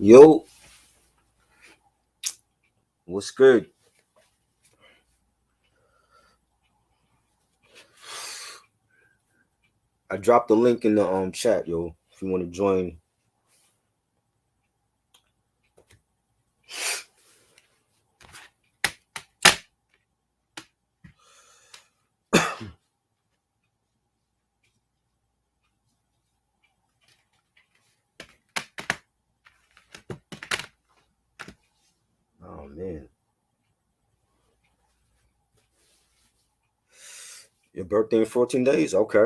Yo, what's good? I dropped the link in the chat, yo. If you want to join. Oh man, your birthday in 14 days. Okay,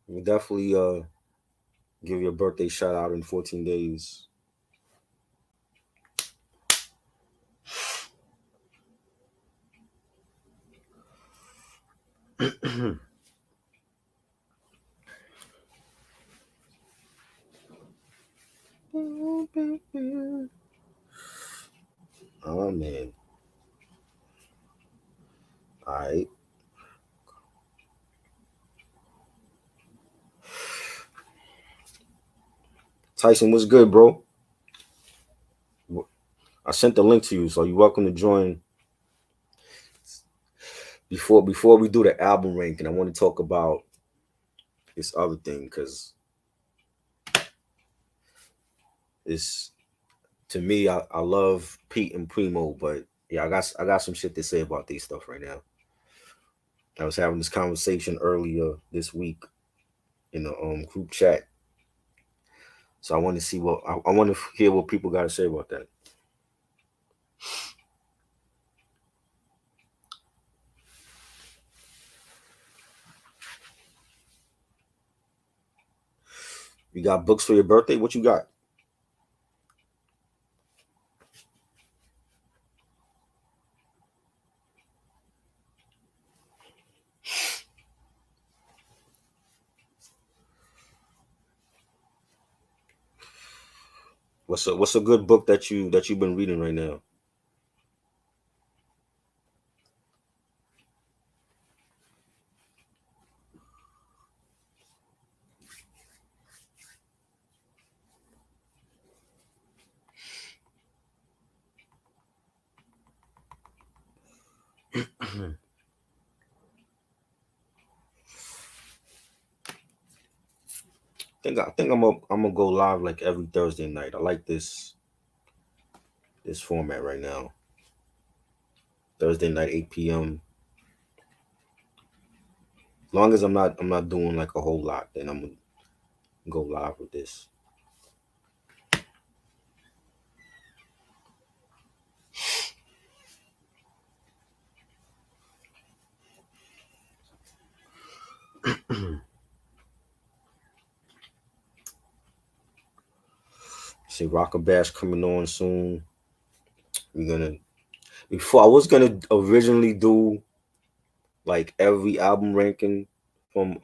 we'll definitely give your birthday shout out in 14 days. Oh man, all right. Tyson, what's good, bro? I sent the link to you, so you're welcome to join. Before we do the album ranking, I want to talk about this other thing because it's to me, I love Pete and Primo, but yeah, I got some shit to say about these stuff right now. I was having this conversation earlier this week in the group chat, so I want to see what I want to hear what people got to say about that. You got books for your birthday? What you got? What's a good book that you've been reading right now? I think I'm gonna go live like every Thursday night. I like this format right now. Thursday night, 8 p.m. As long as I'm not doing like a whole lot, then I'm gonna go live with this. See, Rock Bash coming on soon. We're gonna before I was gonna originally do like every album ranking from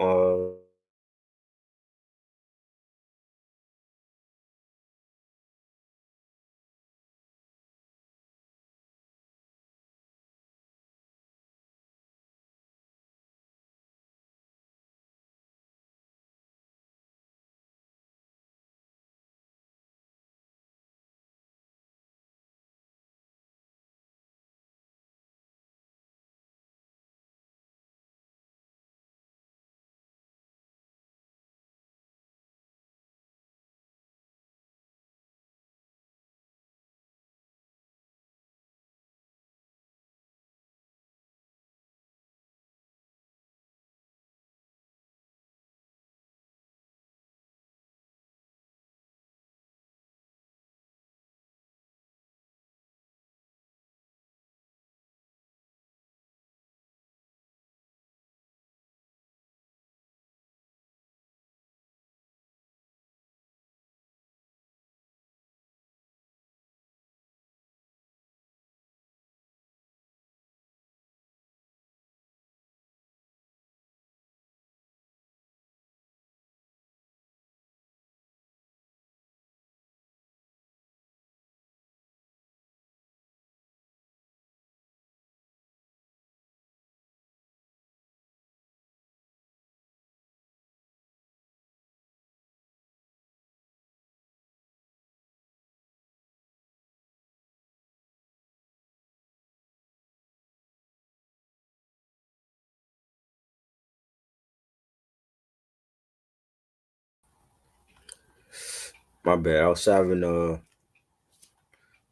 My bad. I was having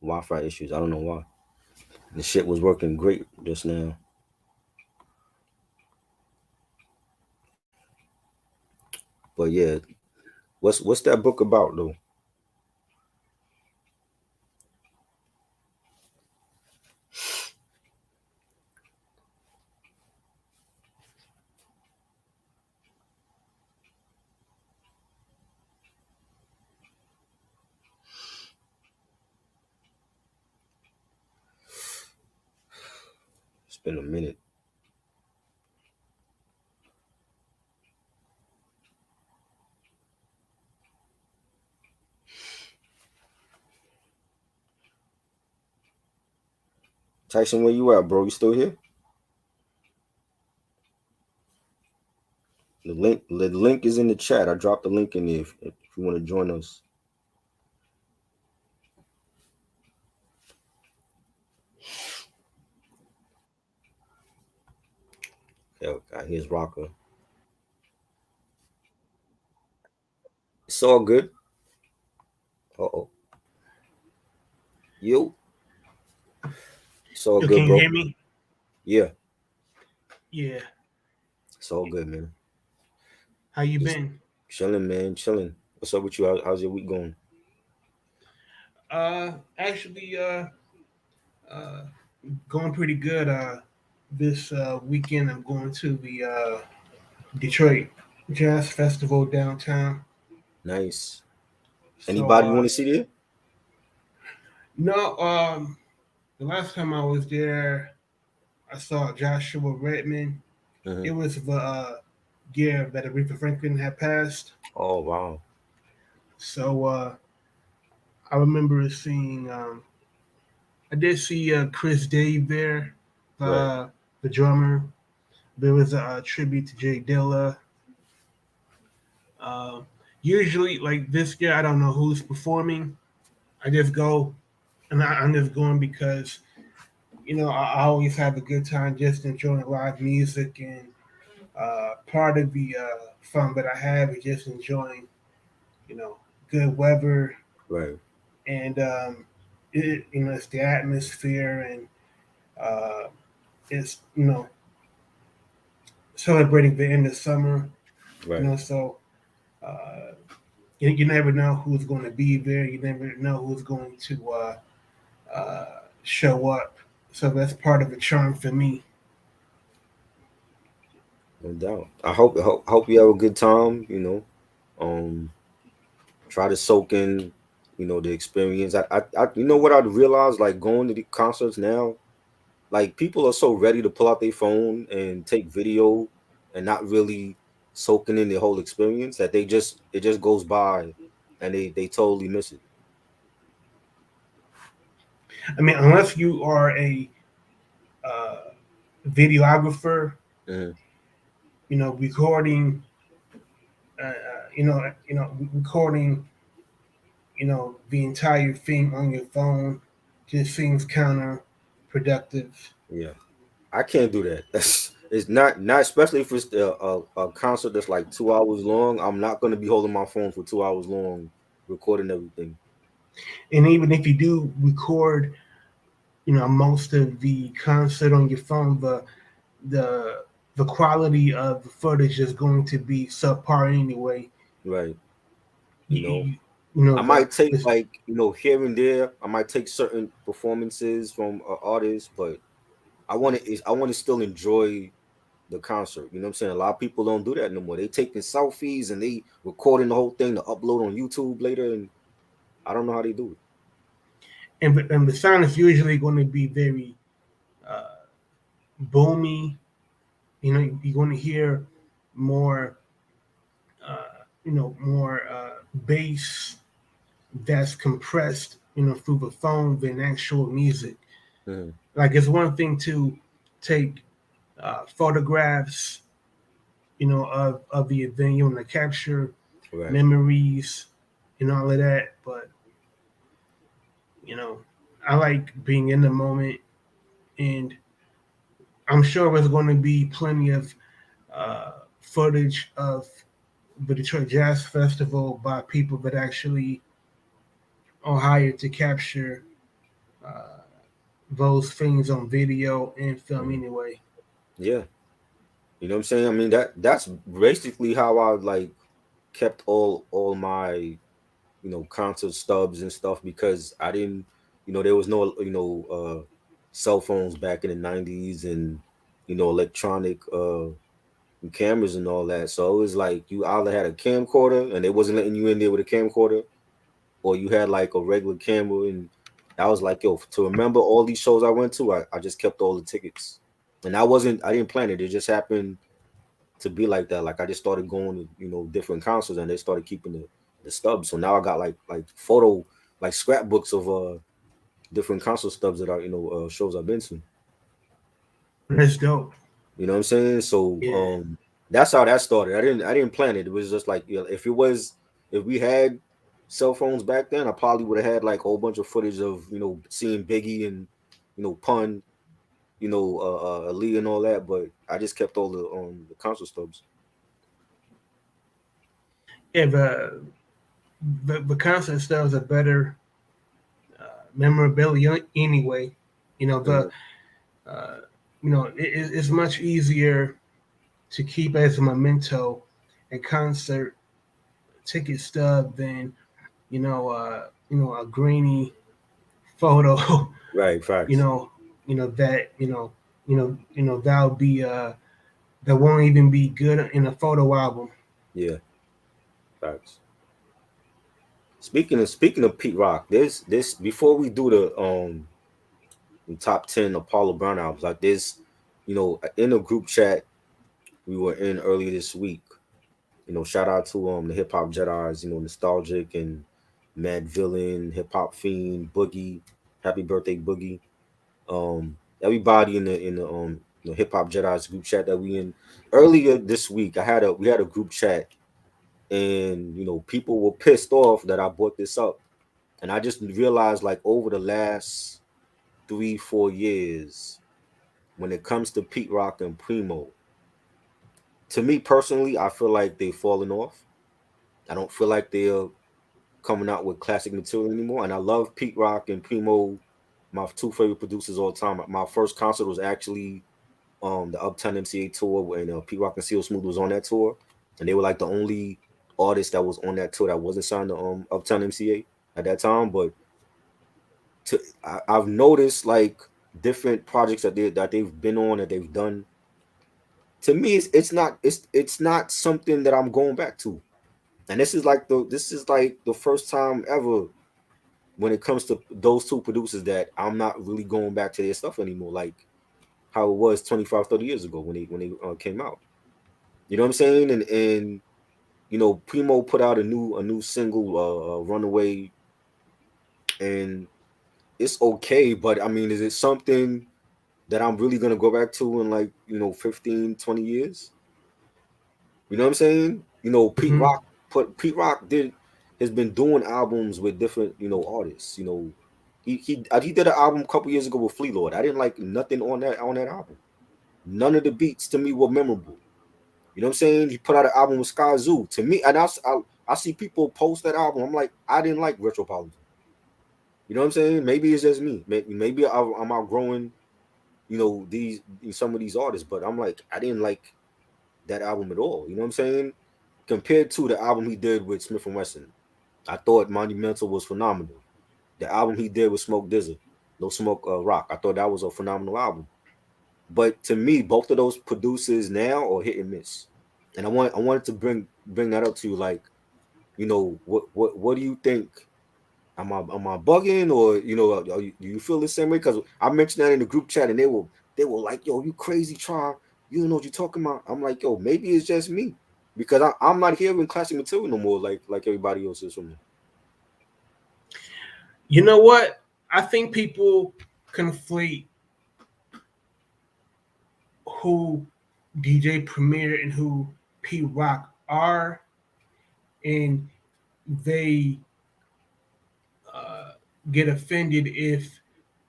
Wi-Fi issues. I don't know why. The shit was working great just now. But yeah, what's that book about though? It's been a minute. Tyson, where you at, bro? You still here? The link is in the chat. I dropped the link in there if you want to join us. Yeah, here's Rocker. It's all good. Uh-oh. Yo, it's all You good, can bro. hear me? Yeah, Yeah. it's all good, man. How you Just been? chilling, man, chilling. What's up with you? How's your week going? Actually, uh, going pretty good. This weekend I'm going to the Detroit Jazz Festival downtown. Nice. So, Anybody you want to see there? no, the last time I was there, I saw Joshua Redmond. Hmm. It was the year that Aretha Franklin had passed. Oh wow. So, I remember seeing. I did see Chris Dave there, Right, uh, the drummer. There was a tribute to Jay Dilla. Uh, Usually, like this year, I don't know who's performing. I just go, and I'm just going because I always have a good time just enjoying live music, and part of the fun that I have is just enjoying you know good weather, right, and it's the atmosphere, and uh, it's celebrating the end of summer. right. So uh, you never know who's going to be there. You never know who's going to uh, show up. So that's part of the charm for me. No doubt. I hope you have a good time. Try to soak in, the experience. You know what I'd realized, like going to the concerts now, like people are so ready to pull out their phone and take video and not really soaking in the whole experience that it just goes by and they totally miss it. I mean, unless you are a uh, videographer, Hmm. recording, recording, the entire thing on your phone just seems counterproductive. Yeah, I can't do that. It's not especially if it's a concert that's like 2 hours long. I'm not gonna be holding my phone for 2 hours long, recording everything. And even if you do record, most of the concert on your phone, the the quality of the footage is going to be subpar anyway. Right. You You, know, you, you know I the might take this, like, here and there. I might take certain performances from artists, but I want to still enjoy the concert. You know what I'm saying? A lot of people don't do that no more. They taking selfies and they recording the whole thing to upload on YouTube later, and I don't know how they do it. and the sound is usually going to be very uh, boomy. You're going to hear more, more bass that's compressed, through the phone than actual music. Hmm. Like it's one thing to take photographs, of the event. You want to capture Right. memories and all of that, but you know, I like being in the moment, and I'm sure there's going to be plenty of footage of the Detroit Jazz Festival by people that actually or hired to capture uh, those things on video and film Mhm. anyway. Yeah, you know what I'm saying. I mean that's basically how I like kept all my concert stubs and stuff because I didn't there was no cell phones back in the 90s and electronic cameras and all that. So it was like you either had a camcorder and they wasn't letting you in there with a camcorder, or you had like a regular camera. And I was like, yo, to remember all these shows I went to, I just kept all the tickets. And I didn't plan it. It just happened to be like that. Like I just started going to, different concerts and they started keeping the stubs. So now I got like photo, like scrapbooks of different concert stubs that shows I've been to. That's dope. You know what I'm saying? So Yeah. that's how that started. I didn't plan it. It was just like, if we had cell phones back then, I probably would have had like a whole bunch of footage of seeing Biggie and Pun, Ali and all that. But I just kept all the concert stubs. Yeah, the concert stuff is a better memorabilia anyway. You know the Mhm. uh, it's much easier to keep as a memento a concert ticket stub than a grainy photo. Right, you facts. know that that'll be that won't even be good in a photo album. Yeah, facts. Speaking of Pete Rock, this before we do the top 10 Apollo Brown albums, like this, in a group chat we were in earlier this week. Shout out to the hip hop Jedi's, nostalgic and mad villain, hip hop fiend, Boogie, happy birthday Boogie. Everybody in the hip hop Jedi's group chat that we in earlier this week. We had a group chat, and people were pissed off that I brought this up, and I just realized like over the last 3 4 years, when it comes to Pete Rock and Primo, to me personally, I feel like they've fallen off. I don't feel like they're coming out with classic material anymore. And I love Pete Rock and Primo, my two favorite producers all the time. My first concert was actually the Uptown MCA tour when Pete Rock and Seal Smooth was on that tour, and they were like the only artist that was on that tour that wasn't signed to Uptown MCA at that time. But I've noticed like different projects that they've been on that they've done. To me, it's not something that I'm going back to. And this is like the first time ever when it comes to those two producers that I'm not really going back to their stuff anymore, like how it was 25, 30 years ago when they came out. You know what I'm saying? And Primo put out a new single, Runaway, and it's okay, but I mean, is it something that I'm really gonna go back to in like 15, 20 years? You know what I'm saying? Hmm. Pete Rock did has been doing albums with different artists. He did an album a couple years ago with Flea Lord. I didn't like nothing on that album. None of the beats to me were memorable. You know what I'm saying? He put out an album with Sky Zoo. To me, and I see people post that album. I'm like, I didn't like Retropolitan. You know what I'm saying? Maybe it's just me. Maybe I'm outgrowing these some of these artists, but I'm like, I didn't like that album at all. You know what I'm saying? Compared to the album he did with Smith and Wesson, I thought Monumental was phenomenal. The album he did with Smoke Dizza, No Smoke Rock, I thought that was a phenomenal album. But to me, both of those producers now are hit and miss. And I wanted to bring that up to you, like, what do you think? Am I bugging, or do you feel the same way? Because I mentioned that in the group chat, and they were like, "Yo, you crazy, try, you don't know what you're talking about." I'm like, "Yo, maybe it's just me, because I'm not hearing classic material no more, like everybody else is from me." You know what? I think people conflate who DJ Premier and who P Rock are, and they uh, get offended if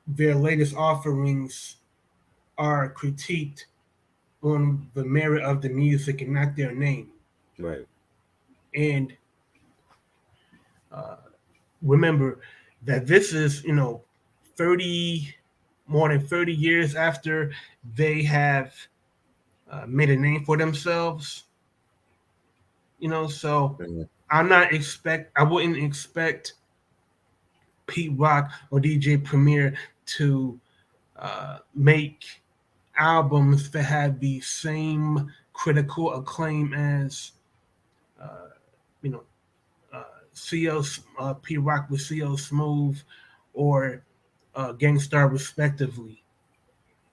their latest offerings are critiqued on the merit of the music and not their name. Right. And uh, remember, that this is, 30 more than 30 years after they have made a name for themselves. So Mhm. I wouldn't expect Pete Rock or DJ Premier to make albums that have the same critical acclaim as uh, you know CL P Rock with CL Smooth or Gangstar respectively.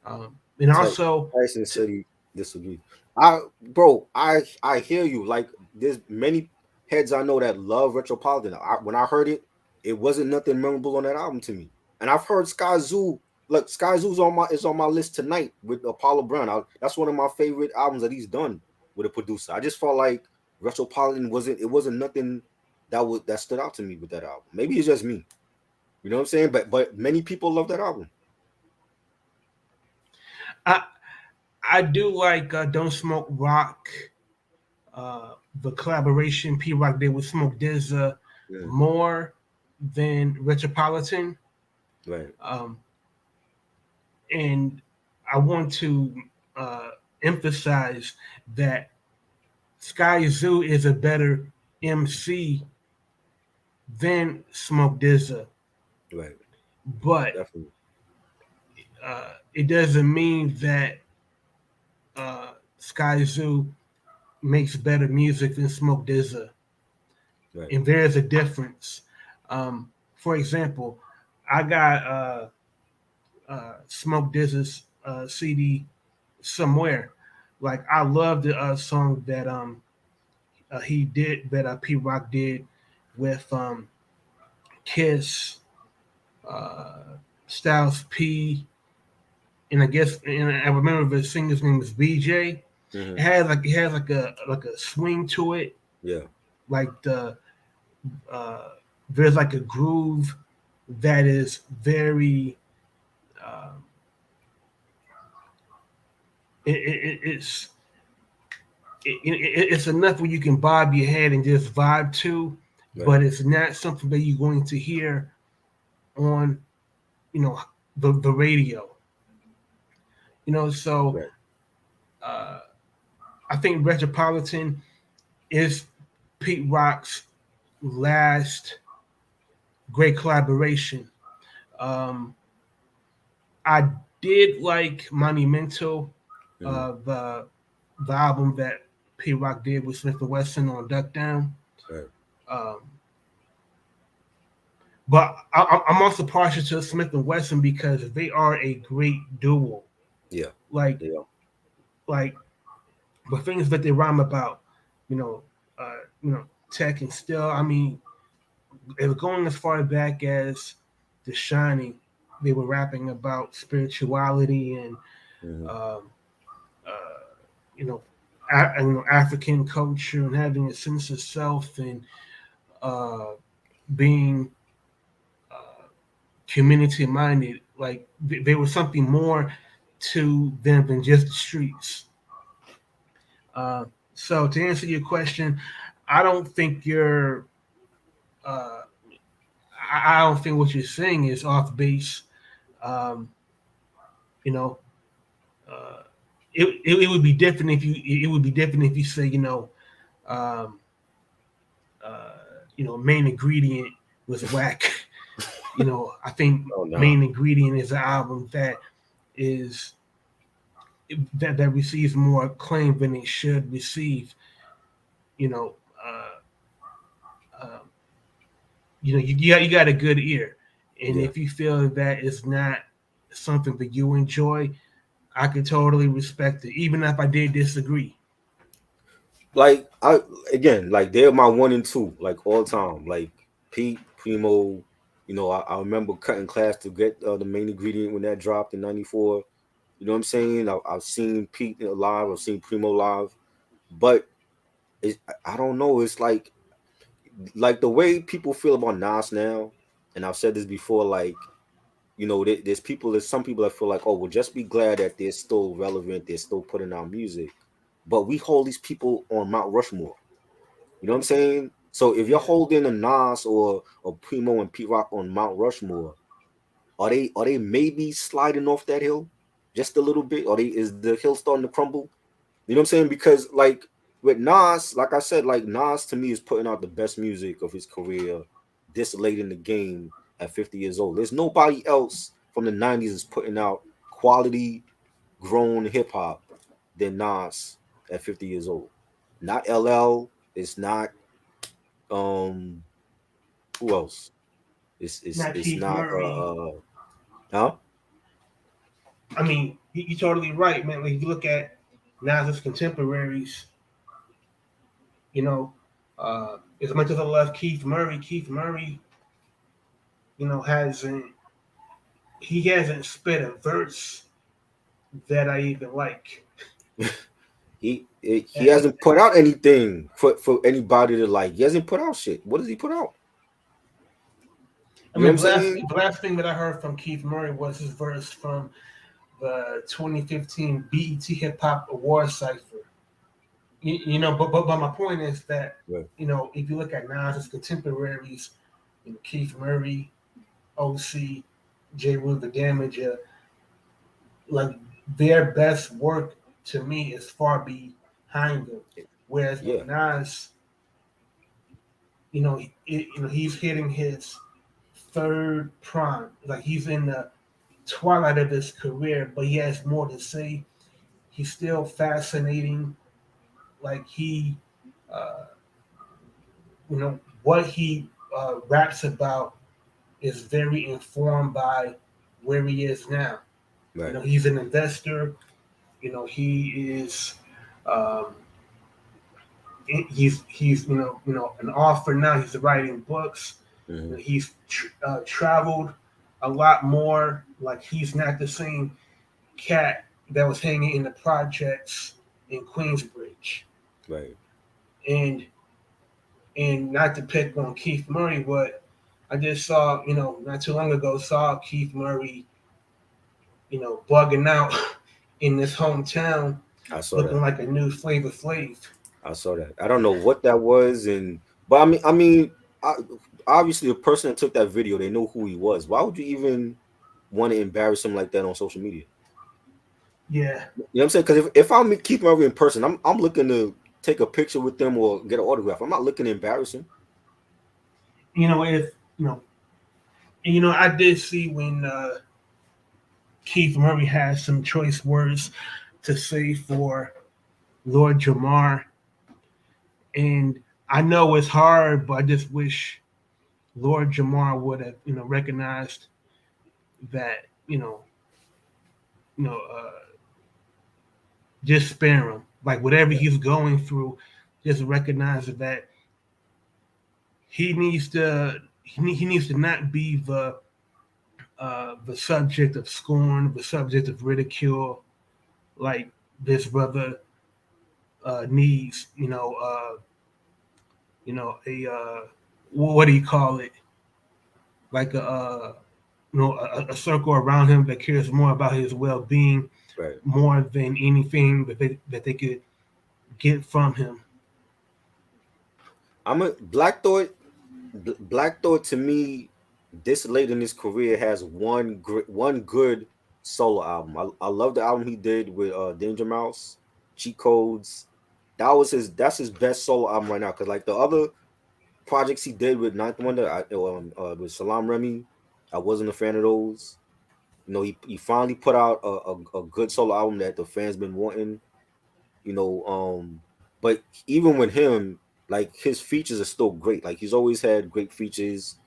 And Ty- also, Tyson to, said he disagreed. I hear you. Like there's many heads I know that love Retropolitan. When I heard it, it wasn't nothing memorable on that album to me. And I've heard Sky Zoo. Look, Sky Zoo's on my list tonight with Apollo Brown. That's one of my favorite albums that he's done with a producer. I just felt like Retropolitan wasn't nothing that stood out to me with that album. Maybe it's just me. You know what I'm saying? But many people love that album. I I do like Don't Smoke Rock, uh, the collaboration P Rock did with Smoke Dizza Yeah, more than Metropolitan. right, Um, and I want to uh, emphasize that Sky Zoo is a better MC than Smoke Dizza, right, but definitely, it doesn't mean that Sky Zoo makes better music than Smoke Dizza, right. and there's a difference. For example, I got Smoke Dizza's CD somewhere. Like I love the song that he did that P Rock did with Kiss, uh, Styles P, and I remember the singer's name was BJ. Hmm. It has like a swing to it, Yeah, like uh, there's like a groove that is very uh, it's it's enough where you can bob your head and just vibe to, right, but it's not something that you're going to hear on you know the radio. So right. uh, I think Metropolitan is Pete Rock's last great collaboration. Um, I did like Monumental, Hmm. the album that Pete Rock did with Smith and Wesson on Duck Down. Right. Um, but I'm also partial to Smith and Wesson because they are a great duo. Yeah. Like Yeah. like the things that they rhyme about, you know, you know, tech and still. I mean, if going as far back as The Shining, they were rapping about spirituality and Hmm. um, uh, you know, African culture and having a sense of self and uh, being community minded. Like there was something more to them than just the streets. Uh, so to answer your question, I don't think you're. Uh, I don't think what you're saying is off base. Um, you know, uh, it would be different if you. It would be different if you say, um, main ingredient was whack. I think Oh no. main ingredient is an album is that receives more acclaim than it should receive. You know, uh, you got a good ear, and Yeah. if you feel that it's not something that you enjoy, I can totally respect it, even if I did disagree. Like I again, like they're my one and two, like all time. Like Pete, Primo. I remember cutting class to get the main ingredient when that dropped in '94. You know what I'm saying? I've seen Pete live. I've seen Primo live, but I don't know. It's like the way people feel about Nas now, and I've said this before. Like there's some people that feel like, oh, well, just be glad that they're still relevant, they're still putting out music. But we hold these people on Mount Rushmore. You know what I'm saying? So if you're Yeah. holding a Nas or Primo and Pete Rock on Mount Rushmore, are they maybe sliding off that hill just a little bit? Or they is the hill starting to crumble? You know what I'm saying? Because like with Nas, like I said, like Nas to me is putting out the best music of his career this late in the game at 50 years old. There's nobody else from the 90s is putting out quality grown hip hop than Nas at 50 years old. Not LL, it's not um who else? Not It's Keith not Murray. huh? I mean, you're totally right, man. Like if you look at Nas's contemporaries, you know, as much as I love Keith Murray, hasn't he hasn't spit a verse that I even like. He And, hasn't put out anything for anybody to like. He hasn't put out shit. What does he put out? I You know what mean, I'm saying? the last thing that I heard from Keith Murray was his verse from the 2015 BET Hip Hop Awards cipher. But my point is that Right. if you look at Nas's contemporaries, Keith Murray, OC, J. Rue the Damager, like their best work to me is far behind them. Whereas with Yeah. Nas, he's hitting his third prime. Like he's in the twilight of his career, but he has more to say. He's still fascinating. Like uh, what he raps about is very informed by where he is now. Right. He's an investor. He is. Um, he's an author now. He's writing books. Hmm. He's traveled a lot more. Like he's not the same cat that was hanging in the projects in Queensbridge. Right. And not to pick on Keith Murray, but I just saw not too long ago saw Keith Murray bugging out in this hometown, I saw looking that. like a new Flavor Flav. I saw that. I don't know what that was, and but I, obviously the person that took that video, they know who he was. Why would you even want to embarrass him like that on social media? Yeah, You know what I'm saying? Because if I'm Keith Murray in person, I'm looking to take a picture with them or get an autograph. I'm not looking to embarrass him. if I did see when Keith Murray had some choice words to say for Lord Jamar, and I know it's hard, but I just wish Lord Jamar would have recognized that just spare him, like whatever Right. he's going through, just recognize that he needs to he needs to not be the subject of scorn, the subject of ridicule, like this brother needs. A what do you call it? Like a circle around him that cares more about his well being Right. more than anything that they could get from him. I'm a Black Thought. Black Thought to me, this late in his career has one good solo album. I love the album he did with Danger Mouse, Cheat Codes. That's his best solo album right now. Cause like the other projects he did with Ninth Wonder, with Salam Remy, I wasn't a fan of those. He finally put out a good solo album that the fans been wanting. you know but even with him, like his features are still great. Like he's always had great features.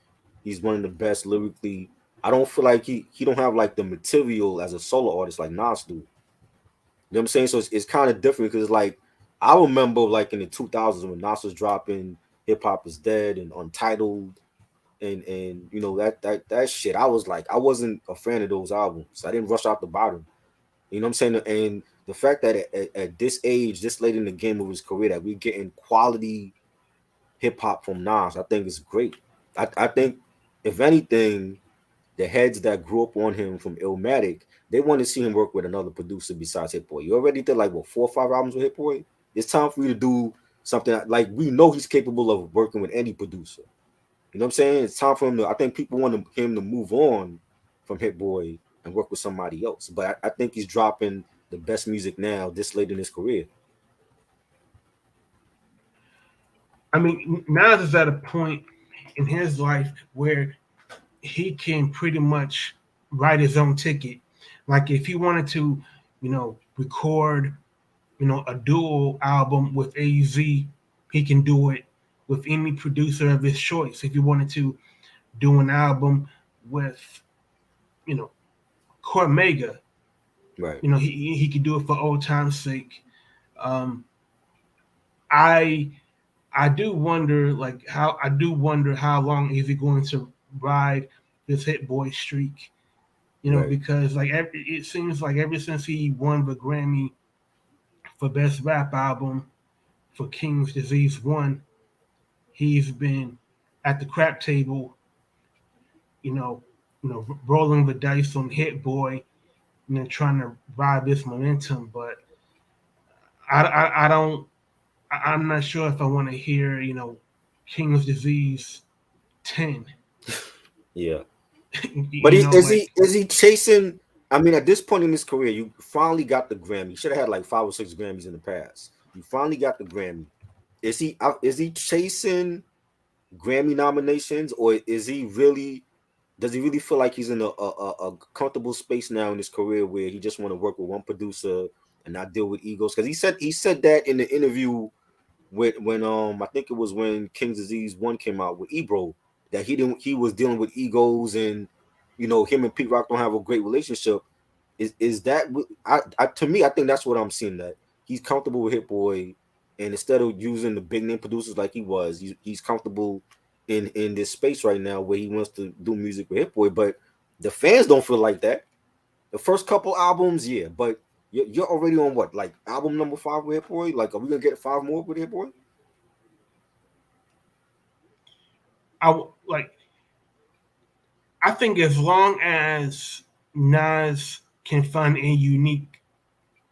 He's one of the best lyrically. I don't feel like he don't have like the material as a solo artist like Nas do. You know what I'm saying? So it's kind of different because like I remember like in the 2000s when Nas was dropping Hip Hop Is Dead and Untitled, and that shit. I was like, I wasn't a fan of those albums. I didn't rush out to buy them. You know what I'm saying? And the fact that at this age, this late in the game of his career, that we're getting quality hip hop from Nas, I think is great. I think if anything, the heads that grew up on him from Illmatic, they want to see him work with another producer besides Hit Boy. You already did like what 4 or 5 albums with Hit Boy. It's time for you to do. something like we know he's capable of working with any producer. You know what I'm saying? It's time for him to. I think people want him to move on from Hit Boy and work with somebody else. But I think he's dropping the best music now this late in his career. I mean, Nas is at a point in his life where he can pretty much write his own ticket. Like if he wanted to, record, a dual album with AZ, he can do it with any producer of his choice. If he wanted to do an album with, you know, Cormega, Right, he could do it for old time's sake. Um, I I do wonder, how long is he going to ride this Hit Boy streak? right. Because it seems like ever since he won the Grammy for Best Rap Album for King's Disease One, he's been at the crap table, you know, rolling the dice on Hit Boy, trying to ride this momentum. But I don't, I'm not sure if I want to hear, King's Disease 10. Yeah. But you know, like is he chasing? I mean, at this point in his career, you finally got the Grammy. You should have had like 5 or 6 Grammys in the past. You finally got the Grammy. Is he out? Is he chasing Grammy nominations, or is he really? Does he really feel like he's in a comfortable space now in his career where he just want to work with one producer and not deal with egos? Because he said that in the interview with when I think it was when King's Disease One came out with Ebro, that he was dealing with egos, and him and Pete Rock don't have a great relationship. Is that to me, I think that's what I'm seeing, that he's comfortable with Hit Boy, and instead of using the big name producers like he was, he's comfortable in this space right now where he wants to do music with Hit Boy. But the fans don't feel like that. The first couple albums, yeah, but you're already on what, like album number 5 with Hit Boy? Like, are we gonna get 5 more with Hit Boy? like I think as long as Nas can find a unique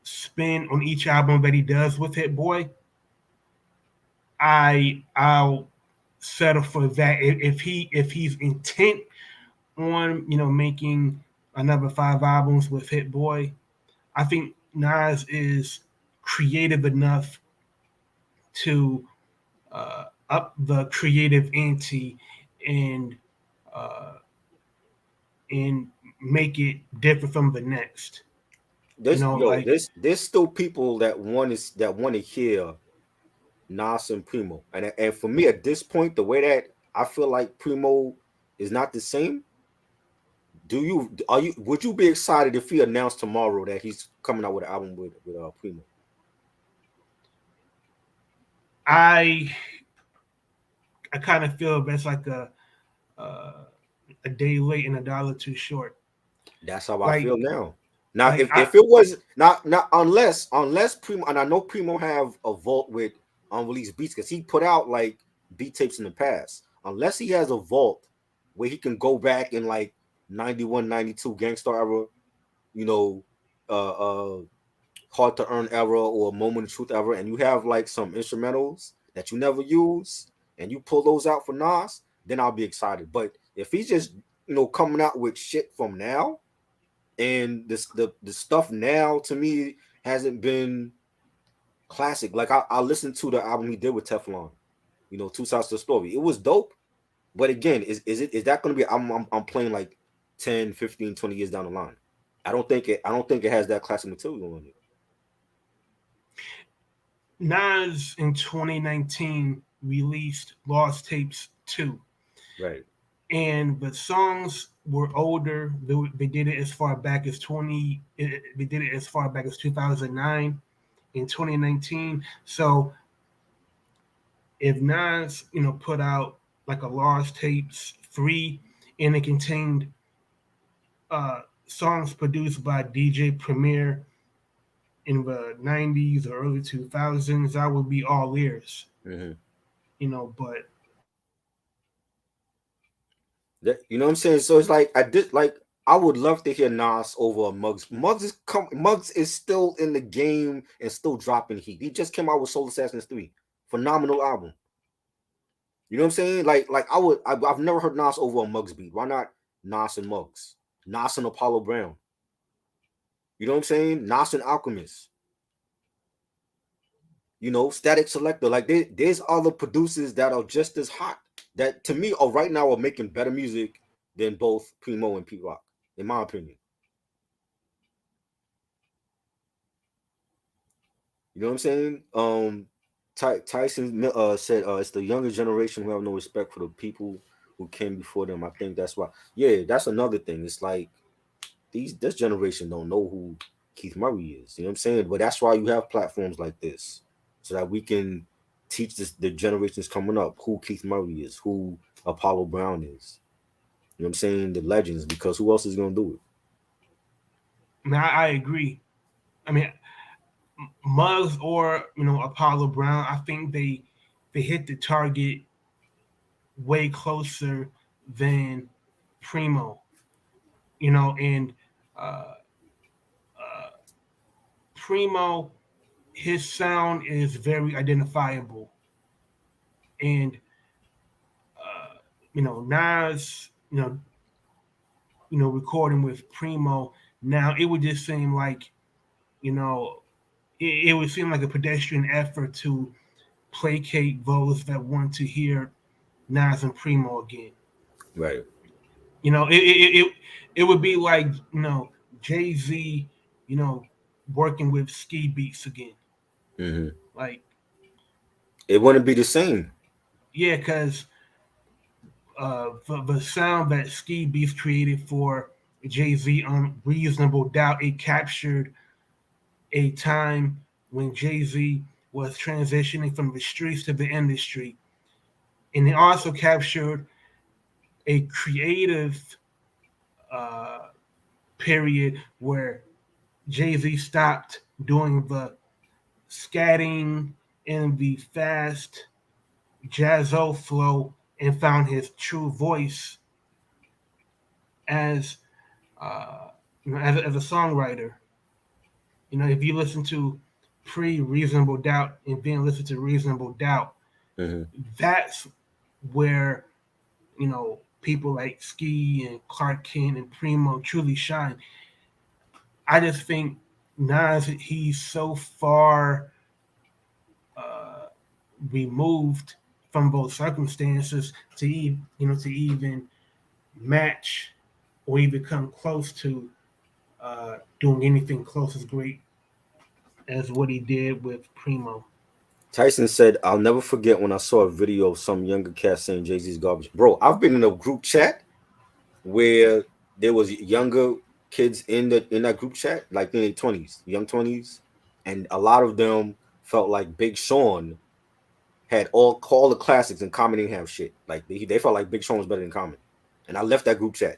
spin on each album that he does with Hit Boy, I'll settle for that. If he's intent on making another 5 albums with Hit Boy, I think Nas is creative enough to up the creative ante and uh, and make it different from the next. Like There's still people that want to hear Nas and Primo, and for me at this point, the way that I feel like Primo is not the same. Would you be excited if he announced tomorrow that he's coming out with an album with Primo? I I kind of feel that's like uh, a day late and a dollar too short. That's how I Like feel now. Now, like I if it was not unless Primo, and I know Primo have a vault with unreleased beats because he put out like beat tapes in the past. Unless he has a vault where he can go back in like 91, 92 Gangstar era, you know, uh Hard to Earn era or Moment of Truth era, and you have like some instrumentals that you never use, and you pull those out for Nas, then I'll be excited. But if he's just coming out with shit from now, and the stuff now to me hasn't been classic. Like I listened to the album he did with Teflon, Two Sides to the Story. It was dope, but again, is that going to be? I'm playing like 10, 15, 20 years down the line. I don't think it has that classic material on it. Nas in 2019 released Lost Tapes 2, Right. and the songs were older. They did it as far back as 2009 in 2019. So if Nas, put out like a Lost Tapes 3 and it contained songs produced by DJ Premier in the 90s or early 2000s, I would be all ears, Mm-hmm. but You know what I'm saying? So it's like I would love to hear Nas over Muggs. Muggs is still in the game and still dropping heat. He just came out with Soul Assassins 3. Phenomenal album. You know what I'm saying? I've never heard Nas over a Muggs beat. Why not Nas and Muggs? Nas and Apollo Brown. You know what I'm saying? Nas and Alchemist. You know, Static Selector. Like there's other producers that are just as hot. That to me are right now are making better music than both Primo and Pete Rock, in my opinion. You know what I'm saying? Tyson said it's the younger generation who have no respect for the people who came before them. I think that's why. Yeah, that's another thing. It's like this generation don't know who Keith Murray is. You know what I'm saying? But that's why you have platforms like this, so that we can teach the generations coming up who Keith Murray is, who Apollo Brown is. You know what I'm saying? The legends, because who else is gonna do it? I mean, I agree. I mean, Muggs or Apollo Brown, I think they hit the target way closer than Primo. And uh, uh, Primo, his sound is very identifiable, and Nas, recording with Primo. Now it would just seem like you know it would seem like a pedestrian effort to placate those that want to hear Nas and Primo again. Right. You know, it would be like Jay Z, you know, working with Ski Beats again. Hmm. Like, It wouldn't be the same. yeah, because the sound that Ski Beats created for Jay Z on Reasonable Doubt, it captured a time when Jay Z was transitioning from the streets to the industry, and it also captured a creative uh, period where Jay Z stopped doing the scatting and the fast jazzo flow and found his true voice as as a songwriter. If you listen to pre Reasonable Doubt and then listen to Reasonable Doubt, Hmm. that's where people like Ski and Clark Kent and Primo truly shine. I just think Nas, he's so far uh, removed from both circumstances to even match or even come close to doing anything close as great as what he did with Primo. Tyson said, "I'll never forget when I saw a video of some younger cat saying Jay Z's garbage." Bro, I've been in a group chat where there was younger kids in that group chat, like in their 20s, young 20s, and a lot of them felt like Big Sean had all the classics and Common didn't have shit. Like they felt like Big Sean was better than Common, and I left that group chat.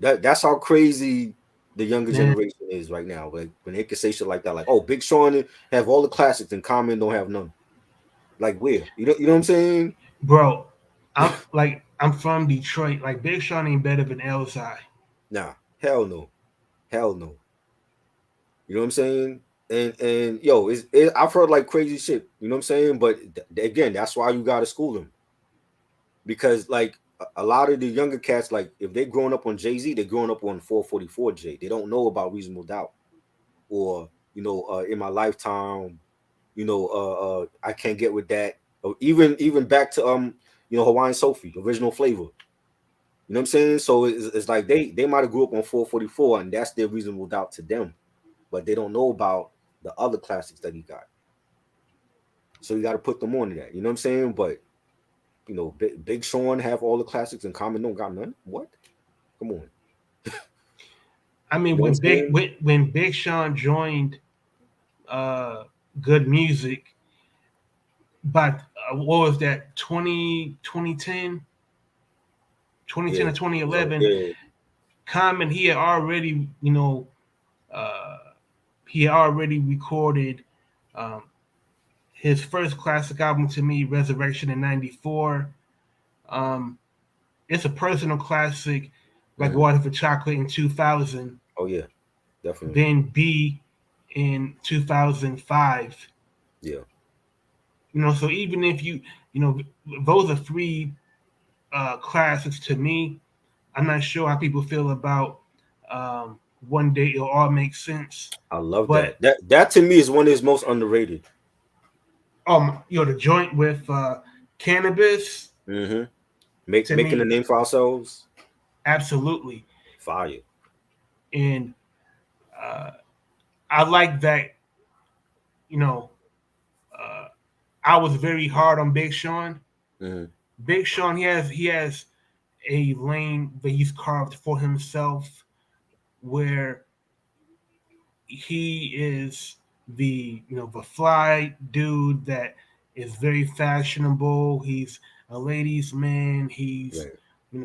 That's how crazy the younger Man, generation is right now. Like when they can say shit like that, like, "Oh, Big Sean have all the classics and Common don't have none." Like where? You know what I'm saying? bro, I'm from Detroit. Like Big Sean ain't better than Elzhi. Nah, hell no, hell no. You know what I'm saying? And yo, I've heard like crazy shit. You know what I'm saying? But again, that's why you gotta school them, because like a lot of the younger cats, like if they're growing up on Jay Z, they're growing up on 444 J. They don't know about Reasonable Doubt or in my lifetime. I can't get with that. Or even back to Hawaiian Sophie, original flavor. You know what I'm saying? So it's like they might have grew up on 444, and that's their Reasonable Doubt to them, but they don't know about the other classics that he got. So you got to put them on to that. You know what I'm saying? But Big Sean have all the classics and Common don't got none. What? Come on. I You mean, know what I'm when saying? Big Sean joined uh, Good Music, but what was that 2010 Yeah. or So 2011? yeah. Common, he had already uh, recorded um, his first classic album to me, Resurrection in '94. Um, it's a personal classic, like Hmm. Water for Chocolate in 2000. Oh yeah, definitely. Then B in 2005. Yeah. So even if you know, those are three classics to me. I'm not sure how people feel about um, One Day It'll All Make Sense, I love but that. That to me is one of his most underrated. the joint with cannabis Mm-hmm. to Making a me, name for ourselves. absolutely, Fire. and uh, I like that. You know, uh, I was very hard on Big Sean. Mm-hmm. Big Sean, he has a lane that he's carved for himself, where he is the fly dude that is very fashionable. He's a ladies' man. Right.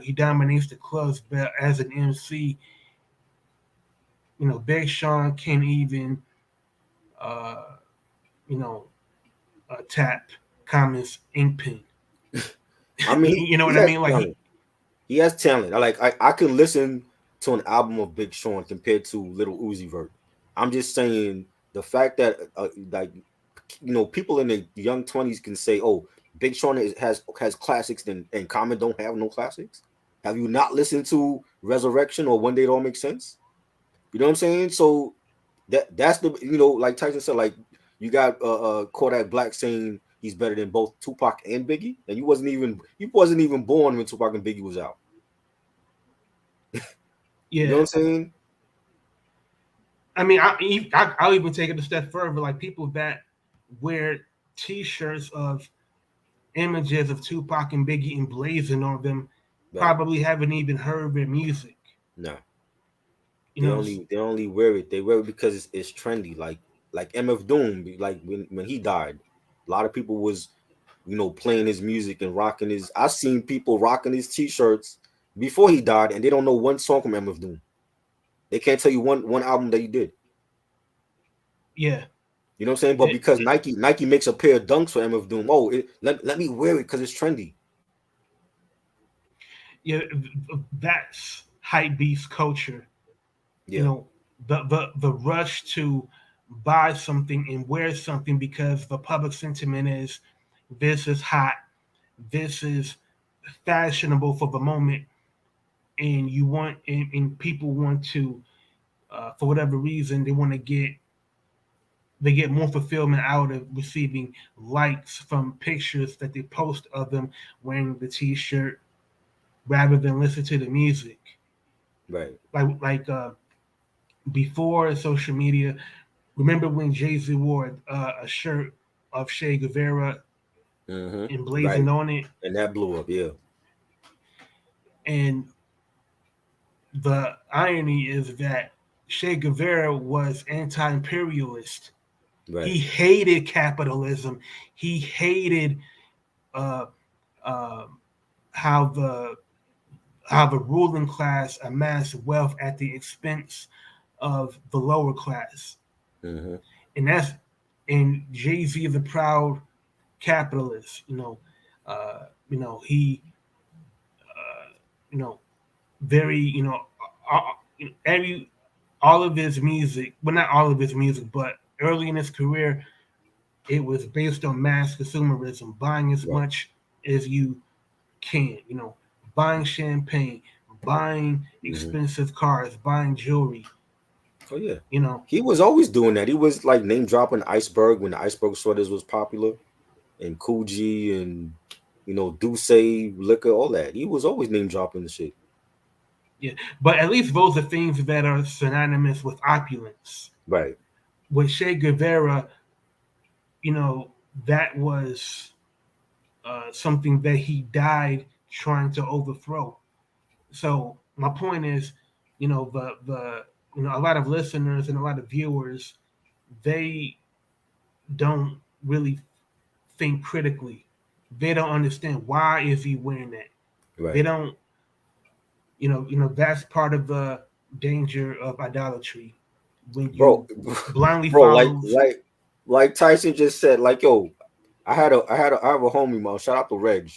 He dominates the clubs, but as an MC, Big Sean can't even uh, you know tap Common's ink pen. I mean, You know he what I has mean? Like talent. He has talent. I can listen to an album of Big Sean compared to Little Uzi Vert. I'm just saying the fact that like people in the young 20s can say, "Oh, Big Sean has classics," and Common don't have no classics. Have you not listened to Resurrection or One Day It All Makes Sense? You know what I'm saying? So that's the like Tyson said, like you got Kodak Black saying he's better than both Tupac and Biggie, and you wasn't even born when Tupac and Biggie was out. You know what yeah, I'm saying? I mean, I'll even take it a step further. Like people that wear T-shirts of images of Tupac and Biggie emblazoned on them Right. probably haven't even heard their music. No. You They know, only they only wear it. They wear it because it's trendy. Like MF Doom, like when he died, a lot of people was playing his music and rocking his. I seen people rocking his t-shirts before he died, and they don't know one song from MF Doom. They can't tell you one album that he did. yeah, You know what I'm saying? But it, because it, Nike makes a pair of dunks for MF Doom, oh, let me wear it because it's trendy. yeah, that's hype beast culture. You Yeah. know, the rush to buy something and wear something because the public sentiment is this is hot, this is fashionable for the moment, and and people want to for whatever reason they get more fulfillment out of receiving likes from pictures that they post of them wearing the t-shirt rather than listen to the music. Right. Like before social media, remember when Jay-Z wore a shirt of Che Guevara Right. emblazoned on it? And that blew up. Yeah. And the irony is that Che Guevara was anti-imperialist. Right. He hated capitalism. He hated uh, uh, how the ruling class amassed wealth at the expense of the lower class, hmm and Jay Z is a proud capitalist. He you know very every all of his music, well, not all of his music, but early in his career, it was based on mass consumerism, buying as Right. much as you can, buying champagne, buying hmm expensive cars, buying jewelry, Oh yeah. you know. He was always doing that. He was like name dropping Iceberg when the Iceberg sweaters was popular, and Coogee and Douce liquor, all that. He was always name dropping the shit. Yeah, but at least those are things that are synonymous with opulence. Right. With Che Guevara, you know, that was something that he died trying to overthrow. So my point is, a lot of listeners and a lot of viewers, they don't really think critically. They don't understand why is he wearing that. They Right. don't, that's part of the danger of idolatry when you Bro, blindly bro, like follow. like like Tyson just said, like, yo, I have a homie, man. Shout out to Reg.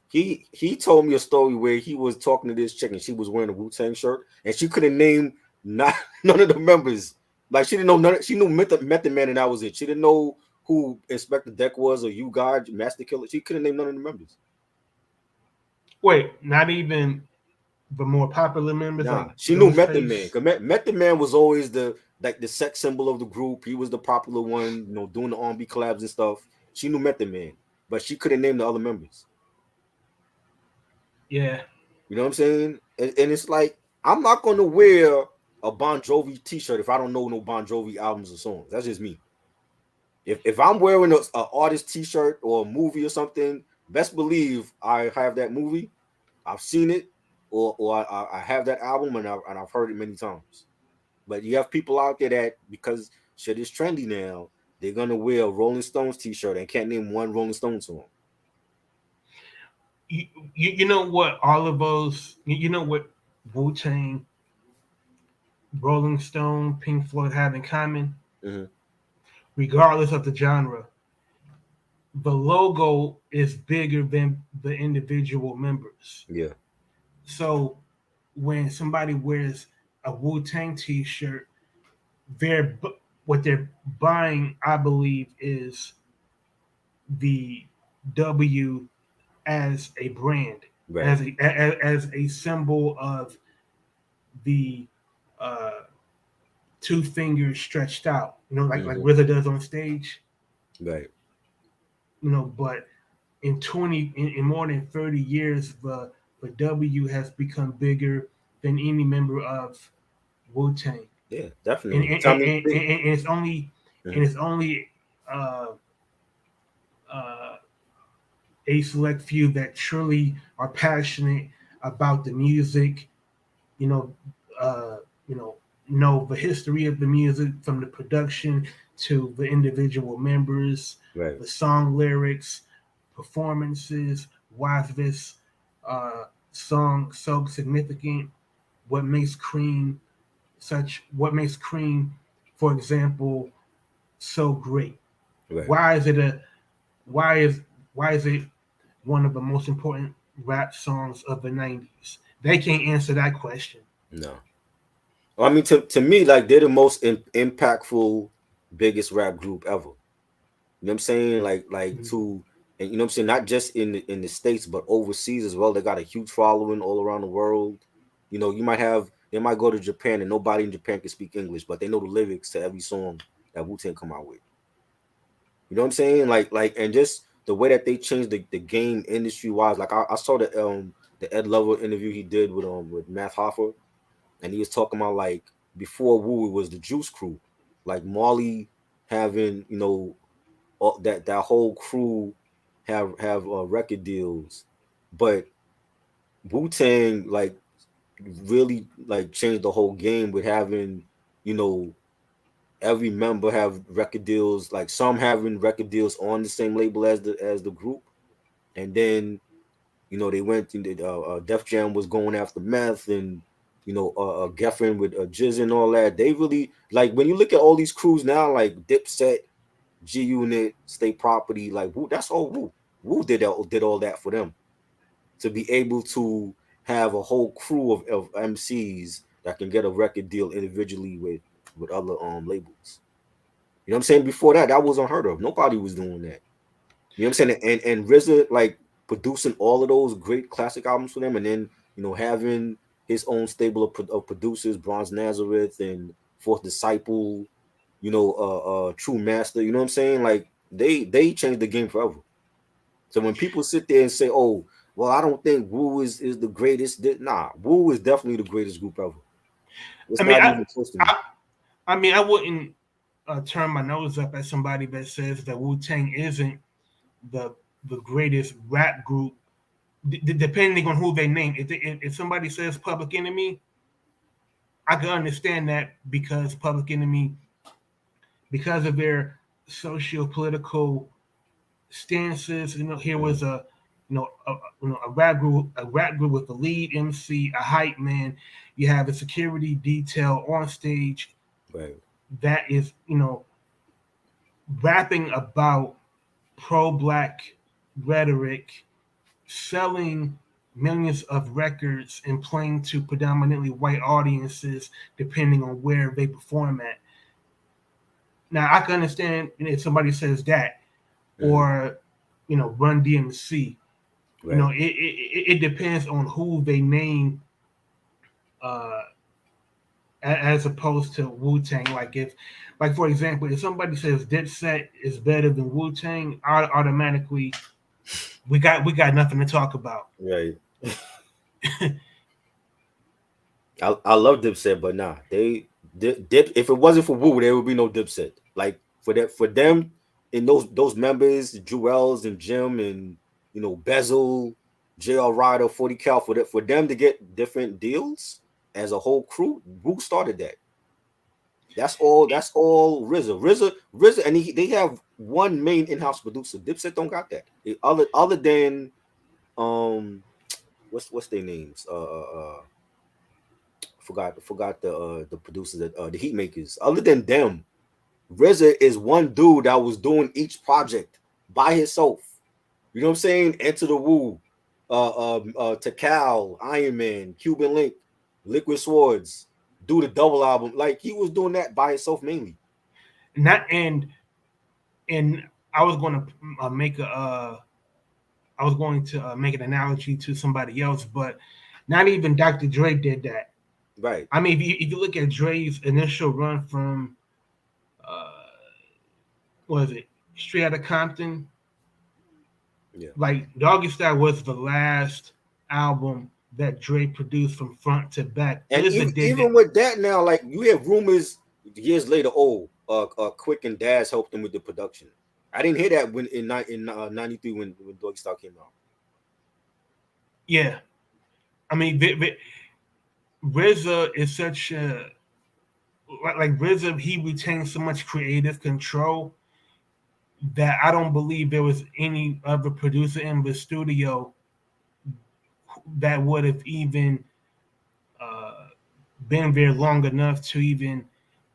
He told me a story where he was talking to this chick and she was wearing a Wu-Tang shirt and she couldn't name not none of the members. Like she didn't know none. She knew Method Man and that was it. She didn't know who Inspector Deck was or you God, Master Killer. She couldn't name none of the members. Wait, not even the more popular members Nah, like she knew Method Man. Ghostface. Cause Method Man was always the like the sex symbol of the group. He was the popular one, doing the R&B collabs and stuff. She knew Method Man, but she couldn't name the other members. Yeah, You know what I'm saying? And it's like I'm not gonna wear a Bon Jovi T-shirt if I don't know no Bon Jovi albums or songs. That's just me. If I'm wearing a artist T-shirt or a movie or something, best believe I have that movie. I've seen it, or I have that album and I've heard it many times. But you have people out there that because shit is trendy now, they're gonna wear a Rolling Stones T-shirt and can't name one Rolling Stones song. you know what? All of those. You know what? Wu Tang, Rolling Stone, Pink Floyd have in common, Mm-hmm. regardless of the genre. The logo is bigger than the individual members. Yeah, So when somebody wears a Wu Tang T-shirt, they're what they're buying, I believe, is the W as a brand, right. as a symbol of the uh, two fingers stretched out. Like Mm-hmm. RZA does on stage. Right, But in more than 30 years, the W has become bigger than any member of Wu Tang, yeah, and, definitely. and, Tell and, me, and, and it's only and mm-hmm. it's only uh, uh, a select few that truly are passionate about the music. You know, uh, you know the history of the music from the production to the individual members, Right, the song lyrics, performances, why is this song so significant? What makes Cream what makes Cream, for example, so great? right. Why is it a why is why is it one of the most important rap songs of the 90s? They can't answer that question. No, well, I mean to me, like they're the most impactful, biggest rap group ever. You know what I'm saying? Like Mhm. to and you know what I'm saying, not just in the States but overseas as well. They got a huge following all around the world. You might have they might go to Japan and nobody in Japan can speak English, but they know the lyrics to every song that Wu-Tang come out with. You know what I'm saying? Like and just the way that they changed the game industry wise. Like I saw the Ed Lover interview he did with Math Hoffa, and he was talking about like before Wu it was the Juice Crew, like Marley having that whole crew have record deals, but Wu Tang like really like changed the whole game with having you know every member have record deals, like some having record deals on the same label as the group, and then they went into Def Jam was going after meth and Geffen with Jizz and all that. They really like when you look at all these crews now, like Dipset, G Unit, State Property, like Wu, that's all Wu. Wu did all that for them to be able to have a whole crew of MCs that can get a record deal individually with other labels. You know what I'm saying? Before that was unheard of. Nobody was doing that. You know what I'm saying? And RZA like producing all of those great classic albums for them, and then having his own stable of producers, Bronze Nazareth and Fourth Disciple, True Master. You know what I'm saying? Like they changed the game forever. So when people sit there and say, "Oh, well, I don't think Wu is the greatest," nah, Wu is definitely the greatest group ever. I It's mean, not even close to me. I, I mean, I wouldn't turn my nose up at somebody that says that Wu Tang isn't the the greatest rap group, depending on who they name. If somebody says Public Enemy, I can understand that because Public Enemy, because of their socio-political stances. Here Mhm. was a rap group with the lead MC, a hype man. You have a security detail on stage Right, that is rapping about pro-black rhetoric, selling millions of records and playing to predominantly white audiences, depending on where they perform at. Now I can understand if somebody says that, Hmm. or Run DMC. Right. It depends on who they name, uh, as opposed to Wu Tang. Like if, like for example, if somebody says Dipset is better than Wu Tang, automatically we got nothing to talk about. Right. I love Dipset, but nah, Dip. If it wasn't for Wu, there would be no Dipset. Like for them and those members, Jewels and Jim and Bezel, JR Ryder, 40 Cal for them to get different deals as a whole crew. Wu started that. That's all. That's all. RZA, and they have one main in-house producer. Dipset don't got that. Other than um, what's their names? Forgot the producers that the heat makers. Other than them, RZA is one dude that was doing each project by himself. You know what I'm saying? Enter the Woo, Takal, Iron Man, Cuban Link, Liquid Swords, do the double album. Like he was doing that by himself mainly. Not and I was going to make a I was going to make an analogy to somebody else, but not even Dr. Dre did that. Right. I mean, if you look at Dre's initial run from uh, what was it, Straight Outta Compton, Yeah. like Doggy Style was the last album that Dre produced from front to back. And RZA even did that. even with that now, like you hear rumors years later, oh, Quick and Daz helped him with the production. I didn't hear that when in '93 when Doggy Style came out. Yeah, I mean, RZA is such a like RZA. He retains so much creative control that I don't believe there was any other producer in the studio that would have even uh, been there long enough to even,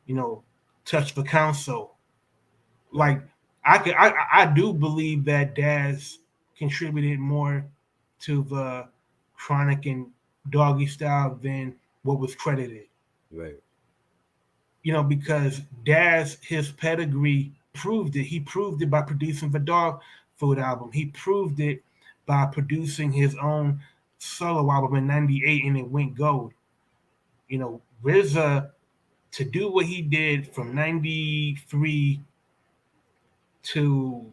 you know, touch the console. Right. Like I do believe that Daz contributed more to the Chronic and Doggy Style than what was credited. Right. Because Daz, his pedigree proved it. He proved it by producing the Dog Food album. He proved it by producing his own solo album in '98 and it went gold. RZA, to do what he did from '93 to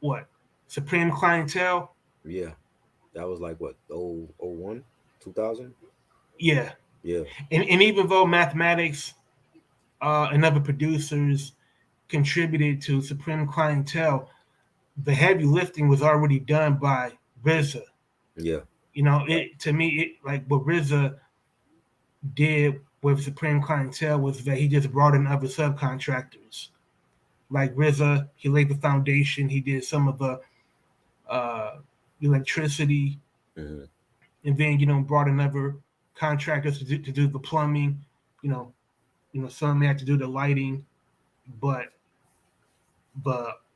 what? Supreme Clientele? Yeah. That was like what, 01, 2000? Yeah. Yeah. And even though Mathematics and other producers contributed to Supreme Clientele, the heavy lifting was already done by RZA. Yeah. It to me, it like what RZA did with Supreme Clientele was that he just brought in other subcontractors. Like RZA, he laid the foundation. He did some of the uh, electricity, Hmm. and then brought in other contractors to do the plumbing. You know, some had to do the lighting, but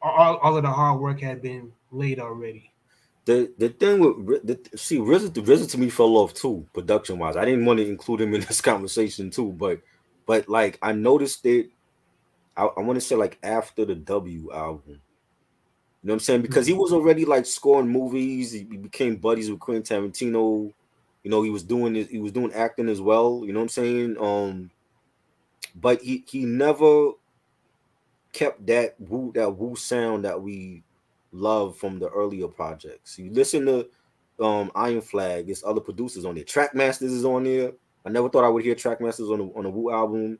all of the hard work had been laid already. The thing with see RZA to me fell off too, production wise. I didn't want to include him in this conversation too, but like I noticed it. I want to say like after the W album. You know what I'm saying? Because he Mm-hmm. was already like scoring movies. He became buddies with Quentin Tarantino. He was doing acting as well. You know what I'm saying? But he never kept that Wu sound that we love from the earlier projects. You listen to Iron Flag, there's other producers on there. Trackmasters is on there. I never thought I would hear Trackmasters on a Wu album.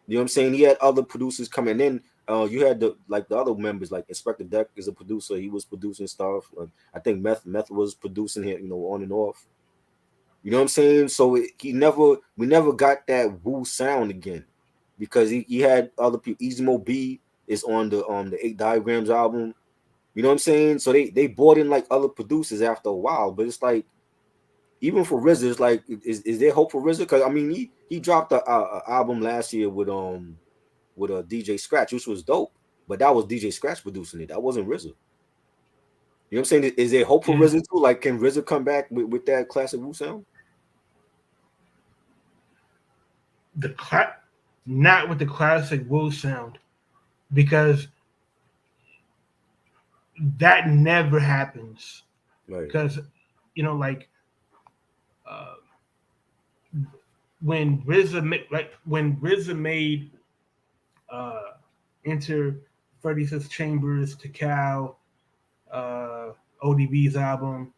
You know what I'm saying? He had other producers coming in. You had the other members like Inspector Deck is a producer. He was producing stuff. I think Meth was producing it, on and off. You know what I'm saying? So we never got that Wu sound again because he had other people. Easy Mo B is on the Eight Diagrams album. You know what I'm saying? So they brought in like other producers after a while, but it's like even for RZA, it's like is there hope for RZA? Because I mean he dropped a album last year with a DJ Scratch, which was dope, but that was DJ Scratch producing it. That wasn't RZA. You know what I'm saying? Is there hope for Yeah, RZA too? Like can RZA come back with that classic Wu sound? the not with the classic Wu sound. because that never happens. Right. Because like uh, when RZA made uh, Enter 36 Chambers to Cal, uh, ODB's album,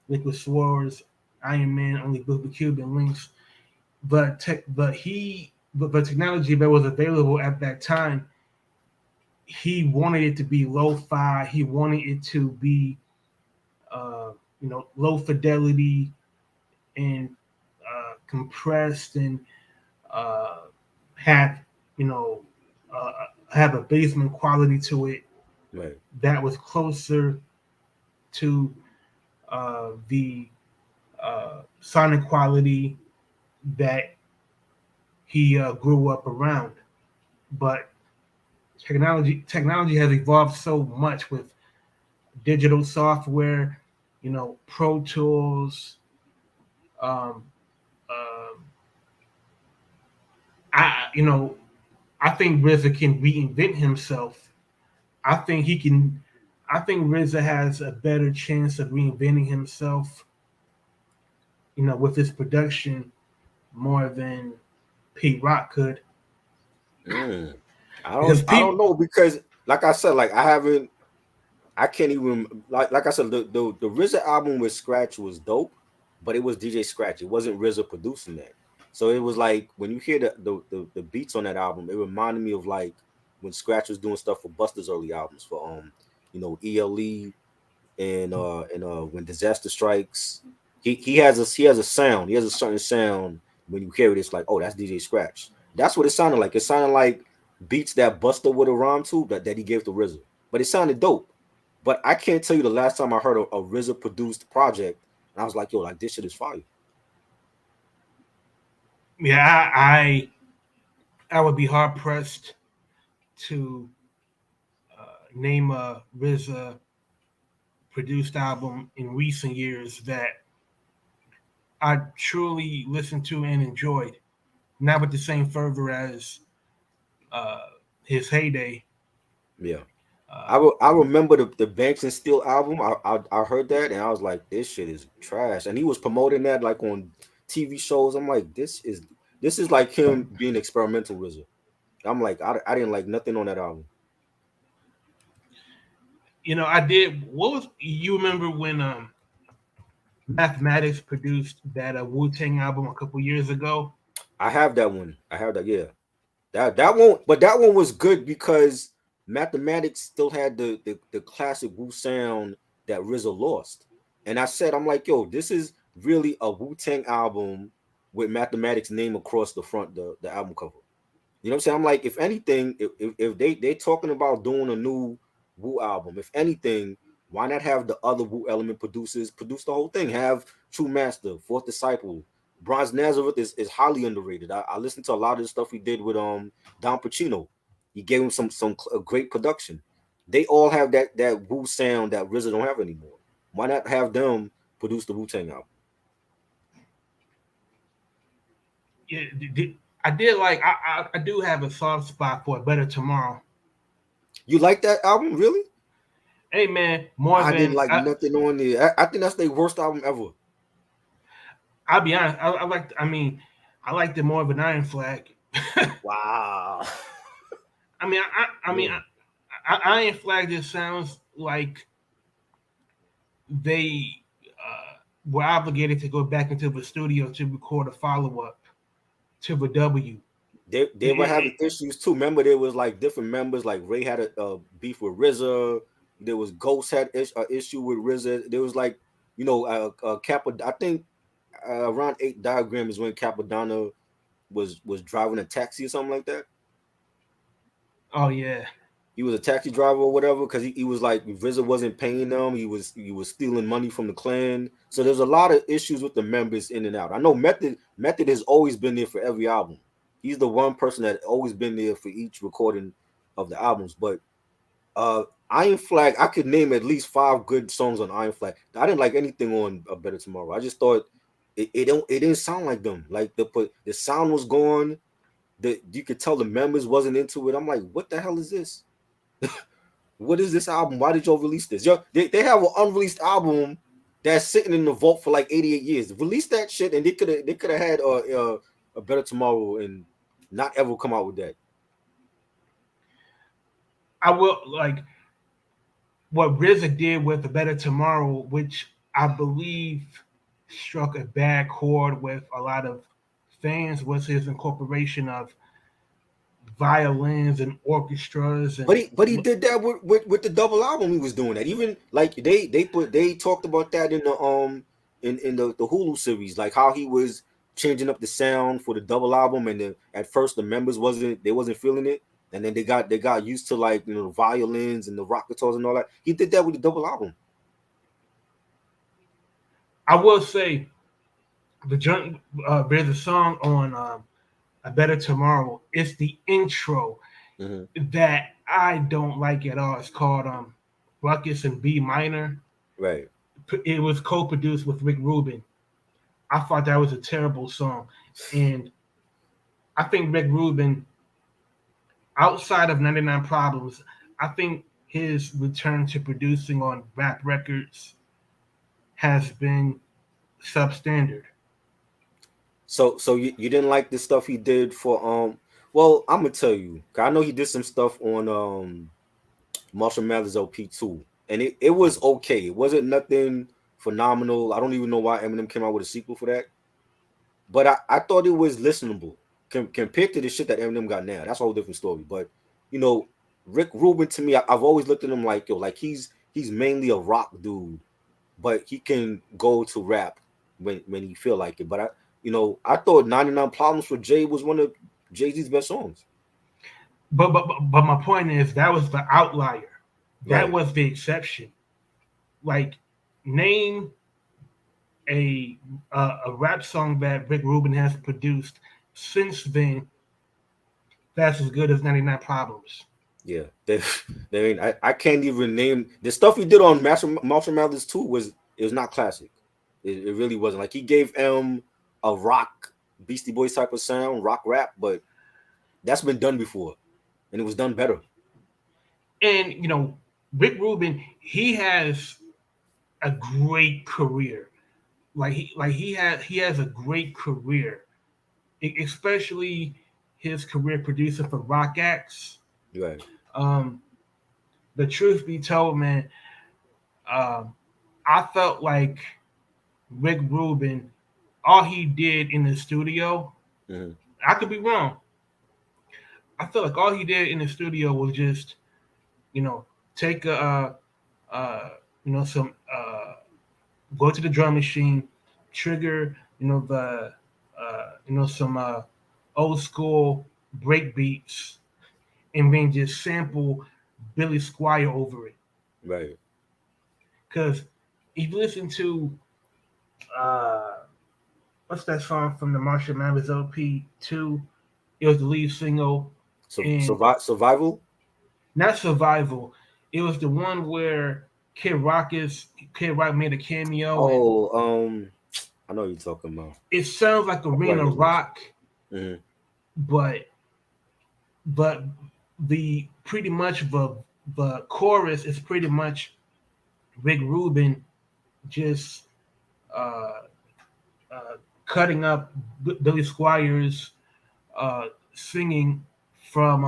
Liquid Swords, Iron Man, only book the Cuban links. But technology that was available at that time, he wanted it to be lo-fi. He wanted it to be uh, low fidelity and compressed and uh, have you know have a basement quality to it Right. that was closer to the sonic quality that he grew up around. But technology has evolved so much with digital software, Pro Tools. Um, uh, I think RZA can reinvent himself. I think he can. I think RZA has a better chance of reinventing himself, with his production more than Pete Rock could, Mm. because I don't Pete, know because like I said, like I haven't I can't even like I said the RZA album with Scratch was dope, but it was DJ Scratch. It wasn't RZA producing that. So it was like when you hear the beats on that album, it reminded me of like when Scratch was doing stuff for Busta's early albums for ELE and when disaster strikes. He has a sound. He has a certain sound when you hear it. It's like, oh, that's DJ Scratch. That's what it sounded like. It sounded like beats that Busta would have rhymed to that he gave to RZA. But it sounded dope. But I can't tell you the last time I heard a RZA produced project and I was like, yo, like this shit is fire. yeah, I would be hard pressed to name a RZA produced album in recent years that I truly listened to and enjoyed, not with the same fervor as uh, his heyday. Yeah. Uh, I remember the Banks and Steel album. I heard that and I was like, this shit is trash. And he was promoting that like on TV shows. I'm like, this is like him being experimental RZA. I'm like, I didn't like nothing on that album. I did. What was you remember when Mathematics produced that Wu Tang album a couple years ago? I have that one. I have that. Yeah, that one. But that one was good because Mathematics still had the classic Wu sound that RZA lost. And I said, I'm like, yo, this is really a Wu Tang album with Mathematics name across the front the album cover. You know what I'm saying? I'm like, if anything, if they talking about doing a new Wu album, if anything, why not have the other Wu Element producers produce the whole thing? Have True Master, Fourth Disciple, Bronze Nazareth is highly underrated. I listened to a lot of the stuff he did with Don Pacino. He gave him some great production. They all have that Wu sound that RZA don't have anymore. Why not have them produce the Wu Tang album? Yeah, I did like. I do have a soft spot for Better Tomorrow. You like that album, really? Hey man, more I didn't than like nothing on there. I think that's their worst album ever. I'll be honest. I like. I mean, I liked it more of an Iron Flag. Wow. I mean, I mean, Mm. Iron Flag just sounds like they were obligated to go back into the studio to record a follow up to the W. They were having issues too. Remember, there was like different members. Like Ray had a beef with RZA. There was Ghost had a issue with RZA. There was like I think around 8 Diagram is when Capadonna was driving a taxi or something like that. Oh yeah, He was a taxi driver or whatever because he was like RZA wasn't paying them. He was stealing money from the clan. So there's a lot of issues with the members in and out. I know Method has always been there for every album. He's the one person that always been there for each recording of the albums. But Iron Flag, I could name at least 5 good songs on Iron Flag. I didn't like anything on Better Tomorrow. I just thought it didn't sound like them. Like the sound was gone. the you could tell the members wasn't into it. I'm like, what the hell is this? What is this album? Why did y'all release this? Yo, they have an unreleased album that's sitting in the vault for like 88 years. Release that shit, and they could have had a better tomorrow and not ever come out with that. I will like what RZA did with "A Better Tomorrow," which I believe struck a bad chord with a lot of fans, was his incorporation of violins and orchestras But and he did that with the double album. He was doing that. Even like they talked about that in the Hulu series, like how he was changing up the sound for the double album, and at first the members wasn't feeling it, and then they got used to, like, the violins and the rock guitars and all that. He did that with the double album. I will say there's a song on "A Better Tomorrow." It's the intro Hmm. that I don't like at all. It's called Ruckus in B minor. Right. It was co-produced with Rick Rubin. I thought that was a terrible song, and I think Rick Rubin, outside of 99 Problems, I think his return to producing on rap records has been substandard. So you didn't like the stuff he did for well, I'm gonna tell you, 'cause I know he did some stuff on Marshall Mathers LP2, and it was okay. It wasn't nothing phenomenal. I don't even know why Eminem came out with a sequel for that, but I thought it was listenable compared to the shit that Eminem got now. That's a whole different story. But you know, Rick Rubin, to me, I've always looked at him like, yo, like he's mainly a rock dude, but he can go to rap when he feel like it. But I thought 99 Problems for Jay was one of Jay-Z's best songs. But my point is that was the outlier. That Right. was the exception. Like, name a rap song that Rick Rubin has produced since then that's as good as 99 Problems. Yeah, they ain't, I can't even name the stuff he did on Marshall Mathers too. It was not classic. It really wasn't. Like, he gave M a rock Beastie Boys type of sound, rock rap, but that's been done before, and it was done better. And Rick Rubin, he has a great career. He has a great career, especially his career producing for rock acts. Right. Um, the truth be told, man, um, I felt like Rick Rubin, all he did in the studio, Hmm. I could be wrong. I feel like all he did in the studio was just, you know, take uh, some, go to the drum machine, trigger, some old school break beats, and then just sample Billy Squire over it. Right. Because if you listen to uh, what's that song from the Marshall Mathers LP2? It was the lead single, and Survival. not Survival. It was the one where Kid Rock made a cameo, and Oh, I know what you're talking about. it sounds like I forgot arena his name. rock, Hmm. but but the pretty much the chorus is pretty much Rick Rubin just uh, uh, cutting up Billy Squires singing from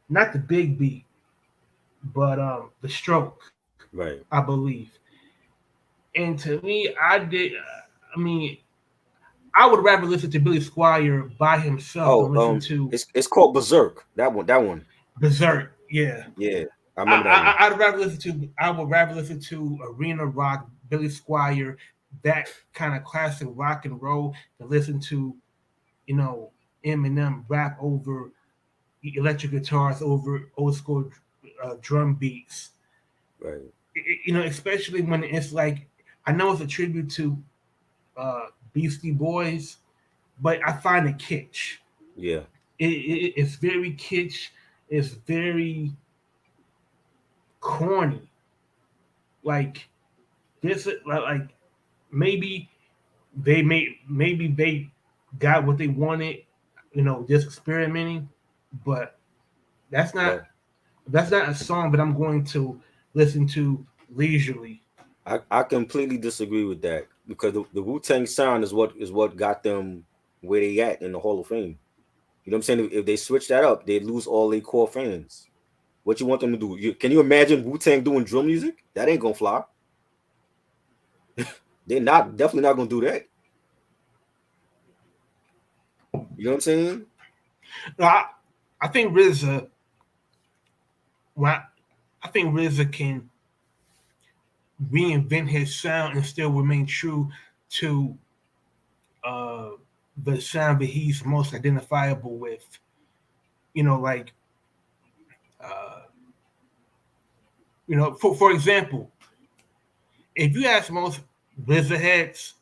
not the big beat, but the stroke, I Right. believe. And to me, I mean, I would rather listen to Billy Squire by himself than Oh, listen to it's called Berserk. That one. That one. Berserk. Yeah, Yeah, I remember that one. I would rather listen to arena rock, Billy Squire, that kind of classic rock and roll, than listen to you know Eminem rap over electric guitars over old school drum beats. Right. Especially when it's like, I know it's a tribute to Beastie Boys, but I find it kitsch. Yeah. It's very kitsch. It's very corny. Like this, like maybe maybe they got what they wanted just experimenting. But that's not Well, that's not a song that I'm going to listen to leisurely. I completely disagree with that because the Wu Tang sound is what got them where they at in the Hall of Fame. You know what I'm saying? If they switch that up, they lose all their core fans. What you want them to do? Can you imagine Wu Tang doing drum music? That ain't gonna fly. They're not definitely not gonna do that. You know what I'm saying? I, I think RZA, well, I think RZA can reinvent his sound and still remain true to uh, the sound that he's most identifiable with. Like uh, for example, if you ask most RZA heads,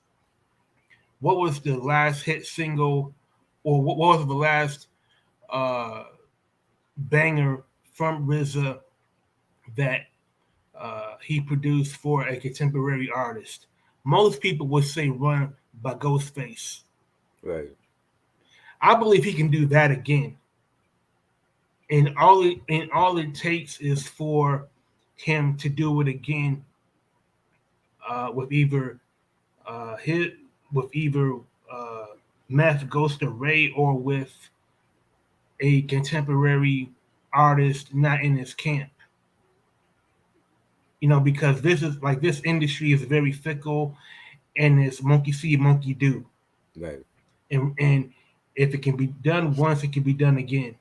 what was the last hit single, or what was the last uh, banger from RZA that he produced for a contemporary artist? Most people would say "Run" by Ghostface. Right, I believe he can do that again, and all it takes is for him to do it again with either hit with either uh, Meth Ghost Ray or with a contemporary artist not in his camp. Because this industry is very fickle, and it's monkey see, monkey do, right. and if it can be done once, it can be done again.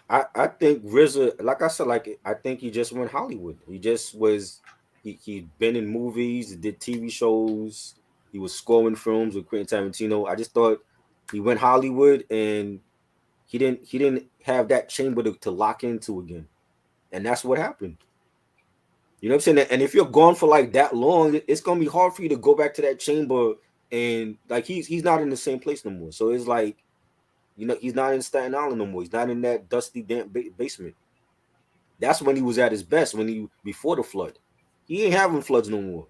I think RZA, like I said, like I think he just went Hollywood. He just was. He'd been in movies, did TV shows. He was scoring films with Quentin Tarantino. I just thought he went Hollywood and he didn't have that chamber to lock into again, and that's what happened. You know what I'm saying? And if you're gone for like that long, it's gonna be hard for you to go back to that chamber and like he's not in the same place no more. So it's like he's not in Staten Island no more. He's not in that dusty damp basement. That's when he was at his best when he before the flood. He ain't having floods no more.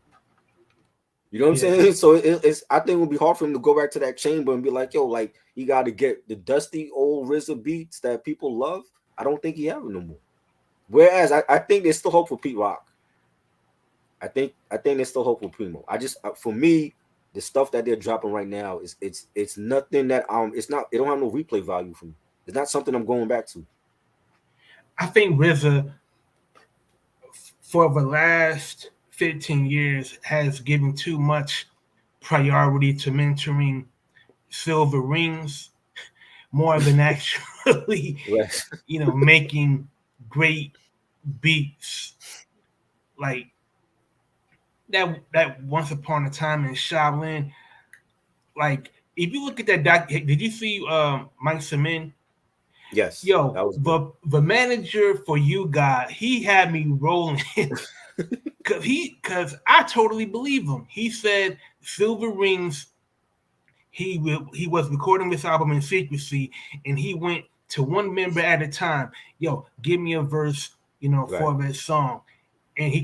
You know what I'm Yeah, saying? So it's I think it would be hard for him to go back to that chamber and be like, yo, like he got to get the dusty old RZA beats that people love. I don't think he having no more. Whereas I think there's still hope for Pete Rock. I think there's still hope for Primo. I just for me, the stuff that they're dropping right now is it's nothing that it's not it don't have no replay value for me. It's not something I'm going back to. I think RZA for the last 15 years has given too much priority to mentoring silver rings more than actually, Right, making great beats like that once upon a time in Shaolin. Like if you look at that did you see Mike Semin? yes, Yo, that was good. the manager for you guy, he had me rolling because I totally believe him. He said Silver Rings. He was recording this album in secrecy, and he went to one member at a time. Yo, give me a verse, Right, for that song, and he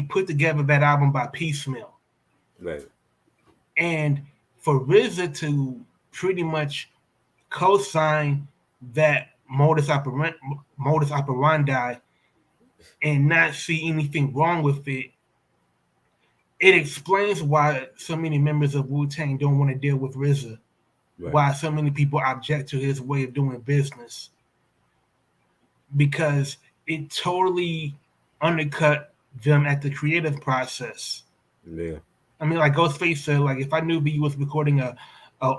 put together that album by piecemeal. right, And for RZA to pretty much co-sign that modus operandi and not see anything wrong with it, it explains why so many members of Wu Tang don't want to deal with RZA. right. Why so many people object to his way of doing business, because it totally undercut them at the creative process. Yeah, I mean, like Ghostface said, like if I knew B was recording a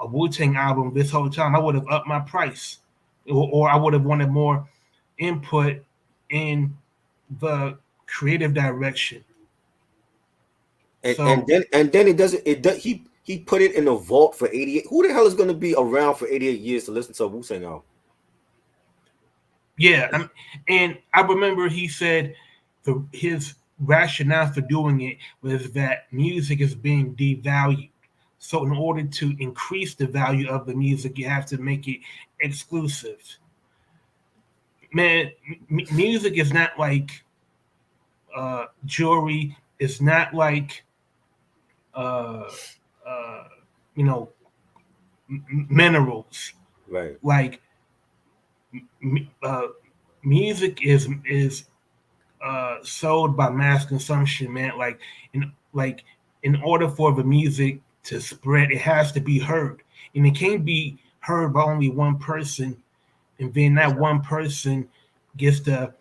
Wu Tang album this whole time, I would have upped my price, or I would have wanted more input in the creative direction. and So then it doesn't it does he put it in a vault for 88. Who the hell is going to be around for 88 years to listen to a Wu Tang album? yeah, and I remember he said his rationale for doing it was that music is being devalued. So in order to increase the value of the music, you have to make it exclusive. Man, music is not like jewelry. It's not like uh, uh, you know minerals. Right. Like uh, music is sold by mass consumption, man. Like in order for the music to spread, it has to be heard, and it can't be heard by only one person, and then that Exactly. one person gets to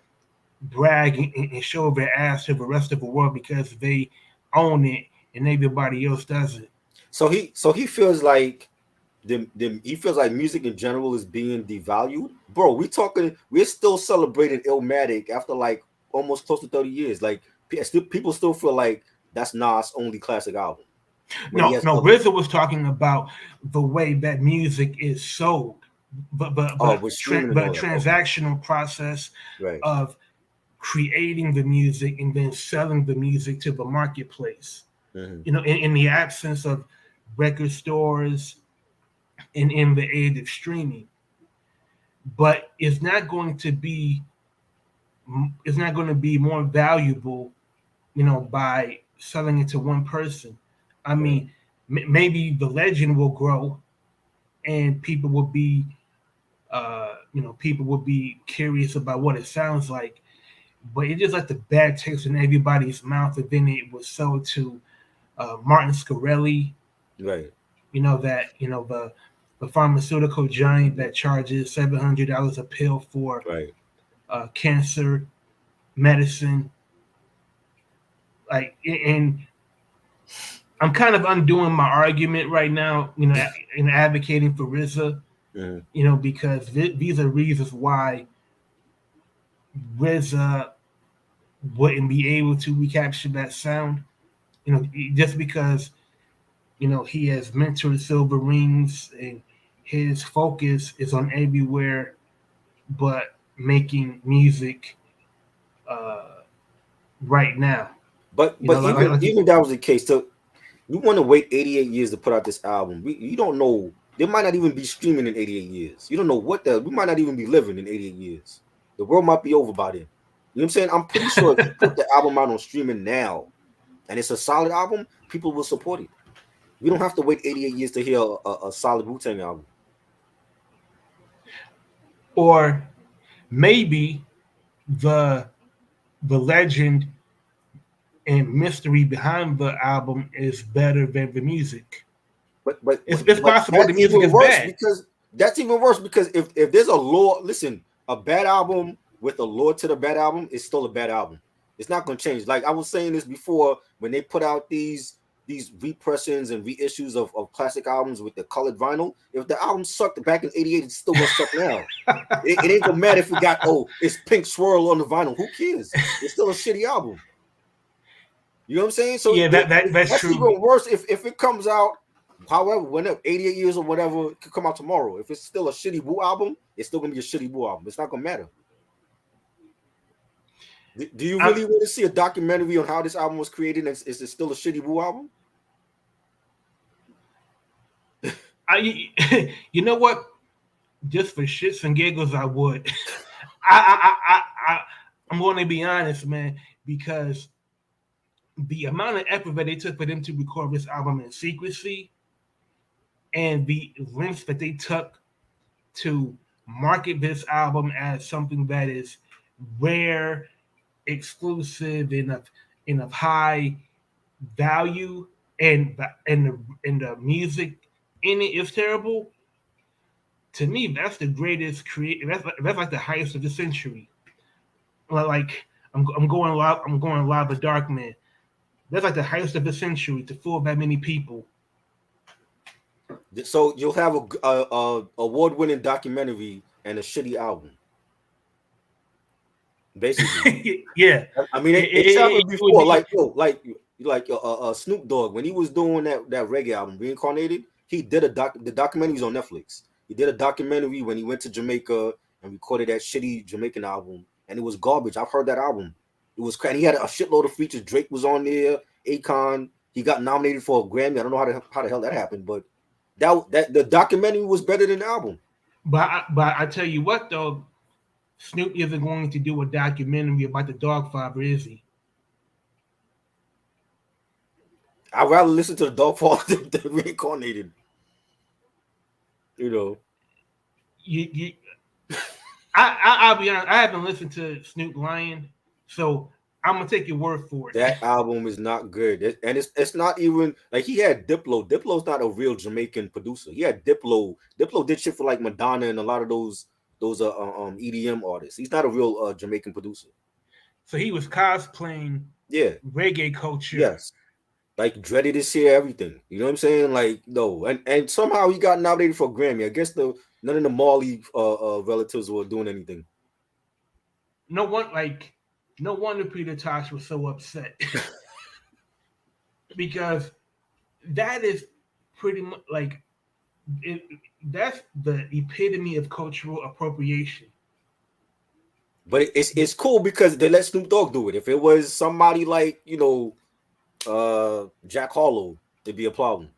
brag and show their ass to the rest of the world because they own it and everybody else doesn't. So he feels like he feels like music in general is being devalued. Bro, we're still celebrating Illmatic after like almost close to 30 years. Like people still feel like that's Nas' only classic album when he No, has no, others. RZA was talking about the way that music is sold, Oh, with streaming and but all that. Okay. transactional process Right. of creating the music and then selling the music to the marketplace. Hmm. In the absence of record stores and in the age of streaming, but it's not going to be more valuable, by selling it to one person. I Right. mean, maybe the legend will grow and people will be curious about what it sounds like. But it just like the bad taste in everybody's mouth. And then it was sold to Martin Scarelli, Right. the pharmaceutical giant that charges $700 a pill for Right. cancer medicine. And I'm kind of undoing my argument right now, in advocating for RZA, Hmm. because these are reasons why RZA wouldn't be able to recapture that sound. Just because he has mentored Silver Rings and his focus is on everywhere but making music uh, right now. But even Like even that was the case. So we want to wait 88 years to put out this album. You don't know. They might not even be streaming in 88 years. You don't know we might not even be living in 88 years. The world might be over by then. You know what I'm saying? I'm pretty sure if you put the album out on streaming now and it's a solid album, people will support it. We don't have to wait 88 years to hear a solid Wu-Tang album. or maybe the the legend and mystery behind the album is better than the music. It's But possible the music is bad. that's even worse because if there's a lore, listen, a bad album with a lore to the bad album is still a bad album. It's not going to change. Like I was saying this before, when they put out these repressions and reissues of classic albums with the colored vinyl, if the album sucked back in '88, it's still gonna suck now. It ain't gonna matter if it got it's pink swirl on the vinyl. Who cares? It's still a shitty album. You know what I'm saying? So Yeah, that's that's true. even worse if it comes out, however, whenever 88 years or whatever, it could come out tomorrow. If it's still a shitty Wu album, it's still gonna be a shitty Wu album. It's not gonna matter. Do you I, really want to see a documentary on how this album was created? And is it still a shitty Wu album? you know what? Just for shits and giggles, I would. I I'm going to be honest, man, because the amount of effort that they took for them to record this album in secrecy and the lengths that they took to market this album as something that is rare, exclusive, and of high value, and the music in it is terrible. To me, that's the greatest create. That's like the highest of the century. Like I'm going live a dark man. That's like the highest of the century to fool that many people. So you'll have a award-winning documentary and a shitty album, basically. Yeah, I mean, it's happened it would before. be. Snoop Dogg when he was doing that reggae album, Reincarnated. He did the documentaries on Netflix. He did a documentary when he went to Jamaica and recorded that shitty Jamaican album, and it was garbage. I've heard that album. It was crazy. He had a shitload of features. Drake was on there. Akon. He got nominated for a Grammy. I don't know how the hell that happened, but that the documentary was better than the album. But I tell you what though, Snoop isn't going to do a documentary about the dog father, is he? I'd rather listen to the Dog Fall than Reincarnated. You know, You I'll be honest. I haven't listened to Snoop Lion, so I'm gonna take your word for it. that album is not good, and it's not even like he had Diplo. Diplo's not a real Jamaican producer. He had Diplo. Diplo did shit for like Madonna and a lot of those EDM artists. He's not a real Jamaican producer. So he was cosplaying Yeah, reggae culture. yes, like Dreaded this year, everything. You know what I'm saying? Like no, and somehow he got nominated for a Grammy. I guess the none of the Marley relatives were doing anything. No one like no wonder Peter Tosh was so upset because that is pretty much like it, that's the epitome of cultural appropriation. But it's cool because they let Snoop Dogg do it. If it was somebody like Jack Harlow, it'd be a problem.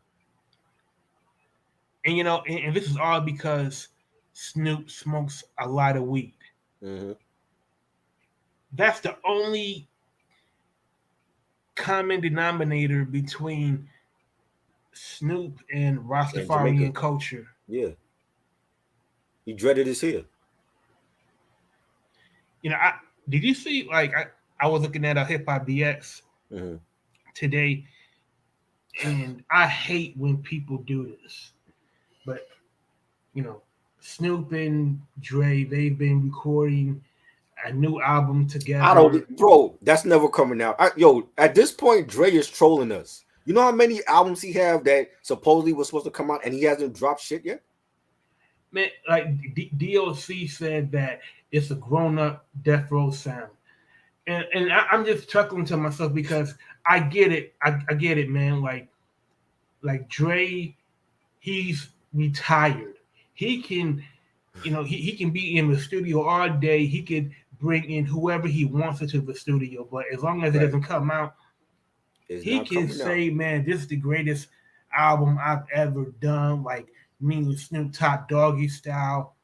And and this is all because Snoop smokes a lot of weed. Hmm. That's the only common denominator between Snoop and In Jamaica, Rastafarian culture. yeah, he dreaded his hair. I did you see I was looking at a hip hop DX Hmm. today, and I hate when people do this, but you know, Snoop and Dre, they've been recording a new album I together. don't, bro. That's never coming out. Yo, at this point, Dre is trolling us. You know how many albums he have that supposedly was supposed to come out and he hasn't dropped shit yet? Man, like DOC said that it's a grown up death row sound. And I'm just chuckling to myself because I get it. I get it, man. Like Dre, he's retired. He can, he can be in the studio all day. He could bring in whoever he wants into the studio, but as long as it Right. doesn't come out, It's he not can coming out. say, "Man, this is the greatest album I've ever done." Like me and Snoop Top Doggy style.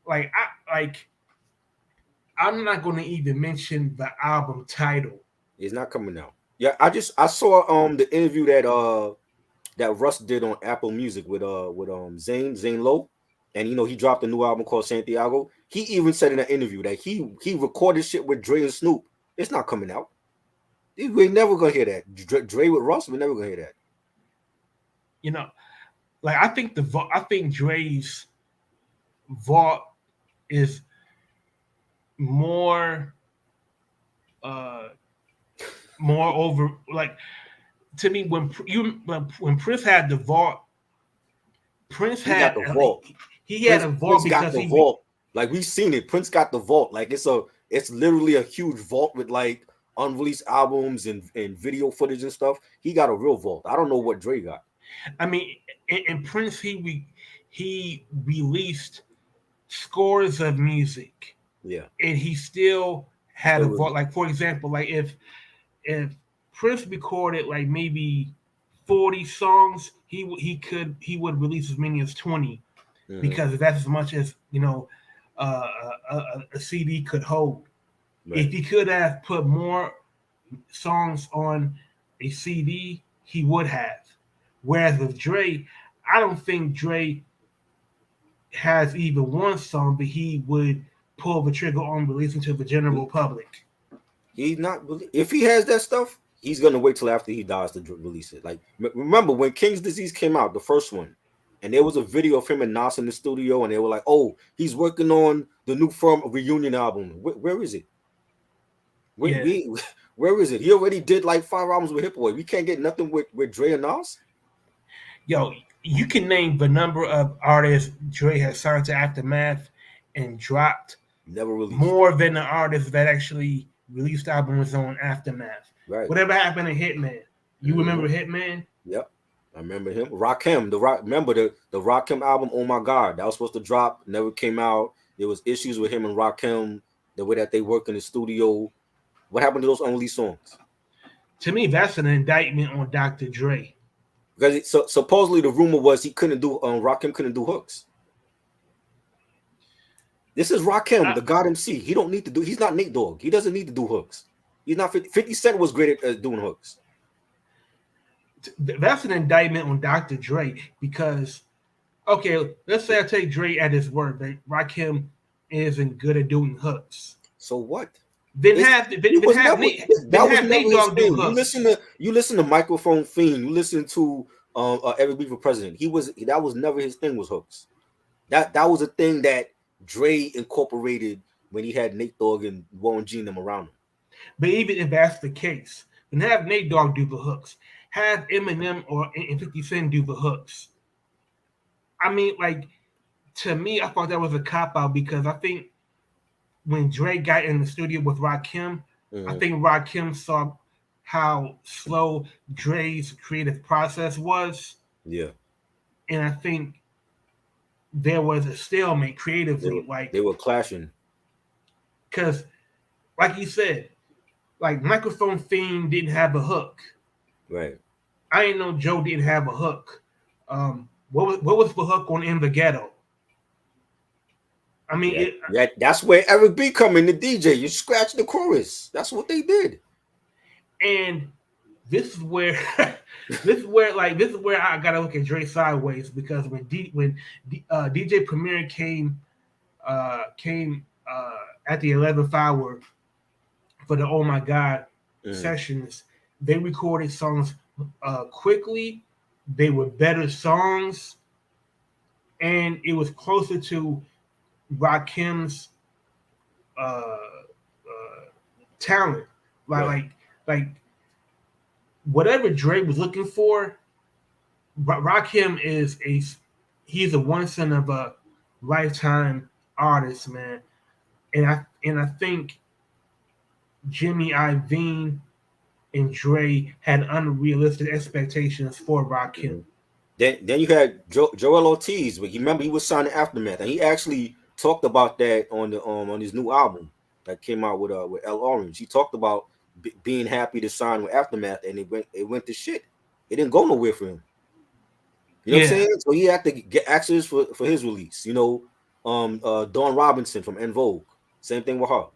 Like I'm not going to even mention the album title. It's not coming out. Yeah, I saw the interview that Russ did on Apple Music with Zane Lowe, and he dropped a new album called Santiago. He even said in that interview that he recorded shit with Dre and Snoop. It's not coming out. We're never gonna hear that. Dre with Russ, we're never gonna hear that. You know, like I think Dre's vault is more uh more over like to me when Prince had the vault. Prince He got had the vault. he had Prince a vault Prince got because the he vault. Like we've seen it. Prince got the vault. Like it's literally a huge vault with like unreleased albums and video footage and stuff. He got a real vault. I don't know what Dre got. I mean in Prince he released scores of music Yeah. and he still had Still a vault. released. Like for example, like if Prince recorded like maybe 40 songs, he would release as many as 20 Hmm. because that's as much as a CD could hold. If Right. he could have put more songs on a CD, he would have. Whereas with Dre, I don't think Dre has even one song that he would pull the trigger on releasing to the general He public. he's not if he has that stuff, he's gonna wait till after he dies to release it. Like remember when King's Disease came out, the first one, and there was a video of him and Nas in the studio, and they were like, "Oh, he's working on the new Firm reunion album. Where is it? Where, Yeah, we, where is it? He already did like 5 albums with Hit Boy. We can't get nothing with Dre and Nas. yo, you can name the number of artists Dre has signed to Aftermath and dropped Never released. more than the artists that actually released albums on Aftermath. Right. Whatever happened to Hitman? You Hmm. remember Hitman? Yep. I remember him. Rakim, remember the Rakim album, Oh My God, that was supposed to drop, never came out. There was issues with him and Rakim, the way that they work in the studio. What happened to those unreleased songs? To me, that's an indictment on Dr. Dre. Because supposedly the rumor was he couldn't do Rakim couldn't do hooks. This is Rakim, I, the God MC. He don't need to do. He's not Nate Dogg. He doesn't need to do hooks. He's not 50 Cent was great at doing hooks. that's an indictment on Dr. Dre because Okay, let's say I take Dre at his word, but Rakim isn't good at doing hooks. So what? Then It's have he then was have never Nate then that was have never Nate his Dogg do thing. hooks. You listen to Microphone Fiend. You listen to Every Beat for President. That was never his thing was hooks. That was a thing that Dre incorporated when he had Nate Dogg and Warren G and them around him. But even if that's the case, then have Nate Dogg do the hooks. Have Eminem or and 50 Cent do the hooks. I mean, like to me, I thought that was a cop out because I think when Dre got in the studio with Rakim, I Mm-hmm. think Rakim saw how slow Dre's creative process was, Yeah, and I think there was a stalemate they creatively, were they were clashing. because like you said, like Microphone Fiend didn't have a hook. Right. I didn't know Joe didn't have a hook. What was the hook on In the Ghetto? I mean, Yeah. Yeah. That's where Eric B come in, the DJ. You scratch the chorus. That's what they did. and this is where this is where I gotta look at Dre sideways because when DJ Premier came at the 11th hour for the Oh My God Mm-hmm. sessions, they recorded songs quickly. They were better songs, and it was closer to Rakim's uh, talent. Like Right. like like whatever Dre was looking for, Rakim is a he's a once in of a lifetime artist, man. And I think Jimmy Iovine and Dre had unrealistic expectations for Mm-hmm. Rakim. Then you had Joel Ortiz, but you remember he was signed to Aftermath, and he actually talked about that on his new album that came out with L Orange. He talked about being happy to sign with Aftermath, and it went to shit. It didn't go nowhere for him. You know what I'm Yeah, saying? So he had to get access for his release. Dawn Robinson from En Vogue, same thing with her.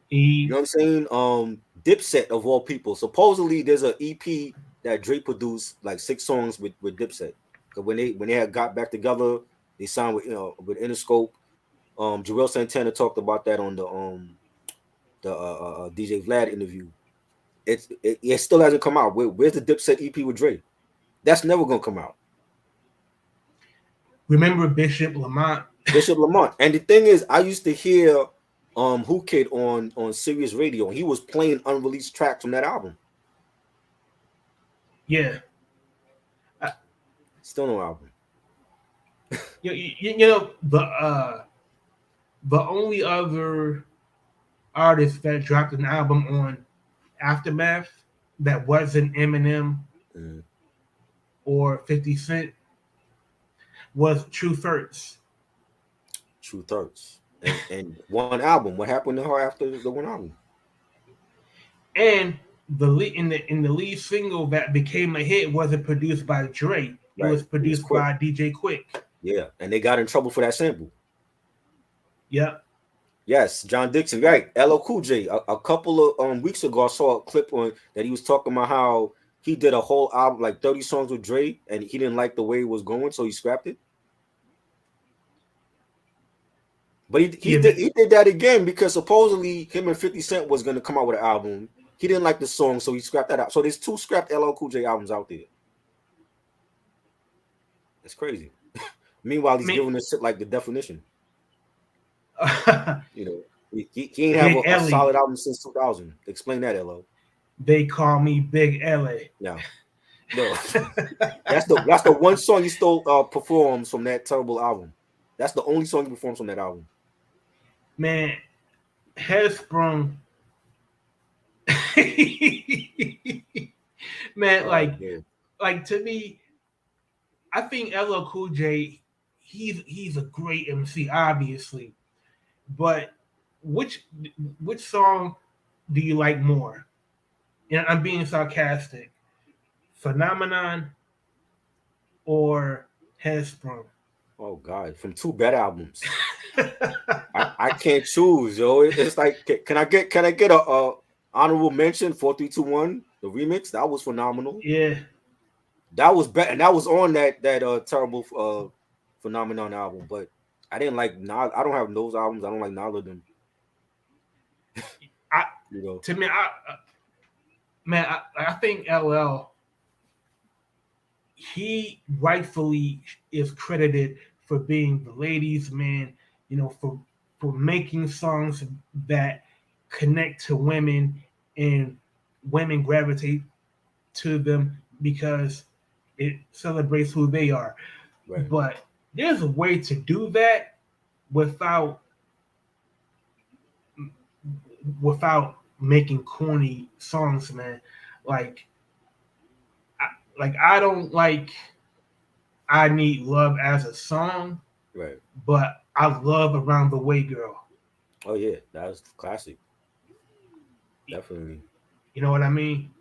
You know Eve. what I'm saying? Dipset of all people. Supposedly there's an EP that Drake produced, like 6 songs with Dipset. Because when they had got back together, they signed with Interscope. Joel Santana talked about that on the DJ Vlad interview. It still hasn't come out. Where's the Dipset EP with Drake? That's never gonna come out. Remember Bishop Lamont? Bishop Lamont. And the thing is, I used to hear Who Kid on Sirius Radio, and he was playing unreleased tracks from that album. Yeah. Uh, Still no album. you know the only other artist that dropped an album on Aftermath that wasn't Eminem Mm. or 50 Cent was True First. True Thirds. And one album. What happened to her after the one album? And in the lead single that became a hit wasn't produced by Dre. It Right. was It was produced quick. by DJ Quick. Yeah. And they got in trouble for that sample. Yep. Yes, John Dixon, right? LL Cool J. A couple of weeks ago, I saw a clip on that he was talking about how he did a whole album, like 30 songs with Dre, and he didn't like the way it was going, so he scrapped it. But he Yeah. did he did that again because supposedly him and 50 Cent was gonna come out with an album. He didn't like the song, so he scrapped that out. So there's 2 scrapped LL Cool J albums out there. That's crazy. Meanwhile, he's Me, giving this shit like the definition. You know, he ain't have Big a solid Ellie. album since 2000. Explain that, LO. They call me Big Ellie. Yeah, no, that's the one song he still performs from that terrible album. That's the only song he performs from that album. Man, Headsprung. Man, Man. like to me, I think LL Cool J, he's a great MC, obviously. But which which song do you like more? And I'm being sarcastic. Phenomenon or Headsprung? Oh God, from 2 bad albums. I can't choose, yo. It's like, can I get a honorable mention? 4321, the remix that was phenomenal. Yeah. That was better, and that was on that terrible phenomenon album. But I didn't like I don't have those albums. I don't like none of them. I You know, to me, man, I think LL, he rightfully is credited for being the ladies' man. You know, for making songs that connect to women and women gravitate to them because it celebrates who they are. right, But there's a way to do that without without making corny songs, man. Like, I, like I don't like "I Need Love" as a song, right. but I love "Around the Way, Girl." Oh yeah, that was classic. Definitely. You know what I mean?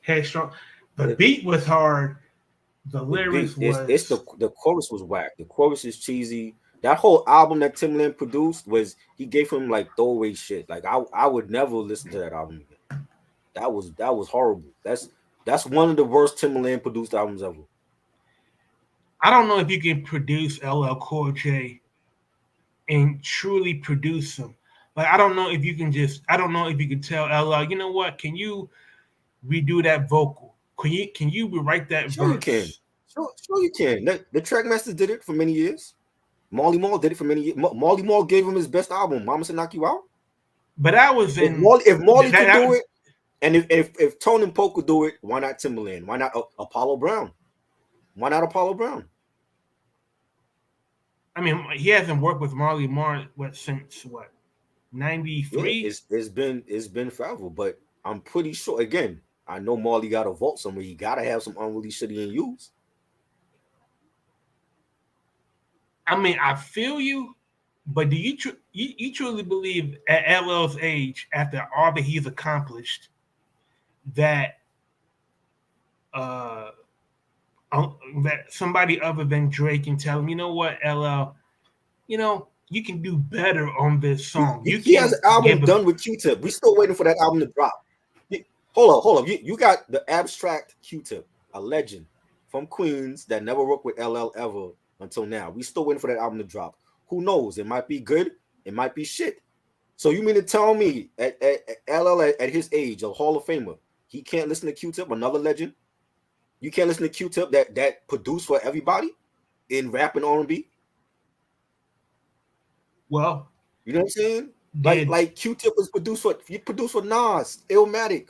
Headstrong. The It, beat was hard. The the lyrics beat, it's was. the chorus was whack. The chorus is cheesy. That whole album that Timbaland produced was he gave him like throwaway shit. Like I would never listen to that album again. That was horrible. That's one of the worst Timbaland produced albums ever. I don't know if you can produce LL Cool J and truly produce them. Like I don't know if you can just. I don't know if you can tell LL. You know what? Can you redo that vocal? Can you rewrite that Sure you can. verse? Sure you can. The Trackmasters did it for many years. Marley Marl did it for many years. Marley Marl gave him his best album, Mama Said Knock You Out. But I was If in Marley could do that. it, and if Tone and Poe could do it, why not Timbaland? Why not Apollo Brown? Why not Apollo Brown? I mean, he hasn't worked with Marley Marl since what Yeah, '93. it's been forever, but I'm pretty sure. Again, I know Marley got a vault somewhere. He gotta have some unreleased shit he didn't use. I mean, I feel you, but do you truly believe at LL's age, after all that he's accomplished, that uh that somebody other than Drake can tell him, you know what, LL, you can do better on this song. You He has can an album give a done with Q-Tip. We still waiting for that album to drop. Hold up. You got the abstract Q-Tip, a legend from Queens that never worked with LL ever until now. We still waiting for that album to drop. Who knows? It might be good. It might be shit. So you mean to tell me at LL at his age, a Hall of Famer, he can't listen to Q-Tip, another legend? You can't listen to Q-Tip that produced for everybody in rap and R&B? well, You know what I'm saying? Like did like Q-Tip was produced for Nas, Illmatic,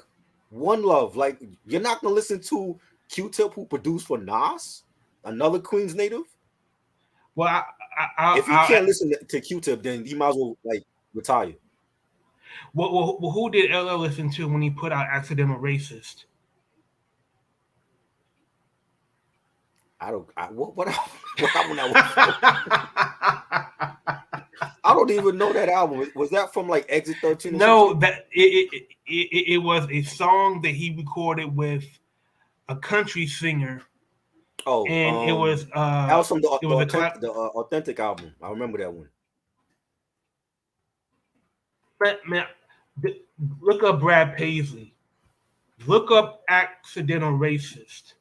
One Love. Like you're not gonna listen to Q-Tip who produced for Nas, another Queens native. well, If he can't listen to Q-Tip, then he might as well like retire. who did LL listen to when he put out "Accidental Racist"? I don't. What what album that was from? I don't even know that album. Was that from like Exit 13 or some No, shit? that it was a song that he recorded with a country singer, Oh, and that was from it was a clap. the authentic album. I remember that one. Man, look up Brad Paisley. Look up "Accidental Racist."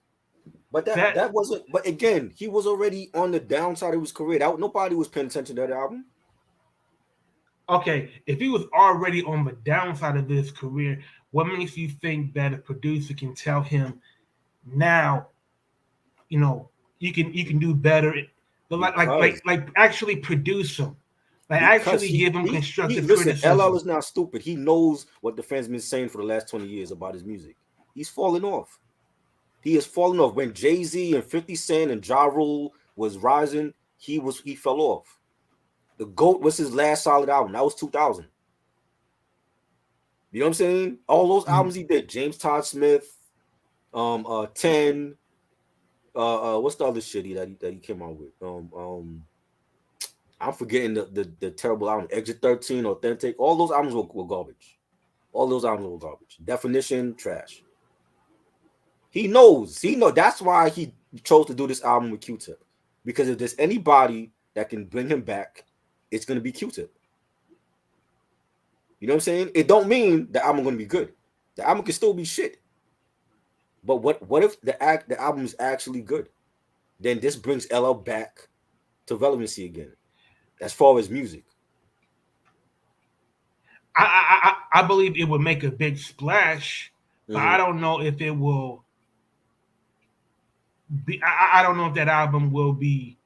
But that That that wasn't. But again, he was already on the downside of his career. Nobody was paying attention to that album. okay? If he was already on the downside of his career, what makes you think that a producer can tell him now, you know, you can do better? But Because actually produce him, like because actually he give him he constructive listen. LL criticism. is not stupid. He knows what the fans been saying for the last 20 years about his music. He's falling off. He is falling off. When Jay-Z and 50 Cent and Ja Rule was rising, he fell off. The GOAT was his last solid album. That was 2000. You know what I'm saying? All those Mm. albums he did, James Todd Smith, 10, what's the other shit that he came out with? I'm forgetting the terrible album, Exit 13, Authentic. All those albums were garbage. All those albums were garbage. Definition, trash. He knows. He know that's why he chose to do this album with Q-Tip. Because if there's anybody that can bring him back, it's gonna be Q-Tip. You know what I'm saying? It don't mean the album gonna be good. The album can still be shit. But what if the album is actually good? Then this brings LL back to relevancy again, as far as music. I believe it would make a big splash, but I Hmm. don't know if it will be. I don't know if that album will be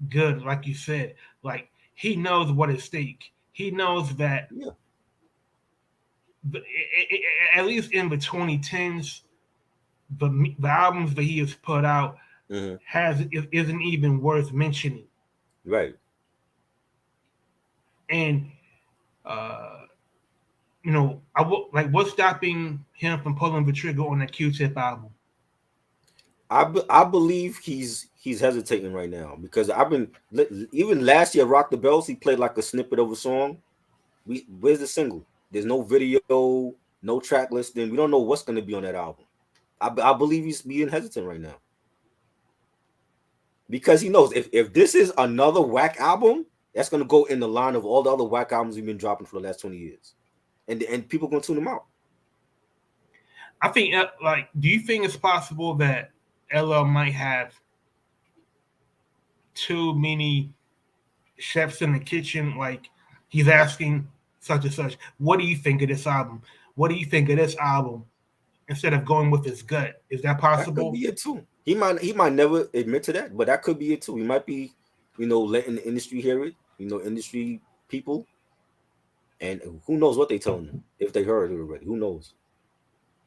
good, like you said. Like he knows what at stake. He knows that Yeah. at least in the 2010s, the albums that he has put out Hmm. has isn't even worth mentioning. Right. And uh, like what's stopping him from pulling the trigger on the Q-Tip album? I believe he's hesitating right now because even last year Rock the Bells he played like a snippet of a song. Where's the single? There's no video, no track listing. We don't know what's going to be on that album. I believe he's being hesitant right now because he knows if this is another whack album, that's going to go in the line of all the other whack albums we've been dropping for the last 20 years, and people going to tune him out. I think like, do you think it's possible that LL might have too many chefs in the kitchen? Like he's asking such and such, what do you think of this album? What do you think of this album? Instead of going with his gut, is that That could be possible? it too. He might never admit to that, but that could be it too. He might be, letting the industry hear it. Industry people, and who knows what they telling him if they heard it already. Who knows?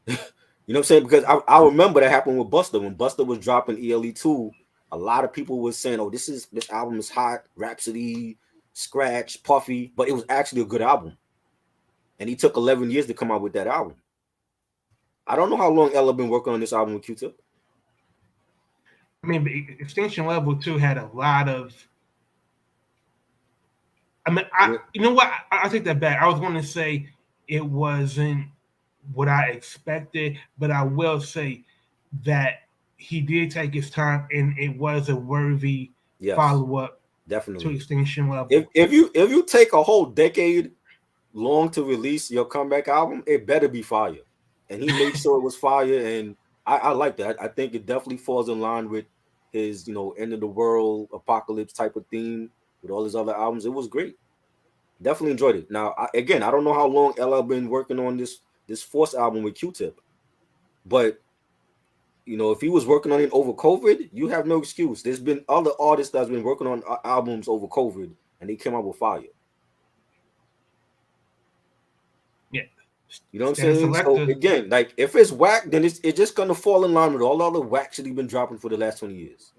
You know what I'm saying? Because I remember that happened with Buster when Buster was dropping ELE 2. A lot of people was saying, "Oh, this album is hot, Rhapsody, Scratch, Puffy," but it was actually a good album. And he took 11 years to come out with that album. I don't know how long Ella been working on this album with Q-Tip. I mean, Extinction Level 2 had a lot of. I mean, Yeah. you know what? I take that back. I was going to say it wasn't what I expected, but I will say that he did take his time, and it was a worthy Yes, follow up to definitely. Extinction If Level. if you if you take a whole decade long to release your comeback album, it better be fire. And he made sure it was fire, and I like that. I think it definitely falls in line with his, end of the world apocalypse type of theme with all his other albums. It was great. Definitely enjoyed it. Now, again, I don't know how long LL been working on this Force album with Q-Tip, but if he was working on it over COVID, you have no excuse. There's been other artists that's been working on albums over COVID, and they came out with fire. Yeah, You know what I'm Stan saying? So Selector. again, like if it's whack, then it's just gonna fall in line with all the other whack shit he's been dropping for the last 20 years.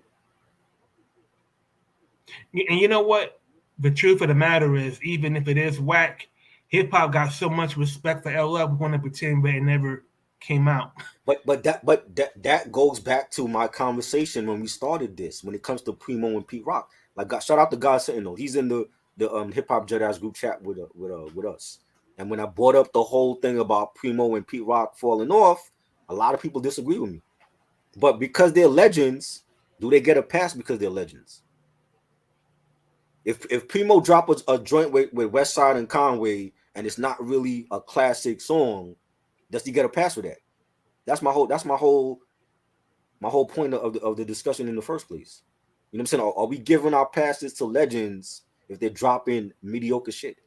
And you know what? The truth of the matter is, even if it is whack, hip hop got so much respect for LL. We're going to pretend that it never came out. But that goes back to my conversation when we started this. When it comes to Primo and Pete Rock, like shout out to God Sentinel. He's in the hip hop Jedi's group chat with us. And when I brought up the whole thing about Primo and Pete Rock falling off, a lot of people disagree with me. But because they're legends, do they get a pass because they're legends? If Primo drop a joint with West Side and Conway and it's not really a classic song, does he get a pass for that? That's my whole point of the discussion in the first place. You know what I'm saying? Are we giving our passes to legends if they're dropping mediocre shit?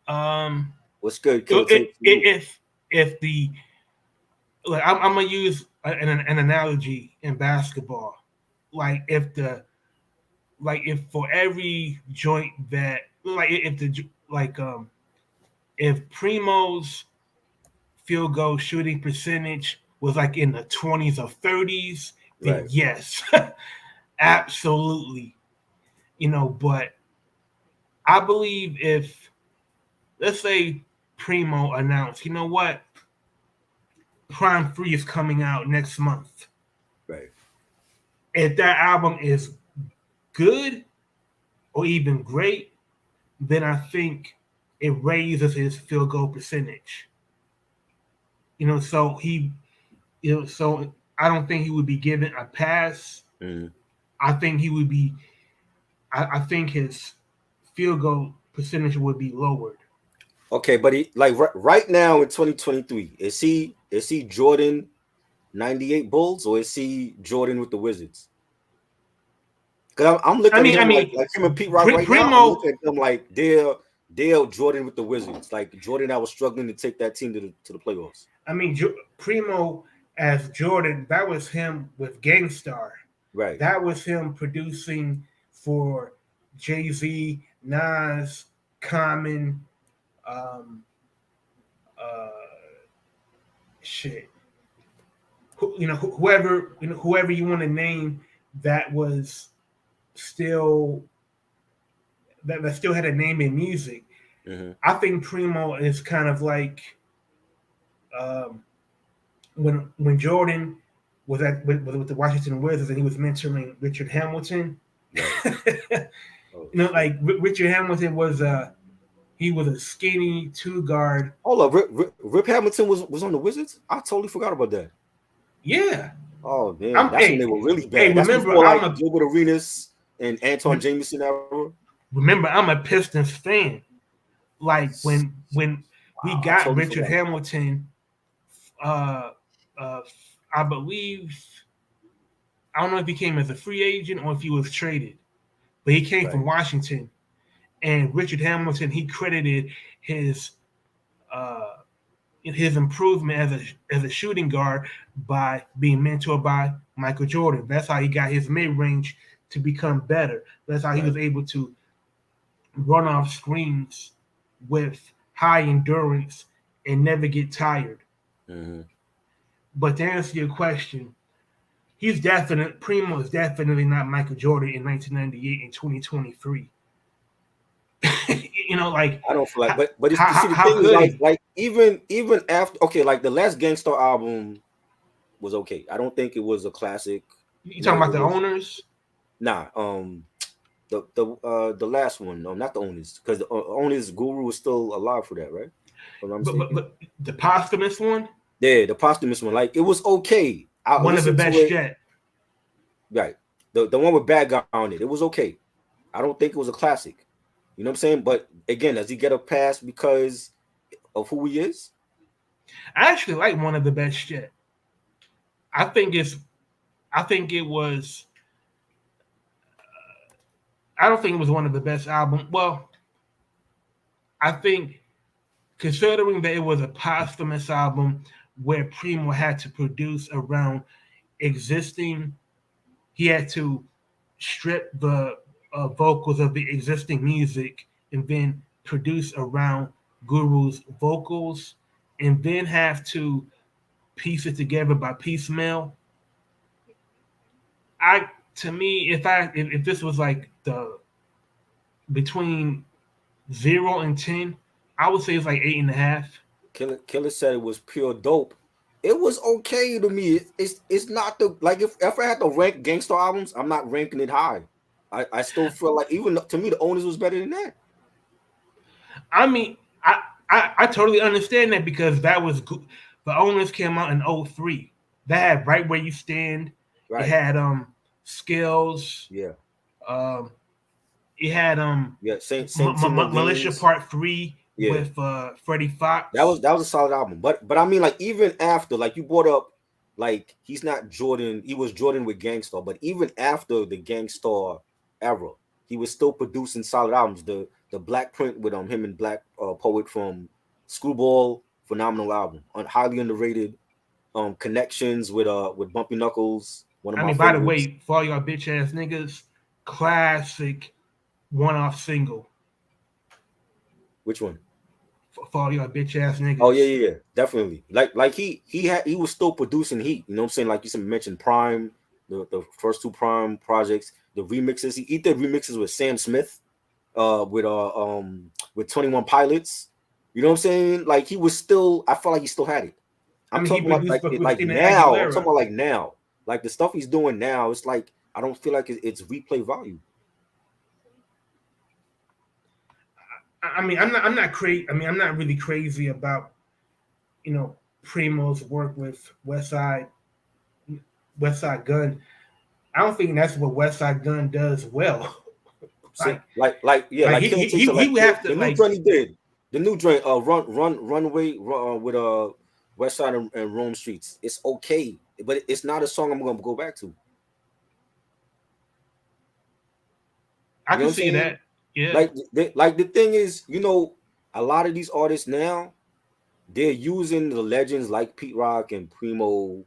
Um, What's good, Killer it, Tape for you? if the like, I'm gonna use an analogy in basketball. Like if for every joint that like if the like if Primo's field goal shooting percentage was like in the 20s or 30s, then Right. yes, absolutely. But I believe if, let's say, Primo announced, you know what, Prime 3 is coming out next month. Right. If that album is good or even great, then I think it raises his field goal percentage. So so I don't think he would be given a pass. Mm-hmm. I think he would be. I think his field goal percentage would be lowered. Okay, but he like right now in 2023, is he Jordan 98 Bulls or is he Jordan with the Wizards? Because I'm I looking at mean, I him mean, like him and Pete Rock right now. I'm Primo. looking at them like they're Jordan with the Wizards, like Jordan that was struggling to take that team to the playoffs. I mean, Primo as Jordan. That was him with Gangstar. Right. That was him producing for Jay Z, Nas, Common, um, uh, shit. Whoever whoever you want to name that was still that still had a name in music. Mm-hmm. I think Primo is kind of like um, when Jordan was with the Washington Wizards and he was mentoring Richard Hamilton. Right. Oh shit. Like Richard Hamilton was he was a skinny two guard. Hold up, Rip Hamilton was on the Wizards. I totally forgot about that. Yeah, Oh damn, I'm. that's when they were really Hey, bad. That's remember before I'm like a Gilbert Arenas and Anton Jameson era. remember I'm a Pistons fan. Like when we Wow, I got totally Richard forgot. Hamilton, uh, uh, I believe I don't know if he came as a free agent or if he was traded, but he came Right. from Washington. And Richard Hamilton, he credited his uh, his improvement as a shooting guard by being mentored by Michael Jordan. That's how he got his mid range to become better. That's how he Right. was able to run off screens with high endurance and never get tired. Mm-hmm. But to answer your question, Primo is definitely not Michael Jordan in 1998 and 2023. Like I don't feel like, how, but it's, how, you see how the how thing is could he? like even after okay, like the last Gangstar album was okay. I don't think it was a classic. You You know, talking about it the was owners? nah. The last one, no, not the owners, because the owners Guru was still alive for that, right? If I'm not mistaken. But the posthumous one, Yeah, the posthumous one, like it was okay. I one of the listened to best it. yet. Right, the one with Bad Guy on it, it was okay. I don't think it was a classic. You know what I'm saying? But again, does he get a pass because of who he is? I actually like one of the best yet. I think it's. I think it was. I don't think it was one of the best albums. Well, I think considering that it was a posthumous album where Primo had to produce around existing, he had to strip the vocals of the existing music and then produce around Guru's vocals and then have to piece it together by piecemeal. I to me, if this was like the between 0 and 10, I would say it's like 8.5. Killer said it was pure dope. It was okay to me. It's not the like if I had to rank gangster albums, I'm not ranking it high. I still feel like even to me the owners was better than that. I mean, I totally understand that because that was the owners came out in '03. That had Right Where You Stand. It Right. had skills. Yeah. Um, it had Yeah. Same team won Militia games. Part 3 Yeah. with Freddie Fox. That was a solid album. But I mean like even after like you brought up like he's not Jordan, he was Jordan with Gangstar, but even after the Gangstar era, he was still producing solid albums. The Black Print with him and Black Poet from Screwball, phenomenal album. Highly underrated. Connections with Bumpy Knuckles, one of I my mean, by the favorites. way, for all y'all bitch ass niggas, classic one off single. Which one? For all y'all bitch ass Oh yeah, niggas. yeah, yeah, definitely. Like he was still producing heat. You know what I'm saying? Like you mentioned Prime, the first two Prime projects, the remixes. He did remixes with Sam Smith, with 21 Pilots. You know what I'm saying? Like he was still. I felt like he still had it. I I'm mean, he talking about produced for like Christina now. I'm talking Aguilera. about like now. Like the stuff he's doing now. It's like I don't feel like it's replay value. I mean, I'm not crazy. I mean, I'm not really crazy about Primo's work with West Side Gun. I don't think that's what West Side Gun does well. See, like like yeah, like Killer T said, he like would have to the new like joint he did. The new joint, runaway with West Side and Rome Streets. It's okay, but it's not a song I'm gonna go back to. I You know can what I'm see saying? that. Yeah. Like the thing is, a lot of these artists now they're using the legends like Pete Rock and Primo,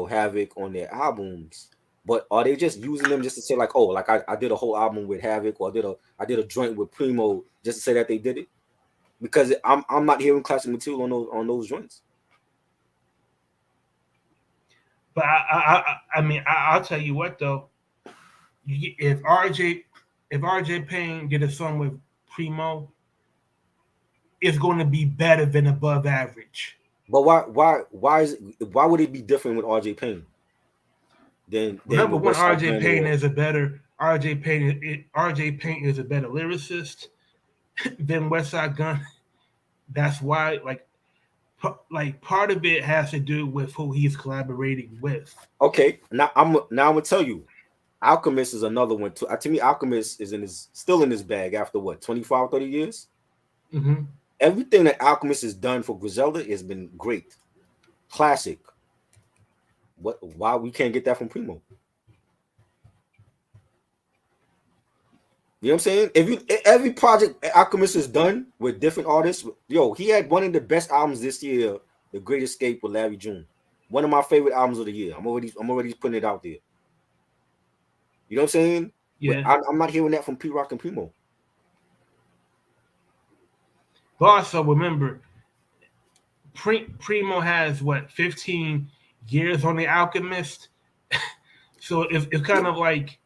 Havoc on their albums. But are they just using them just to say like, oh, like I did a whole album with Havoc, or I did a joint with Primo just to say that they did it? Because I'm not hearing classic material on those joints. But I mean, I'll tell you what though. If RJ Payne did a song with Primo, it's going to be better than above average. But why would it be different with RJ Payne than Number with one, West Side RJ Gun Payne or is a better RJ Payne is a better lyricist than West Side Gun. That's why, like part of it has to do with who he's collaborating with. okay? Now I'm gonna tell you, Alchemist is another one too. To me, Alchemist is still in his bag after what 25, 30 years. Hmm. Everything that Alchemist has done for Griselda has been great, classic. Why we can't get that from Primo? You know what I'm saying? If you every project Alchemist has done with different artists, he had one of the best albums this year, The Great Escape with Larry June. One of my favorite albums of the year. I'm already putting it out there. You know what I'm saying? But Yeah, I'm not hearing that from P Rock and Primo. but also remember, Primo has what 15 years on the Alchemist, so it's Yeah. kind of like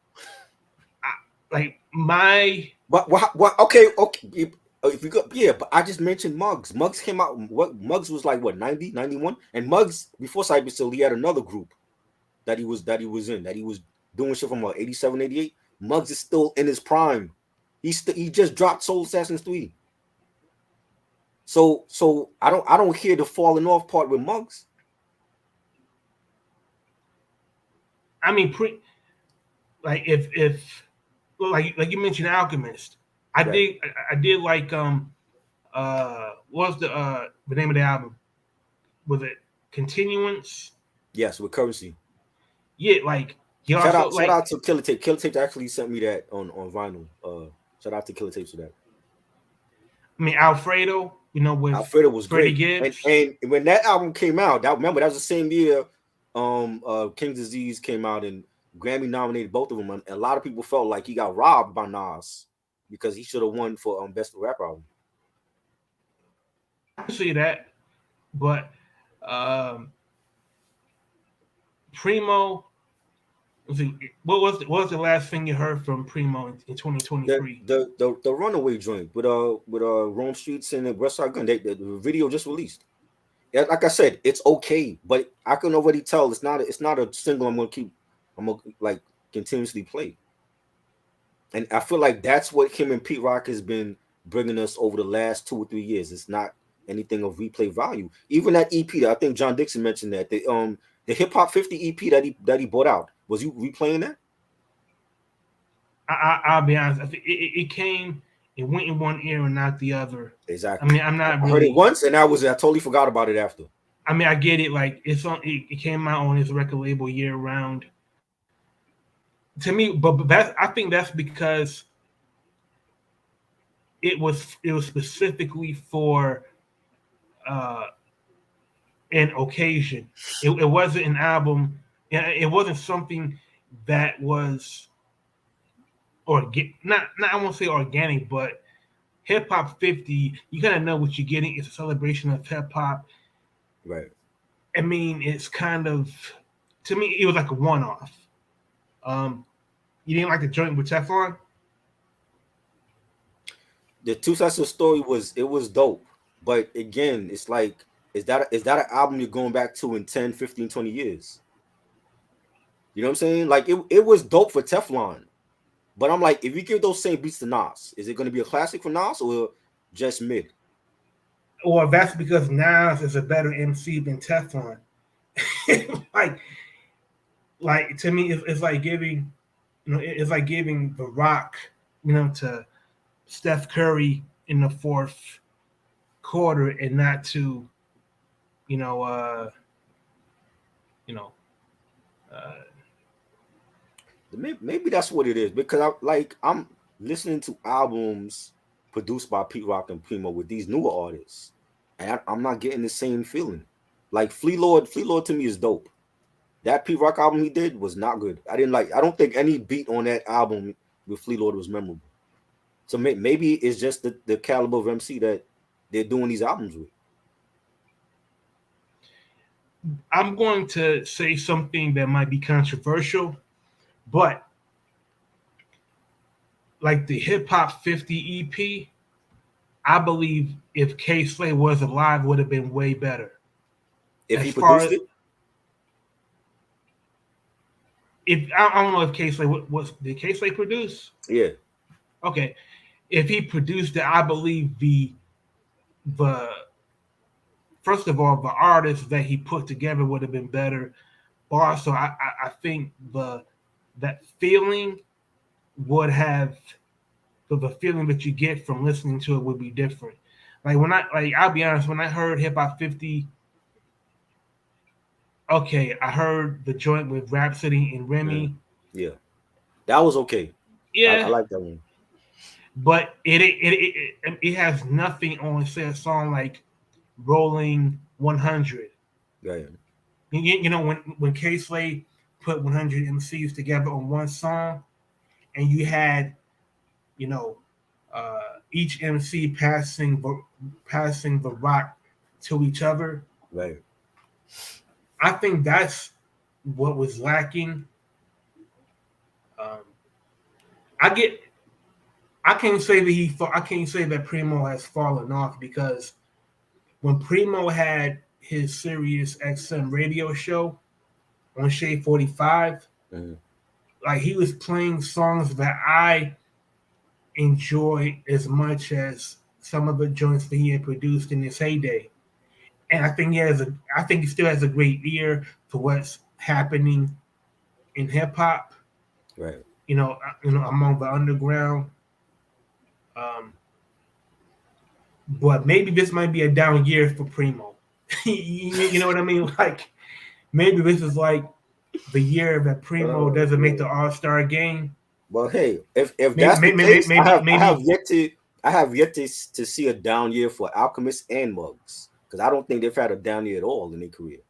my What? Okay, okay. If you go, yeah, but I just mentioned Muggs. Muggs came out. What Muggs was like? What 90, 91? And Muggs before Cypress Hill, he had another group that he was in that he was doing shit from 87, 88. Muggs is still in his prime. He just dropped Soul Assassins 3. So I don't hear the falling off part with Muggs. I mean like if like you mentioned Alchemist, I Right. did I did like what was the name of the album? Was it Continuance? Yes, with Currency. Yeah, like he Shout also out shout like out to Killer Tape. Killer Tape actually sent me that on vinyl. Shout out to Killer Tapes for that. I mean Alfredo, with Alfredo was Freddie great. And Gibbs. and when that album came out, that was the same year King's Disease came out and Grammy nominated both of them. And a lot of people felt like he got robbed by Nas because he should have won for best rap album. I can see that, but um, Primo. Let's see, what was the last thing you heard from Primo in The 2023? the the, the Runaway joint with Rome Streets and the West Side Gun. The video just released. Yeah, like I said, it's okay, but I can already tell it's not a single I'm gonna like continuously play. And I feel like that's what him and Pete Rock has been bringing us over the last 2 or 3 years. It's not anything of replay value. Even that EP, that I think John Dixon mentioned that the Hip Hop 50 EP that he bought out, was you replaying that? I'll be honest. I think it came, it went in one ear and out the other. I Exactly. mean, I'm not I heard it really. once and I totally forgot about it after. I mean, I get it. Like it's on. It came out on his record label year round. To me, but I think that's because it was specifically for uh, an occasion. It wasn't an album. It wasn't something that was not I won't say organic, but hip hop 50. You kind of know what you're getting. It's a celebration of hip hop. Right. I mean, it's kind of to me, it was like a one off. Um, you didn't like the joint with Teflon? The Two Sides of the Story was dope. But again, it's like, is that an album you're going back to in 10, 15, 20 years? You know what I'm saying? Like it was dope for Teflon. But I'm like, if you give those same beats to Nas, is it going to be a classic for Nas or just mid? Or that's because Nas is a better MC than Teflon. like, like to me, it's like giving, it's like giving the Rock, to Steph Curry in the fourth. quarter and not to, you know, uh, you know, uh, Maybe that's what it is because I'm listening to albums produced by Pete Rock and Primo with these newer artists, and I'm not getting the same feeling. Like Flea Lord to me is dope. That Pete Rock album he did was not good. I didn't like. I don't think any beat on that album with Flea Lord was memorable. So maybe it's just the caliber of MC that they're doing these albums with. I'm going to say something that might be controversial, but like the Hip Hop 50 EP, I believe if K Slay was alive, would have been way better. If he As far produced as it, if I don't know if K Slay was did K Slay produce? yeah, Okay, if he produced it, I believe the first of all the artists that he put together would have been better. But also, I think that feeling would have the feeling that you get from listening to it would be different. Like when I like I'll be honest, when I heard Hip Hop 50, okay, I heard the joint with Rhapsody and mm, Remy. yeah, that was okay. I Yeah, like that one. but it has nothing on say a song like Rolling 100. Yeah, You know when K Slade put 100 MCs together on one song, and you had you know each MC passing the rock to each other. right. I think that's what was lacking. Um, I get. I can't say that I can't say that Primo has fallen off because when Primo had his Sirius XM radio show on Shade 45, Mm-hmm. like he was playing songs that I enjoy as much as some of the joints that he had produced in his heyday. And I think he still has a great ear for what's happening in hip hop. Right. Among the underground. Um, but maybe this might be a down year for Primo. You know what I mean? Like maybe this is like the year that Primo Oh doesn't make man. the All Star game. Well, hey, if Maybe that's the maybe case, maybe maybe I have yet to see a down year for Alchemist and Muggs because I don't think they've had a down year at all in their career.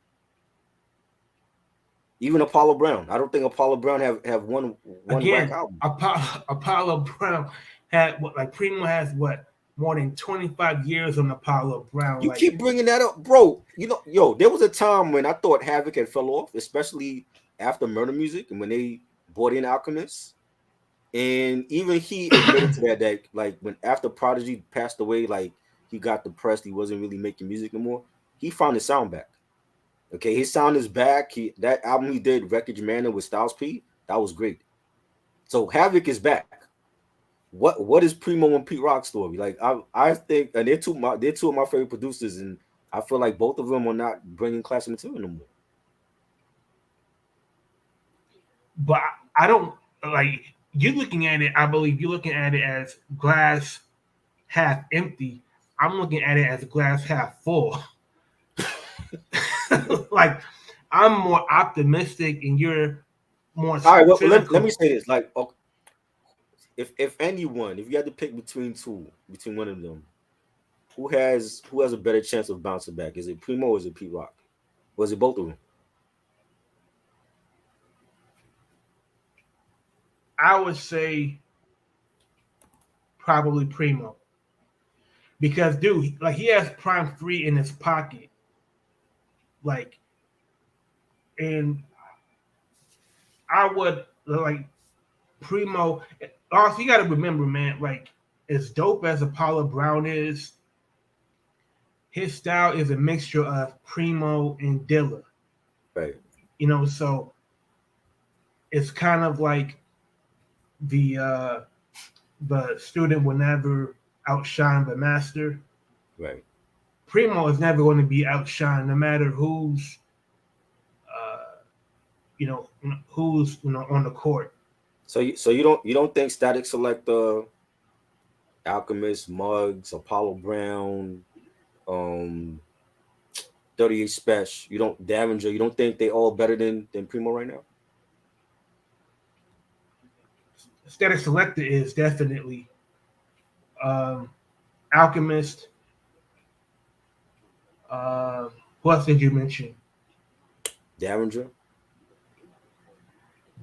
Even Apollo Brown, I don't think Apollo Brown have one whack again album. Apollo Brown had what like Primo has what more than 25 years on Apollo Brown. You Like keep bringing that up, bro. You know, yo, there was a time when I thought Havoc had fell off, especially after Murder Music and when they brought in Alchemist. And even he admitted to that like when after Prodigy passed away, like he got depressed, he wasn't really making music no more. He found his sound back. Okay, his sound is back. That album he did, Wreckage Manor with Styles P, that was great. So Havoc is back. What is Primo and Pete Rock story? Like I think, and they're two of my favorite producers, and I feel like both of them are not bringing classic material no more. but I don't like you looking at it. I believe you're looking at it as glass half empty. I'm looking at it as glass half full. Like I'm more optimistic and you're more All right, well let me cynical. say this: like, okay, if anyone, if you had to pick between one of them, who has a better chance of bouncing back? Is it Primo or is it Pete Rock? Was it both of them? I would say probably Primo because dude, like he has Prime 3 in his pocket, like, and I would like Primo. Also, you got to remember, man, like as dope as Apollo Brown is, his style is a mixture of Primo and Dilla. Right, So it's kind of like the uh, the student will never outshine the master. right. Primo is never going to be outshined, no matter who's uh, who's on the court. So you don't think Static Selector, Alchemist, Muggs, Apollo Brown, um 38 Special. You don't Davenger. You don't think they all better than Primo right now? Static Selector is definitely um, Alchemist. Uh, who else did you mention? Davenger.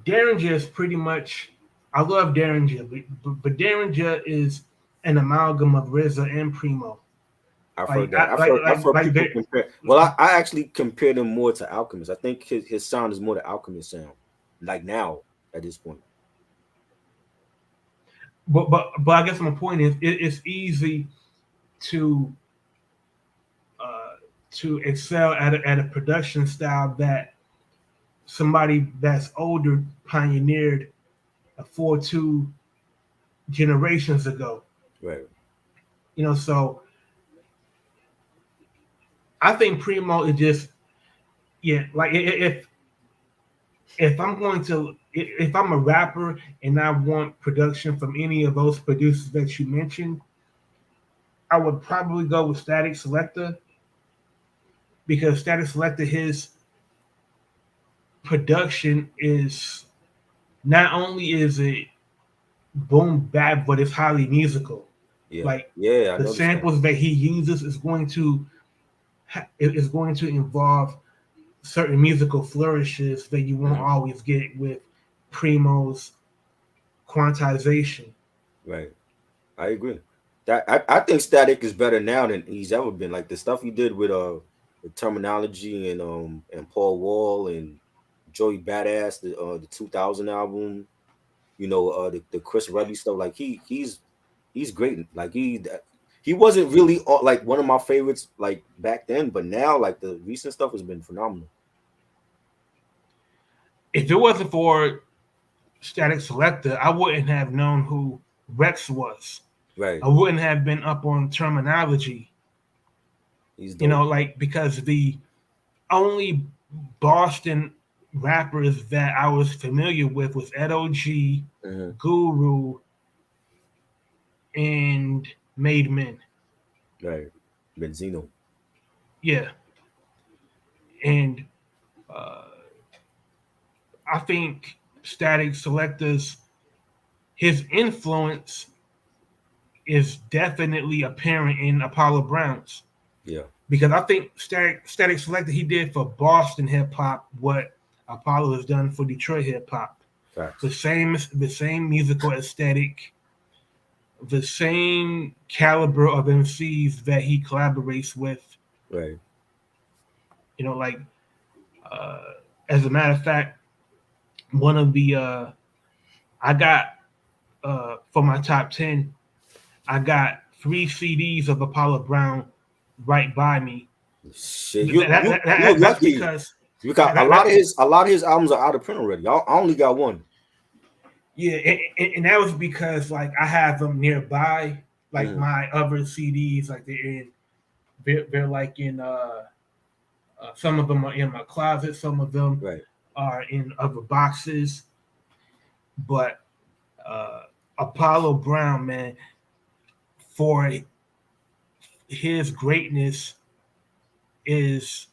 Derringer is pretty much. I love Derringer, but Derringer is an amalgam of RZA and Primo. I've heard Like, that. I've heard like people there. compare. Well, I actually compare them more to Alchemist. I think his sound is more the Alchemist sound. Like now at this point. But I guess my point is, it's easy to uh, to excel at a production style that somebody that's older pioneered 4-2 generations ago. Right. So I think Primo is just, yeah. Like, if I'm going to, if I'm a rapper and I want production from any of those producers that you mentioned, I would probably go with Static Selector, because Static Selector, his production is, not only is it boom bap, but it's highly musical. Yeah. Like, Yeah, I the noticed that. samples that he uses is going to involve certain musical flourishes that you won't Hmm. always get with Primo's quantization. Right. I agree. That I think Static is better now than he's ever been. Like the stuff he did with Terminology and Paul Wall and Joey Badass, the 2000 album, the Chris Ruddy stuff. Like he's great. Like he wasn't really like one of my favorites like back then, but now like the recent stuff has been phenomenal. If it wasn't for Static Selector, I wouldn't have known who Rex was. Right. I wouldn't have been up on Terminology. He's dope. Like, because the only Boston rappers that I was familiar with was Ed OG, Hmm. Guru, and Made Men. Right. Benzino. Yeah, and uh, I think Static Selector's, his influence is definitely apparent in Apollo Brown's, Yeah. because I think Static Selector, he did for Boston hip hop what Apollo has done for Detroit hip hop. Facts. The same musical aesthetic, the same caliber of MCs that he collaborates with. Right. Like, uh, as a matter of fact, one of the I got for my top 10, I got 3 CDs of Apollo Brown right by me. Shit, you That's lucky. because You got that, that, a lot of his albums are out of print already. I only got one. yeah, and that was because, like, I have them nearby, like Hmm. my other CDs, like they're like in some of them are in my closet, some of them Right. are in other boxes, but uh, Apollo Brown, man, for his greatness is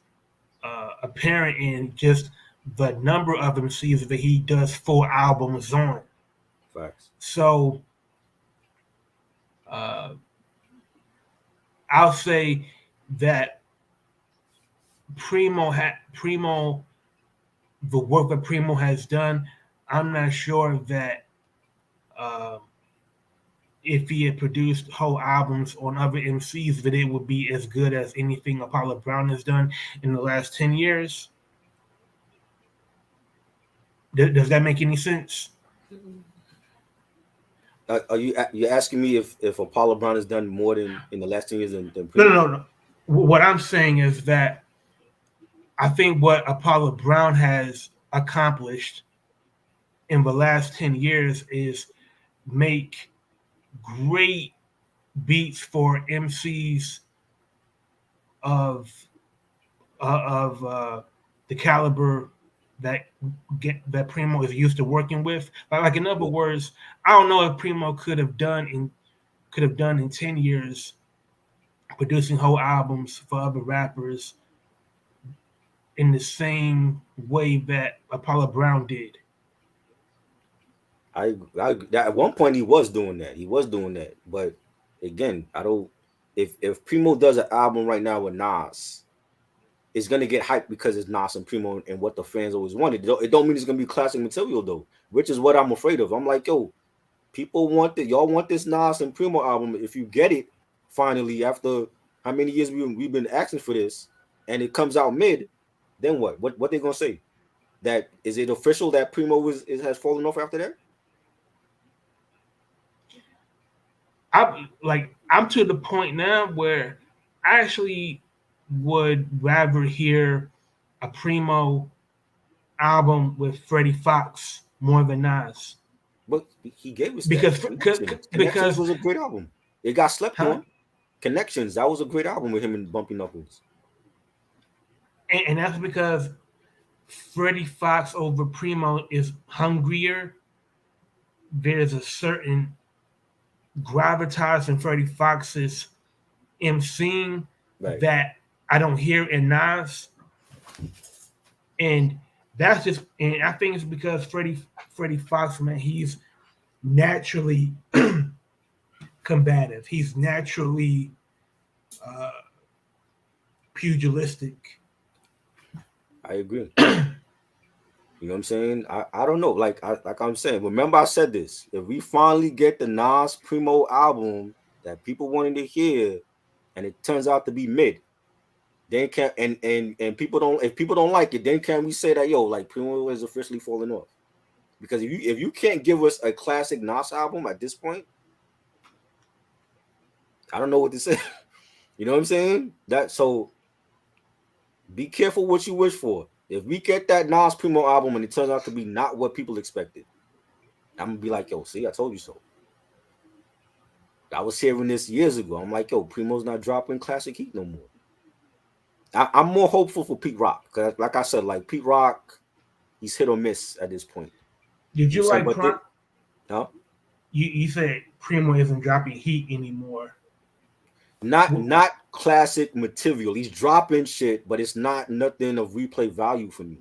apparent in just the number of MCs that he does 4 albums on. Facts. So uh, I'll say that Preemo, the work that Preemo has done, I'm not sure that uh, if he had produced whole albums on other MCs, that it would be as good as anything Apollo Brown has done in the last 10 years. Does that make any sense? Are you asking me if Apollo Brown has done more than in the last 10 years than No, no, Primo? no, no. What I'm saying is that I think what Apollo Brown has accomplished in the last 10 years is make great beats for MCs of the caliber that that Primo is used to working with. Like, in other Yeah. words, I don't know if Primo could have done in 10 years producing whole albums for other rappers in the same way that Apollo Brown did. At one point he was doing that. He was doing that. But again, I don't. If Primo does an album right now with Nas, it's gonna get hyped because it's Nas and Primo and what the fans always wanted. It don't mean it's gonna be classic material though, which is what I'm afraid of. I'm like, yo, people want it. Y'all want this Nas and Primo album. If you get it finally after how many years we've been asking for this, and it comes out mid, then what? What they gonna say? That is it official that Primo has fallen off after that? I'm to the point now where I actually would rather hear a Primo album with Freddie Fox more than Nas. But he gave us that. Because Connections. Connections because was a great album. It got slept huh? on. Connections, that was a great album with him and Bumpy Knuckles. And that's because Freddie Fox over Primo is hungrier. There's a certain gravitas in Freddie Fox's MCing Right. that I don't hear in Nas, and that's just. And I think it's because Freddie Fox, man, he's naturally combative. He's naturally uh, pugilistic. I agree. You know what I'm saying? I don't know. Like I'm saying, remember I said this. If we finally get the Nas Primo album that people wanted to hear, and it turns out to be mid, then can and people don't if people don't like it, then can we say that yo like Primo is officially falling off? Because if you can't give us a classic Nas album at this point, I don't know what to say. You know what I'm saying? That so be careful what you wish for. If we get that Nas Primo album and it turns out to be not what people expected, I'm gonna be like, yo, see, I told you so. I was hearing this years ago. I'm like, yo, Primo's not dropping classic heat no more. I'm more hopeful for Pete Rock because, like I said, like Pete Rock, he's hit or miss at this point. Did You you said, like but huh? you said Primo isn't dropping heat anymore. Not classic material. He's dropping shit, but it's not nothing of replay value for me.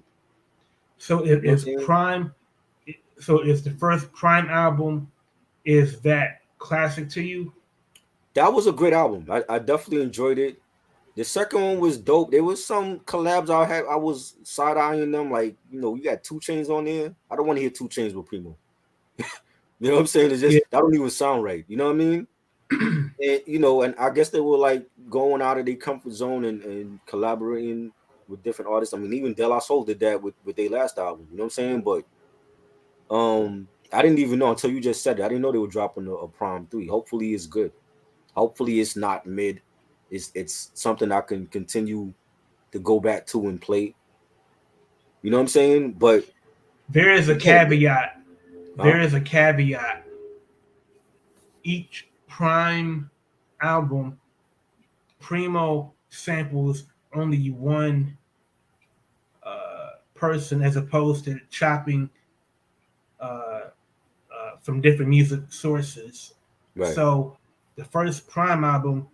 So You it know what I'm is saying? Prime. So is the first Prime album is that classic to you? That was a great album. I definitely enjoyed it. The second one was dope. There was some collabs I was side eyeing them. Like, you got 2 Chainz on there. I don't want to hear 2 Chainz with Primo. You know what I'm saying? It's Yeah. just that don't even sound right. You know what I mean? And I guess they were like going out of their comfort zone and collaborating with different artists. I mean, even De La Soul did that with their last album. You know what I'm saying? But I didn't even know until you just said it. I didn't know they were dropping a Prime 3. Hopefully it's good. Hopefully it's not mid. It's something I can continue to go back to and play. You know what I'm saying? But There is a again, caveat. huh? There is a caveat. Each Prime album, Primo samples only one person as opposed to chopping from different music sources. Right, So the first Prime album,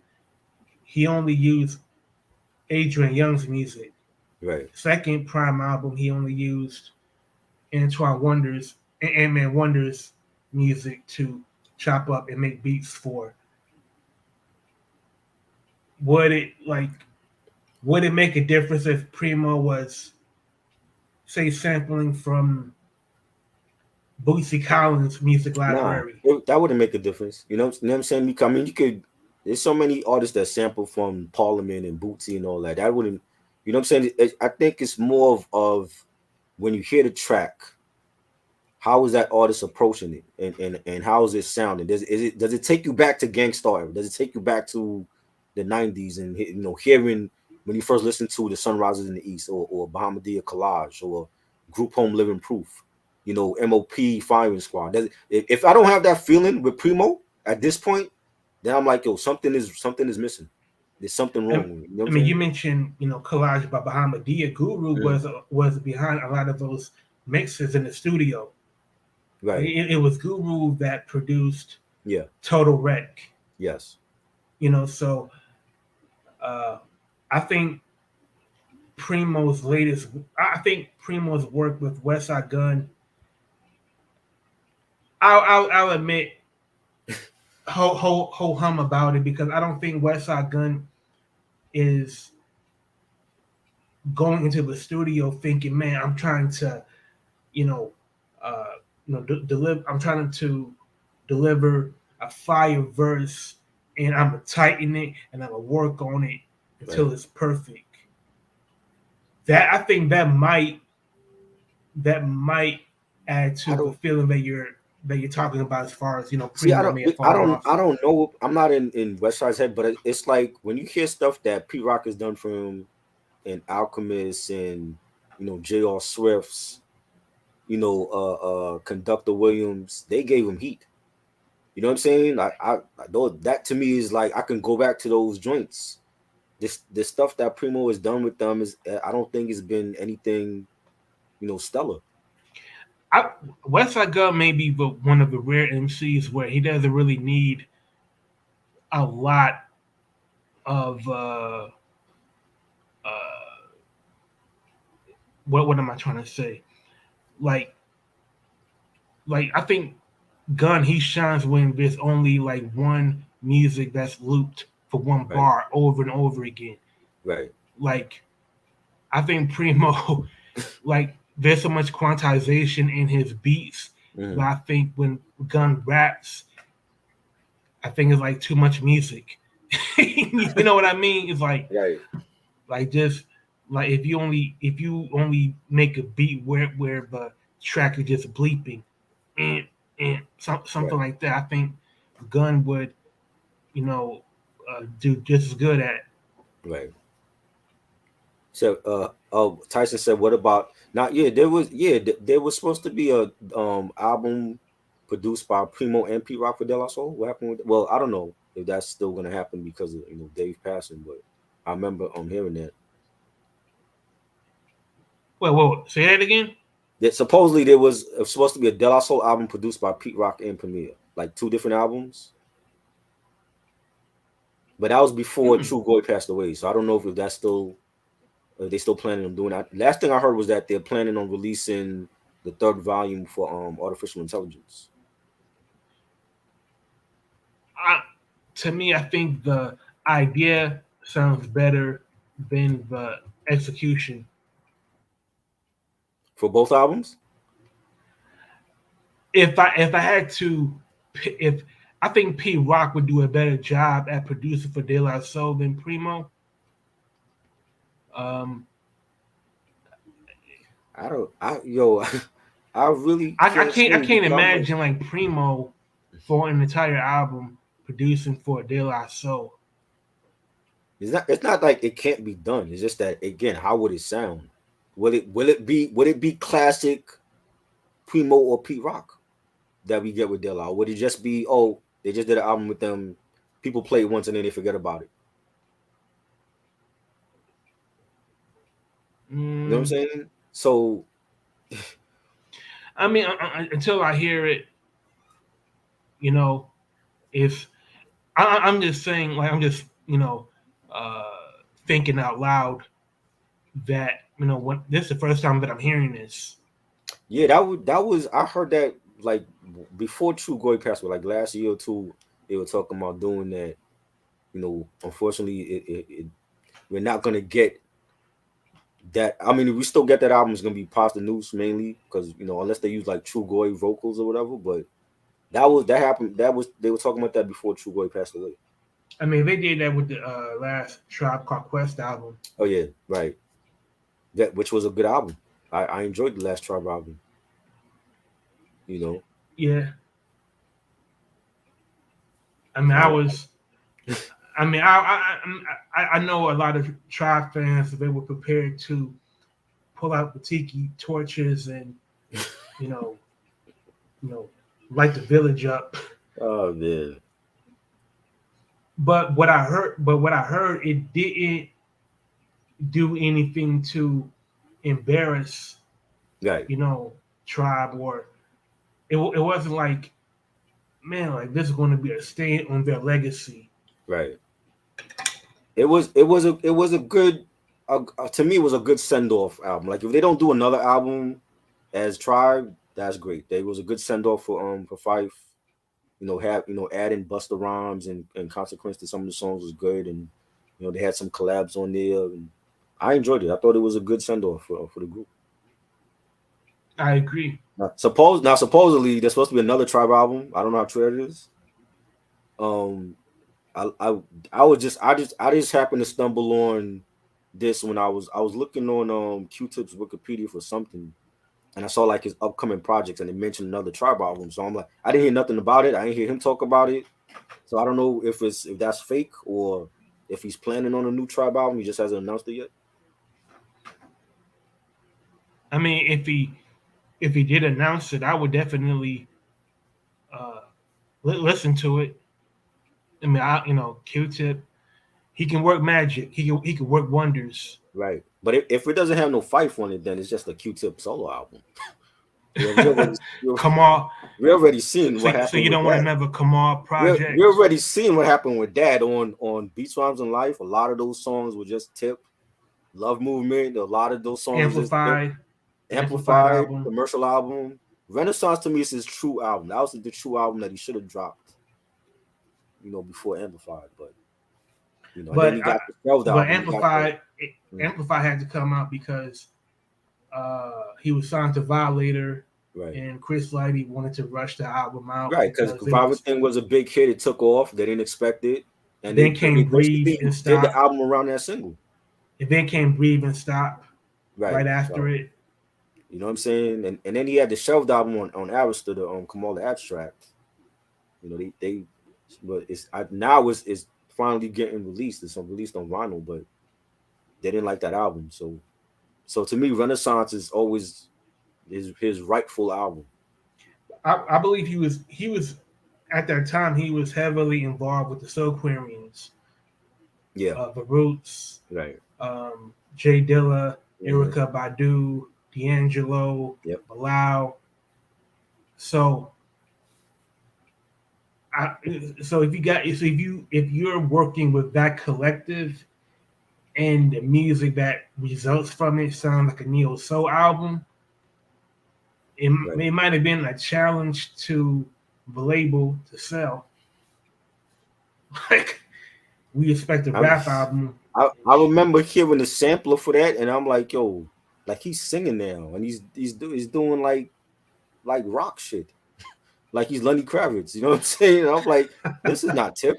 he only used Adrian Young's music. right. Second Prime album, he only used Antoine Wonder's and Wonder's music to chop up and make beats for. Would it like would it make a difference if Primo was say sampling from Bootsy Collins' music Nah, library? that wouldn't make a difference. You know what I'm saying? I mean, you could. There's so many artists that sample from Parliament and Bootsy and all that. That wouldn't. You know what I'm saying? I think it's more of when you hear the track, how is that artist approaching it, and how is it sounding? Does it take you back to Gangstar? Does it take you back to the '90s and hearing when you first listened to the Sunrises in the East or Bahamadia Collage or Group Home Living Proof, MOP Firing Squad? If I don't have that feeling with Primo at this point, then I'm like, yo, something is missing. There's something And, wrong with it. You know what I I'm mean, you saying? mentioned Collage by Bahamadia. Guru Mm, was behind a lot of those mixes in the studio. right. It was Guru that produced Yeah. Total Wreck. Yes. So Uh, I think Premo's latest. I think Premo's work with West Side Gun. I'll admit ho hum about it because I don't think West Side Gun is going into the studio thinking, man, I'm trying to, you know, uh, deliver. I'm trying to deliver a fire verse, and I'm gonna tighten it and I'm gonna work on it until Right. it's perfect. That I think that might add I to the don't feeling that you're talking about as far as see. I Primo don't. may have I fallen don't. off. I don't know. I'm not in West Side's head, but it's like when you hear stuff that Pete Rock has done for him and Alchemist and J.R. Swift's, Conductor Williams, they gave him heat. You know what I'm saying? That to me is like I can go back to those joints. This stuff that Primo has done with them is I don't think it's been anything stellar. I, Westside Gun may be one of the rare MCs where he doesn't really need a lot of uh, what am I trying to say? Like I think Gun he shines when there's only like one music that's looped for one Right, bar over and over again. right. Like I think Primo like there's so much quantization in his beats, but Hmm. I think when Gun raps, I think it's like too much music. You know what I mean? It's Right, just like if you only make a beat where the track is just bleeping and something right, like that, I think Gun would you know do just as good at it. right. So, oh, Tyson said, "What about not? There was supposed to be a album produced by Primo and Pete Rock for De La Soul. What happened with? Well, I don't know if that's still gonna happen because of Dave passing, but I remember hearing that Say that again. supposedly there was supposed to be a De La Soul album produced by Pete Rock and Premier, like two different albums. But that was before Hmm. True Goy passed away, so I don't know if that's still they still planning on doing that. Last thing I heard was that they're planning on releasing the third volume for artificial intelligence. I, to me, I think the idea sounds better than the execution. For both albums. If I had to, if I think P Rock would do a better job at producing for De La Soul than Primo. Um, I don't. I yo, I really I can't can't I see can't because I'm like, imagine like Primo for an entire album producing for De La Soul. it's not like it can't be done. It's just that again, how would it sound? Will it be classic Primo or Pete Rock that we get with Dilla? Or would it just be, oh, they just did an album with them, people play it once and then they forget about it? You know what I'm Mm, saying? So I mean, until I hear it, you know, if I'm just saying, like I'm just uh, thinking out loud that when this is the first time that I'm hearing this. yeah, that was I heard that like before True Goy passed away, like last year or two, they were talking about doing that. Unfortunately, we're not gonna get that. I mean, we still get that album is gonna be positive news mainly because unless they use like True Goy vocals or whatever. But that happened. That was they were talking about that before True Goy passed away. I mean, they did that with the last Tribe Called Quest album. Oh yeah, right. That which was a good album. I enjoyed the last Tribe album. You know. Yeah, I mean, I Uh, was. I mean, I know a lot of Tribe fans. They were prepared to pull out the tiki torches and you know, you know, light the village up. oh man. But what I heard, it didn't do anything to embarrass, Right. you know, Tribe or it wasn't like, man, like this is going to be a stain on their legacy. Right. it was a good to me it was a good send off album. Like if they don't do another album as Tribe, that's great. They was a good send off for Fife. Have adding Busta Rhymes and Consequence to some of the songs was good, and they had some collabs on there, and I enjoyed it. I thought it was a good send off for the group. I agree. Supposedly there's supposed to be another Tribe album. I don't know how true it is. Um, I I I just happened to stumble on this when I was looking on Q-Tip's Wikipedia for something, and I saw like his upcoming projects, and they mentioned another Tribe album. So I'm like, I didn't hear nothing about it. I didn't hear him talk about it. So I don't know if that's fake or if he's planning on a new Tribe album. He just hasn't announced it yet. I mean, if he did announce it, I would definitely uh, listen to it. I mean, Q-Tip, he can work magic. He can work wonders. Right. But if it doesn't have no Fife on it, then it's just a Q-Tip solo album. We already Kamal, we already seen so what so happened you with don't want that. another Kamal We project? already seen what happened with that on Beats Rhymes and Life. A lot of those songs were just Tip. Love Movement. A lot of those songs just Tip. Amplified, the amplified Amplified, album. commercial album. Renaissance to me is his true album. That was the true album that he should have dropped, before Amplified. And then But he got the shelved but album. He got the Mhm. Amplified had to come out because he was signed to Violator, Right, and Chris Lighty wanted to rush the album out right, because because it Revival was. thing was a big hit. It took off. They didn't expect it, and Then they came Breathe basically and did the Stop. album around that single. And then came Breathe and Stop Right. right after So it. you know what I'm saying, and then he had the shelved album on Arista, the Kamal the Abstract. They but now it's finally getting released. It's released on vinyl, but they didn't like that album. So to me, Renaissance is always his rightful album. I believe he was at that time he was heavily involved with the Soulquarians, Yeah. the Roots, Right. Jay Dilla, Hmm. Erica Badu, D'Angelo, Yep. Bilal. So I, so if you're working with that collective and the music that results from it sound like a neo soul album, it, Right. it might have been a challenge to the label to sell. Like we expect a I'm, rap album. I remember hearing the sampler for that, and I'm like, yo, like he's singing now, and he's doing like rock shit, like he's Lenny Kravitz. You know what I'm saying? And I'm like, this is not Tip.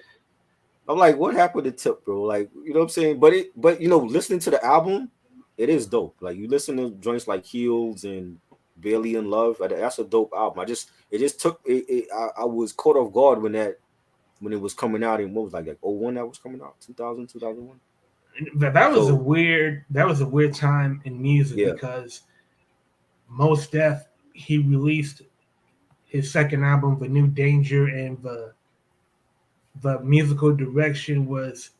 I'm like, what happened to Tip, bro? Like, you know what I'm saying? But listening to the album, it is dope. Like you listen to joints like Heels and Barely in Love. That's a dope album. It just took it. I was caught off guard when it was coming out, and what was like 01 that was coming out, 2000, 2001. So That was a weird time in music yeah, because Most Def he released his second album, The New Danger, and the musical direction was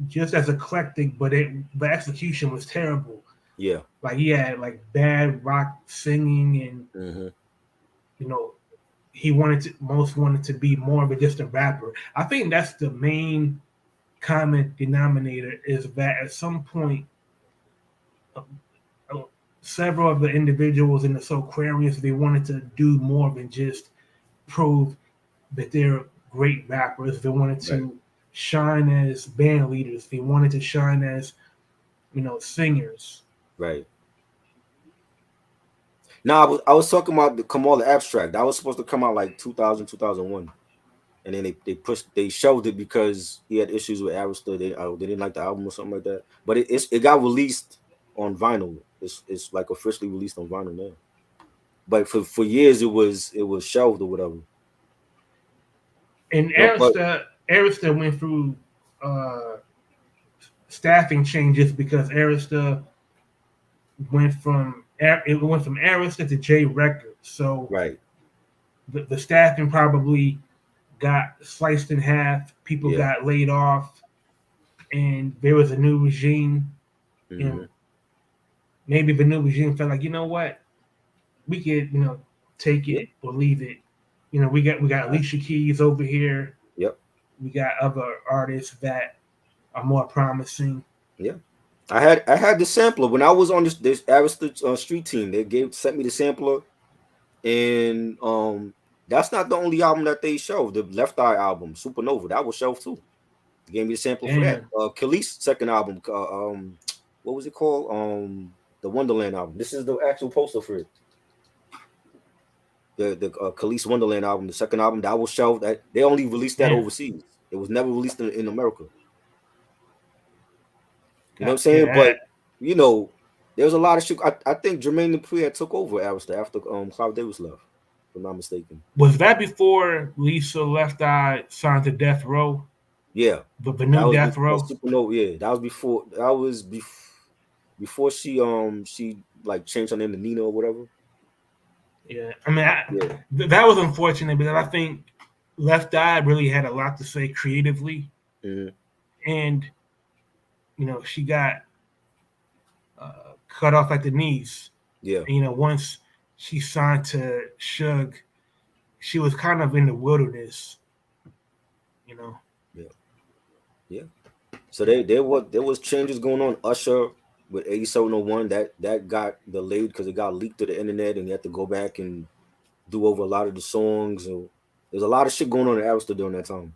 just as eclectic, but the execution was terrible. yeah, Like he had like bad rock singing, and hmm you know most wanted to be more of a just a rapper. I think that's the main common denominator is that at some point, uh, uh, several of the individuals in the Soulquarians they wanted to do more than just prove that they're great rappers. They wanted right, to shine as band leaders. They wanted to shine as singers. right. Now I was talking about the Kamal the Abstract. That was supposed to come out like 2000, 2001. And then they shelved it because he had issues with Arista. They didn't like the album or something like that. But it got released on vinyl. It's like officially released on vinyl now. But for years it was shelved or whatever. And But Arista went through uh, staffing changes because Arista went from Arista to J Records. So right, the staffing probably got sliced in half. People yeah, got laid off, and there was a new regime. And hmm maybe the new regime felt like, you know what, we could take yeah, it or leave it. We got Alicia Keys over here. yep, We got other artists that are more promising. Yeah. I had the sampler when I was on this Arista street team. They sent me the sampler, and that's not the only album that they shelved. The Left Eye album, Supernova, that was shelved too. They gave me the sampler for that. Damn. Khalees' second album, what was it called? The Wonderland album. This is the actual poster for it. The Khalees Wonderland album, the second album, that was shelved. That they only released that Damn. overseas. It was never released in America. You know what I'm Yeah. saying? But you know, there's a lot of shit. I think Jermaine Dupri had took over Arista after Clive Davis left, if I'm not mistaken. Was that before Lisa Left Eye signed to Death Row? Yeah, The that new was Death before Row? Supernova. Yeah, that was before. Before she like changed her name to Nina or whatever. Yeah. I mean, Yeah. that was unfortunate because I think Left Eye really had a lot to say creatively. Hmm. And, she got cut off at the knees. Yeah. And, once she signed to Suge, she was kind of in the wilderness, you know. Yeah. Yeah. So there was changes going on. Usher with 8701 that got delayed because it got leaked to the internet and you had to go back and do over a lot of the songs. And there's a lot of shit going on in Arista during that time.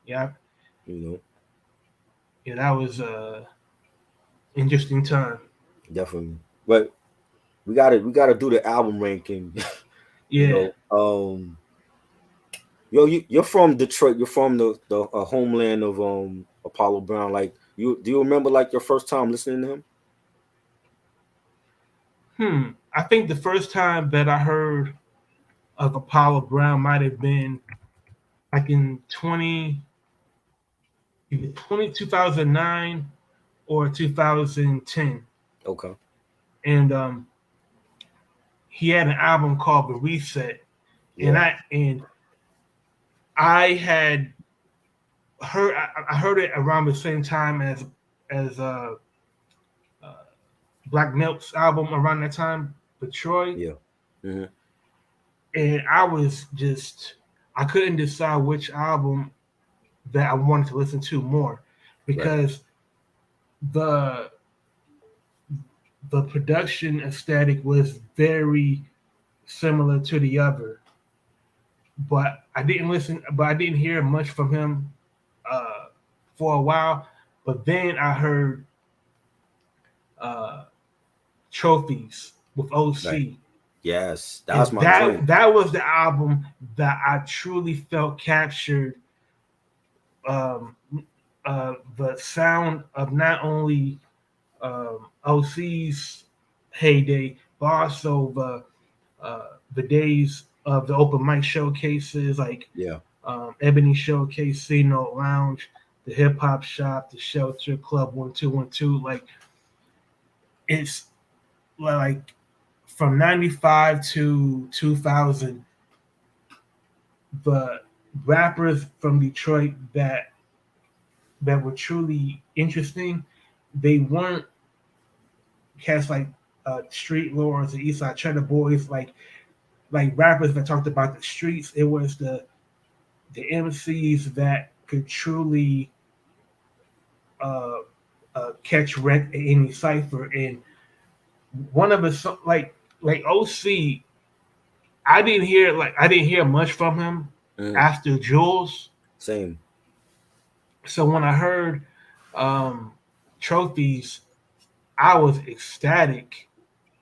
Yeah. You know, Yeah, that was a interesting time. definitely. But we gotta do the album ranking. you Yeah. know, yo, you're from Detroit. You're from the homeland of Apollo Brown. Like, do you remember like your first time listening to him? I think the first time that I heard of Apollo Brown might have been like in 2009 or 2010. Okay. And he had an album called The Reset. And Yeah. I had I heard it around the same time as uh, Black Milk's album around that time, Detroit. Yeah. Hmm. And I couldn't decide which album that I wanted to listen to more Right. because the the production aesthetic was very similar to the other. But I didn't hear much from him uh, for a while. But then I heard uh, Trophies with Right. OC, Yes, that's and my joint. that was the album that I truly felt captured um, the sound of not only OC's heyday, but also the days of the open mic showcases like Yeah. Ebony Showcase, C Note Lounge, the Hip Hop Shop, the Shelter, Club 1212. Like it's like from 95 to 2000, the rappers from Detroit that were truly interesting, they weren't cast like Street Lords, the Eastside Cheddar Boys, like rappers that talked about the streets. It was the MCs that could truly uh, catch wreck in any cipher. And one of the like OC, I didn't hear much from him Mhm. after Jules. Same. So when I heard um, Trophies, I was ecstatic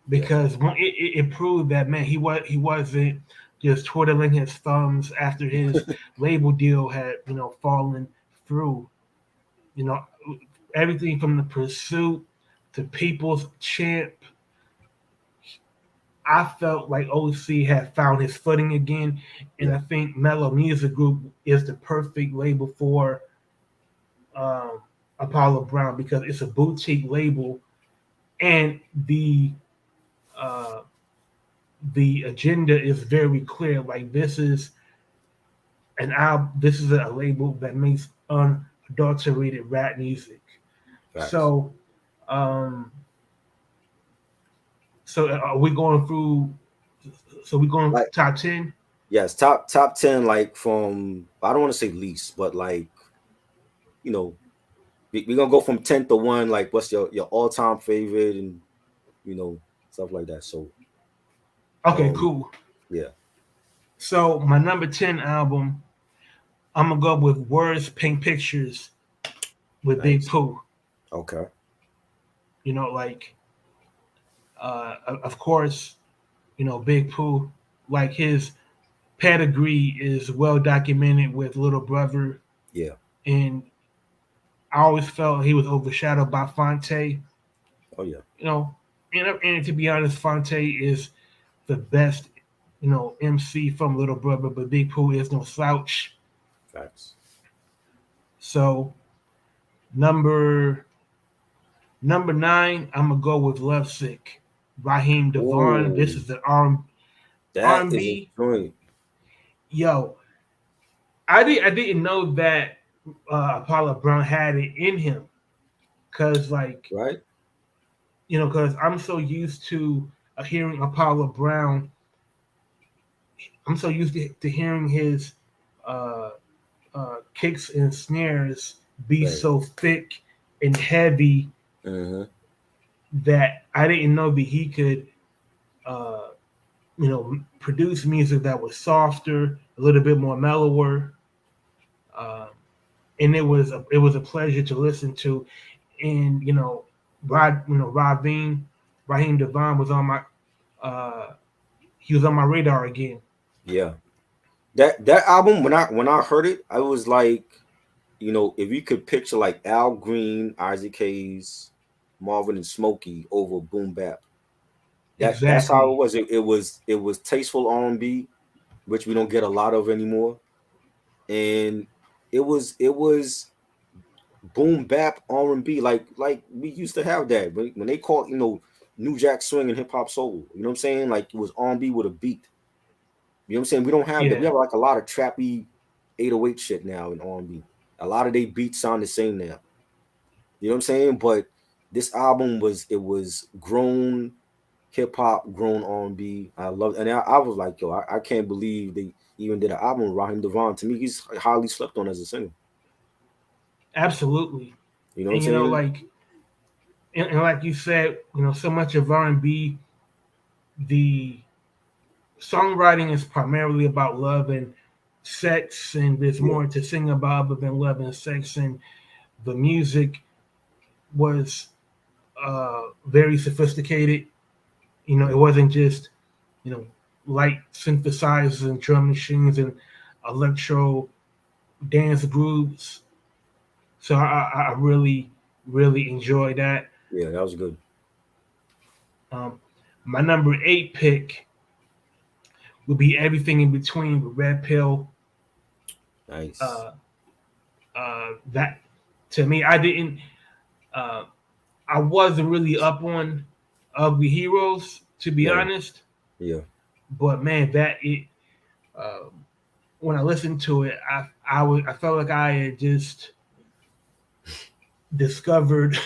Yeah. because it proved that man he wasn't just twiddling his thumbs after his label deal had fallen through. You know everything from the pursuit to People's Champ. I felt like OC had found his footing again, and Yeah. I think Mellow Music Group is the perfect label for um, Apollo Brown because it's a boutique label, and uh, the agenda is very clear. Like this is a label that makes unadulterated rap music. Facts. So, um, so are we going through? So we going Like, top 10? yes, top 10, like from, I don't want to say least, but like, you know, we're gonna go from 10 to one. Like, what's your all time favorite, and you know, stuff like that. So, Okay, um, cool. yeah, So my number 10 album, I'm gonna go with Words Paint Pictures with Big nice. Pooh. Okay, You know, like of course, Big Pooh, like his pedigree is well documented with Little Brother, yeah, and I always felt he was overshadowed by Fonte. oh yeah, You know, and to be honest, Fonte is the best, MC from Little Brother, but Big Pooh is no slouch. facts. So number number 9, I'm gonna go with Lovesick, Raheem Devon. This Oh, is the R that and is a B. joint, Yo, I didn't know that Apollo Brown had it in him, cause like right? cause I'm so used to hearing Apollo Brown. I'm so used to hearing his uh, kicks and snares be Right. so thick and heavy Mm-hmm. that I didn't know that he could, uh, produce music that was softer, a little bit more mellower, uh, and it was a pleasure to listen to. And Raheem Devon was on my uh, he was on my radar again. Yeah. That album, when I heard it, I was like, if you could picture like Al Green, Isaac Hayes, Marvin and Smokey over Boom Bap. That's how it Exactly. was. It was tasteful R&B, which we don't get a lot of anymore. And it was boom bap R&B, like we used to have that when they called, New Jack Swing and hip hop soul. You know what I'm saying? Like it was R&B with a beat. You know what I'm saying? We don't have that. Yeah, We have like a lot of trappy 808 shit now in R&B. A lot of they beats sound the same now. You know what I'm saying? But this album was grown hip hop, grown R&B. I love, and I was like, yo, I can't believe they even did an album with Raheem Devon. To me, he's highly slept on as a singer. absolutely. You know what I'm And saying? like and like you said, so much of R&B, the songwriting is primarily about love and sex, and there's Yeah, more to sing about other than love and sex. And the music was very sophisticated. It yeah, wasn't just you know light synthesizers and drum machines and electro dance grooves. So I really really enjoy that. yeah. That was good. Um, my number 8 pick would be Everything in Between with Red Pill. Nice. Uh, that to me, I didn't. Uh, I wasn't really up on Ugly Heroes, to be Right. honest. Yeah. But man, that it uh, when I listened to it, I felt like I had just discovered,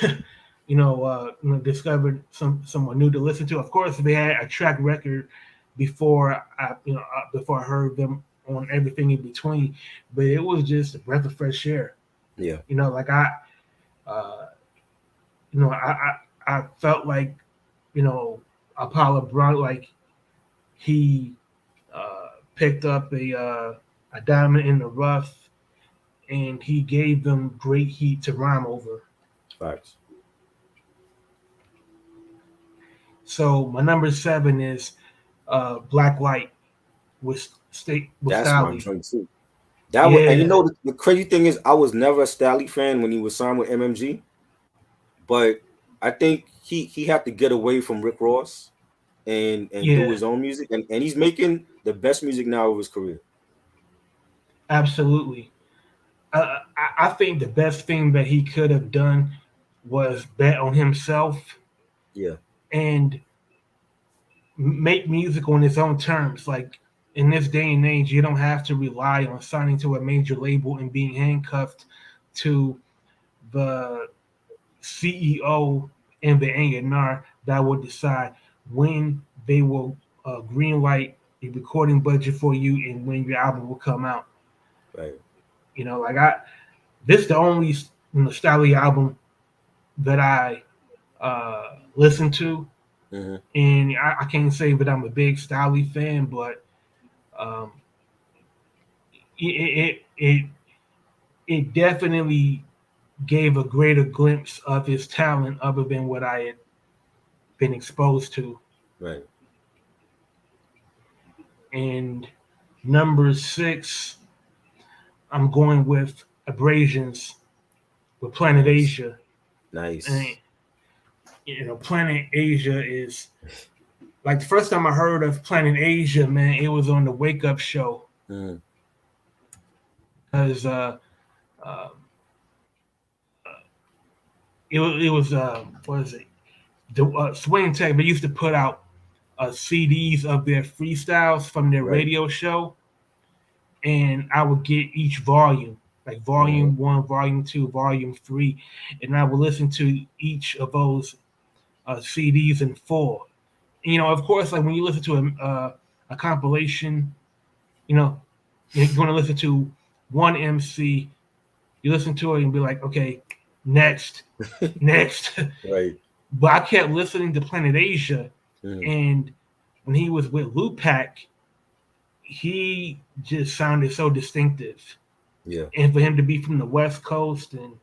discovered someone new to listen to. Of course, they had a track record before I heard them on Everything in Between, but it was just a breath of fresh air. Yeah. Like uh, I felt like you know Apollo Brown, like he picked up a diamond in the rough, and he gave them great heat to rhyme over. Facts. So my number 7 is Black Light with That's my Stally. joint too. That was, and Yeah, the crazy thing is, I was never a Stally fan when he was signed with MMG, but I think he had to get away from Rick Ross and do yeah, his own music, and he's making the best music now of his career. absolutely. I think the best thing that he could have done was bet on himself Yeah. and make music on his own terms. Like in this day and age, you don't have to rely on signing to a major label and being handcuffed to the CEO and the A&R that will decide when they will greenlight a recording budget for you and when your album will come out. Right. Like this is the only nostalgia album that I listen to, Hmm. and I can't say that I'm a big Styley fan, but um, it definitely gave a greater glimpse of his talent other than what I had been exposed to. Right. And number six, I'm going with Abrasions with Planet Nice. Asia. And Nice. Planet Asia is like the first time I heard of Planet Asia, man. It was on the Wake Up Show Hmm. because uh, it was what is it? The Swing Tech. They used to put out CDs of their freestyles from their Right. radio show, and I would get each volume, like Hmm. volume one, volume two, volume three, and I would listen to each of those CDs in full. Of course, like when you listen to a compilation, you know, you're going to listen to one MC, you listen to it and be like, okay, next, next. Right. But I kept listening to Planet Asia, Hmm. and when he was with Lupac, he just sounded so distinctive. Yeah. And for him to be from the West Coast, and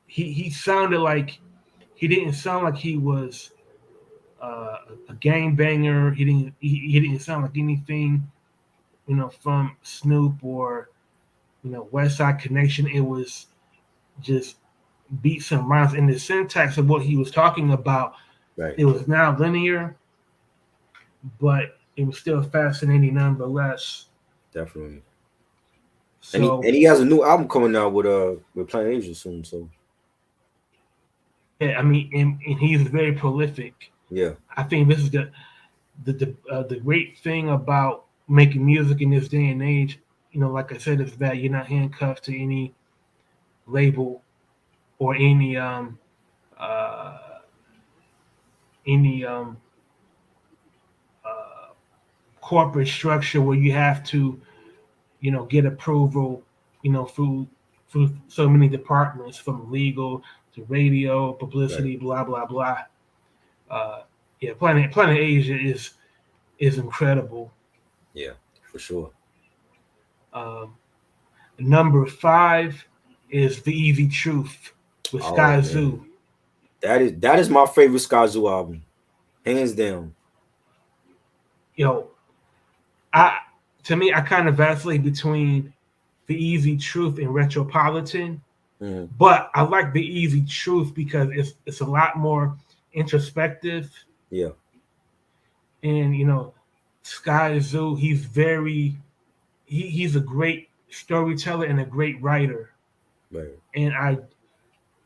he sounded like he didn't sound like he was a gang banger. He didn't sound like anything from Snoop or West Side Connection. It was just beats and rhymes, and the syntax of what he was talking about. Right. It was now linear, but it was still fascinating nonetheless. Definitely. And he So and he has a new album coming out with Planet Asia soon. So yeah, I mean, and he's very prolific. yeah. I think this is the great thing about making music in this day and age. Like I said, is that you're not handcuffed to any label or uh, any uh, corporate structure where you have to get approval through so many departments from legal to radio, Right. publicity, blah blah blah. Uh, yeah, Planet Asia is incredible. Yeah. For sure. Um, Number five is The Easy Truth with Oh Sky man, Zoo. that is my favorite Skyzoo album, hands down. Yo, I to me I kind of vacillate between The Easy Truth and Retropolitan, Hmm. but I like The Easy Truth because it's a lot more introspective, Yeah. and Sky Zoo, he's a great storyteller and a great writer, Right. and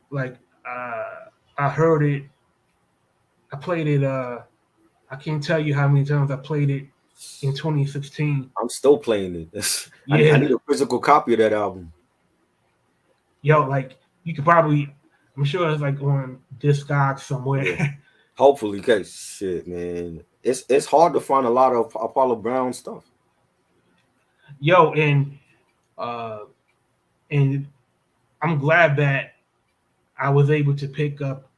like uh I heard it, I played it, I can't tell you how many times I played it in 2016. I'm still playing it. I Yeah, need a physical copy of that album. yo, like you could probably, I'm sure it's like on Discogs somewhere. Yeah. Hopefully, cause shit, man, it's hard to find a lot of Apollo Brown stuff. Yo, uh, and I'm glad that I was able to pick up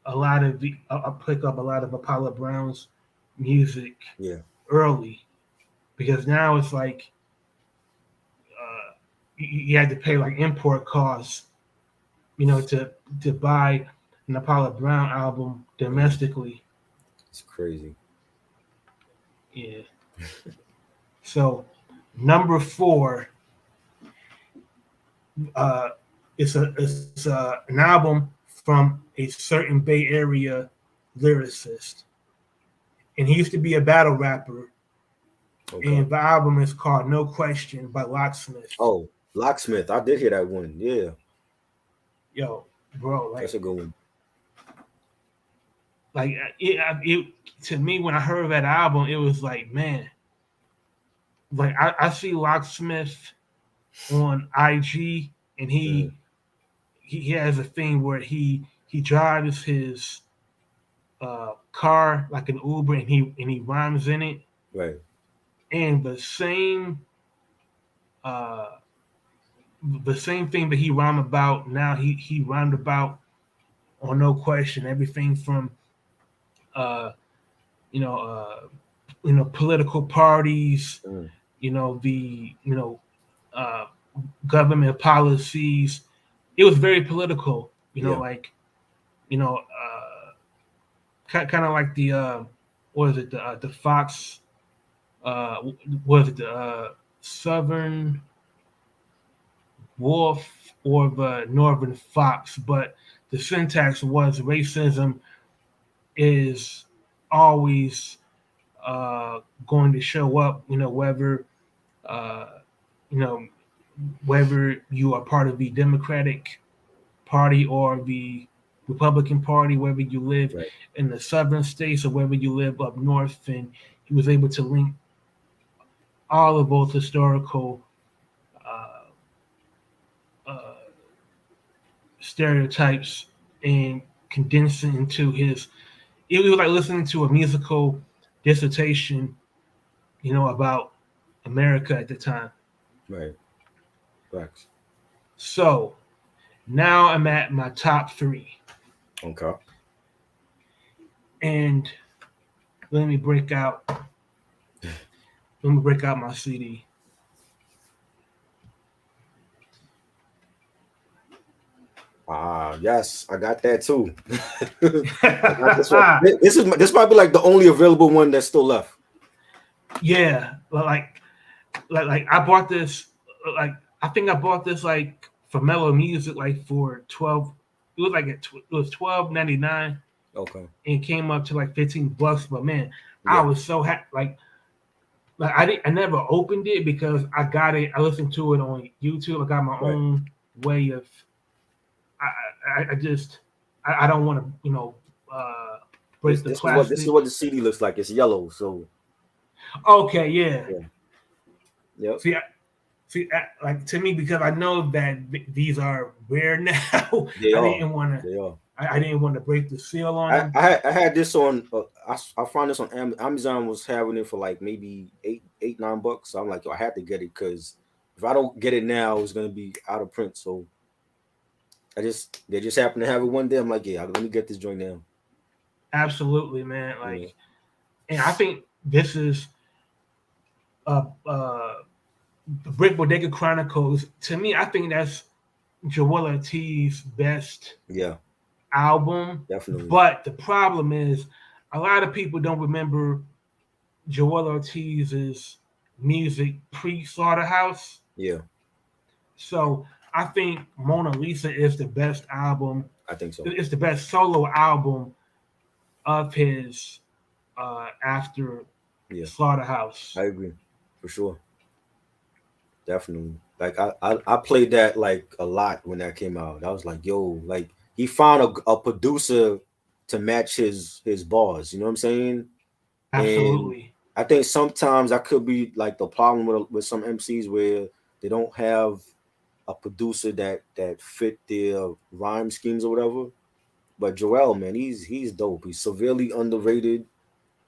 a lot of Apollo Brown's music Yeah. early, because now it's like you had to pay like import costs, to buy an Apollo Brown album Hmm. domestically. It's crazy. Yeah. So number four, uh, it's an album from a certain Bay Area lyricist, and he used to be a battle rapper. Okay. And the album is called No Question by Locksmith. Oh, Locksmith. I did hear that one. Yeah, Yo, bro, that's a good one. it to me when I heard that album, it was like, man, like I see Locksmith on IG, and Hmm. he has a thing where he drives his car like an Uber, and he rhymes in it. Right. and uh, the same thing that he rhymed about. Now he rhymed about on No Question. Everything from uh, you know political parties, Mm, the uh, government policies. It was very political. yeah, Like kind of like the what is it the Fox what is it the Southern Wolf or the Northern Fox, but the syntax was racism is always going to show up, uh, you know, whether you are part of the Democratic Party or the Republican Party, whether you live right, in the southern states or whether you live up north, and he was able to link all of those historical uh, uh, stereotypes and condense it into his. It was like listening to a musical dissertation, about America at the time. right. Facts. So now I'm at my top three, Okay. and let me break out. Let me break out my CD. Ah, yes, I got that too. I got this one. This might be like the only available one that's still left. Yeah, like I bought this. Like I think I bought this like for Mellow Music like for 12. It was like it was 12.99 Okay. and came up to like $15. But man, I Yeah. was so happy. Like I never opened it because I got it. I listened to it on YouTube. I got my Right. own way of. I just I don't want to uh, This break the this is plastic. what the CD looks like. It's yellow. So Okay, yeah. yeah. Yep. See, like to me because I know that these are rare now. They I are. didn't want to. They are. I didn't want to break the seal on them. I had this on. I found this on Amazon. Was having it for like maybe $8, $9. So I'm like, yo, I had to get it because if I don't get it now, it's gonna be out of print. So they just happened to have it one day. I'm like, yeah, let me get this joint now. Absolutely, man. You know. And I think this is the Brick Bodega Chronicles. To me, I think that's Joel Ortiz's best Yeah, album. definitely. But the problem is, a lot of people don't remember Joel Ortiz's music pre Slaughterhouse. Yeah, So I think Mona Lisa is the best album. I think so. It's the best solo album of his after Yeah, Slaughterhouse. I agree for sure. Definitely. Like I played that like a lot when that came out. I was like, yo, like he found a producer to match his bars. You know what I'm saying? And Absolutely. I think sometimes that could be like the problem with some MCs where they don't have a producer that fit their rhyme schemes or whatever. But Joel, man, he's dope. He's severely underrated,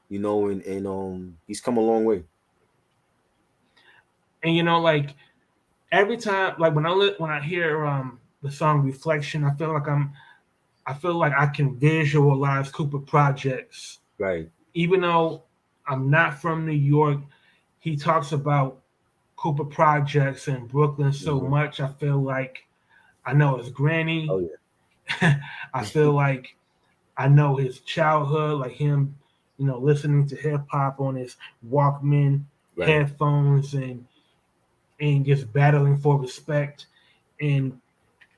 and he's come a long way. And like every time, like when I hear the song Reflection, I feel like I can visualize Cooper Projects, Right. even though I'm not from New York. He talks about Cooper Projects in Brooklyn so Hmm. much. I feel like I know his Oh granny. yeah. I feel like I know his childhood, like him, listening to hip hop on his Walkman Right. headphones and just battling for respect. And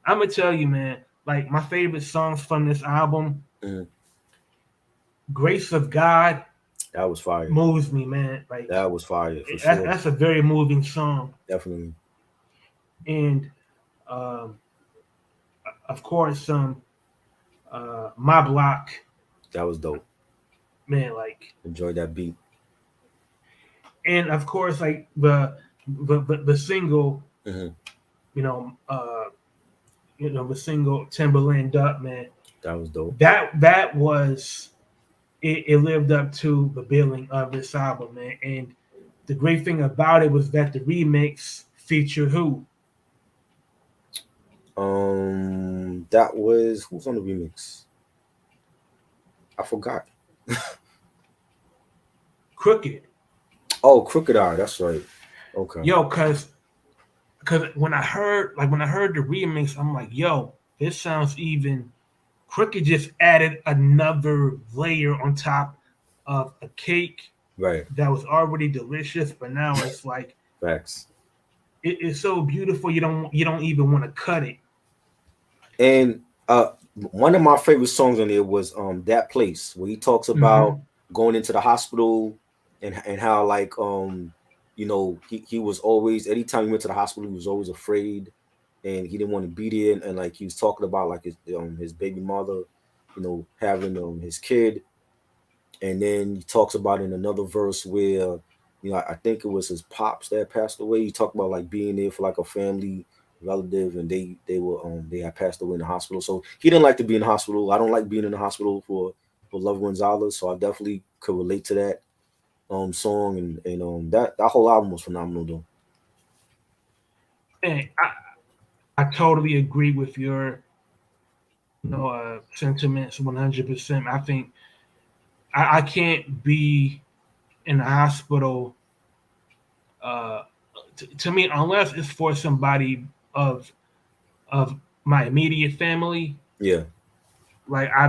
I'm gonna tell you, man, like my favorite songs from this album, Hmm. "Grace of God" That was fire. moves me, man. Like That was fire for sure. that's a very moving song. Definitely. And um, of course, "My Block," That was dope. man. Like, Enjoy that beat. and of course, like the single, Hmm. you know, uh, the single "Timberland Up," man. That was dope. That was it lived up to the billing of this album, man. And The great thing about it was that the remix featured who? That was who's on the remix? I forgot. Crooked. Oh, Crooked Eye. That's right. Okay. Yo, cause when I heard the remix, I'm like, yo, this sounds even. Crooked just added another layer on top of a cake Right. that was already delicious, but now it's like Facts. it's so beautiful you don't even want to cut it. And one of my favorite songs on there was That Place, where he talks about Hmm. going into the hospital and how like he was always, anytime he went to the hospital he was always afraid and he didn't want to be there, and like he was talking about like his baby mother, having his kid. And then he talks about in another verse where I think it was his pops that passed away. He talked about like being there for like a family relative, and they had passed away in the hospital. So he didn't like to be in the hospital. I don't like being in the hospital for loved ones either. So I definitely could relate to that song, and that whole album was phenomenal though. And I totally agree with your sentiments 100%. I think I can't be in the hospital uh, to me unless it's for somebody of of my immediate family. Yeah. Like I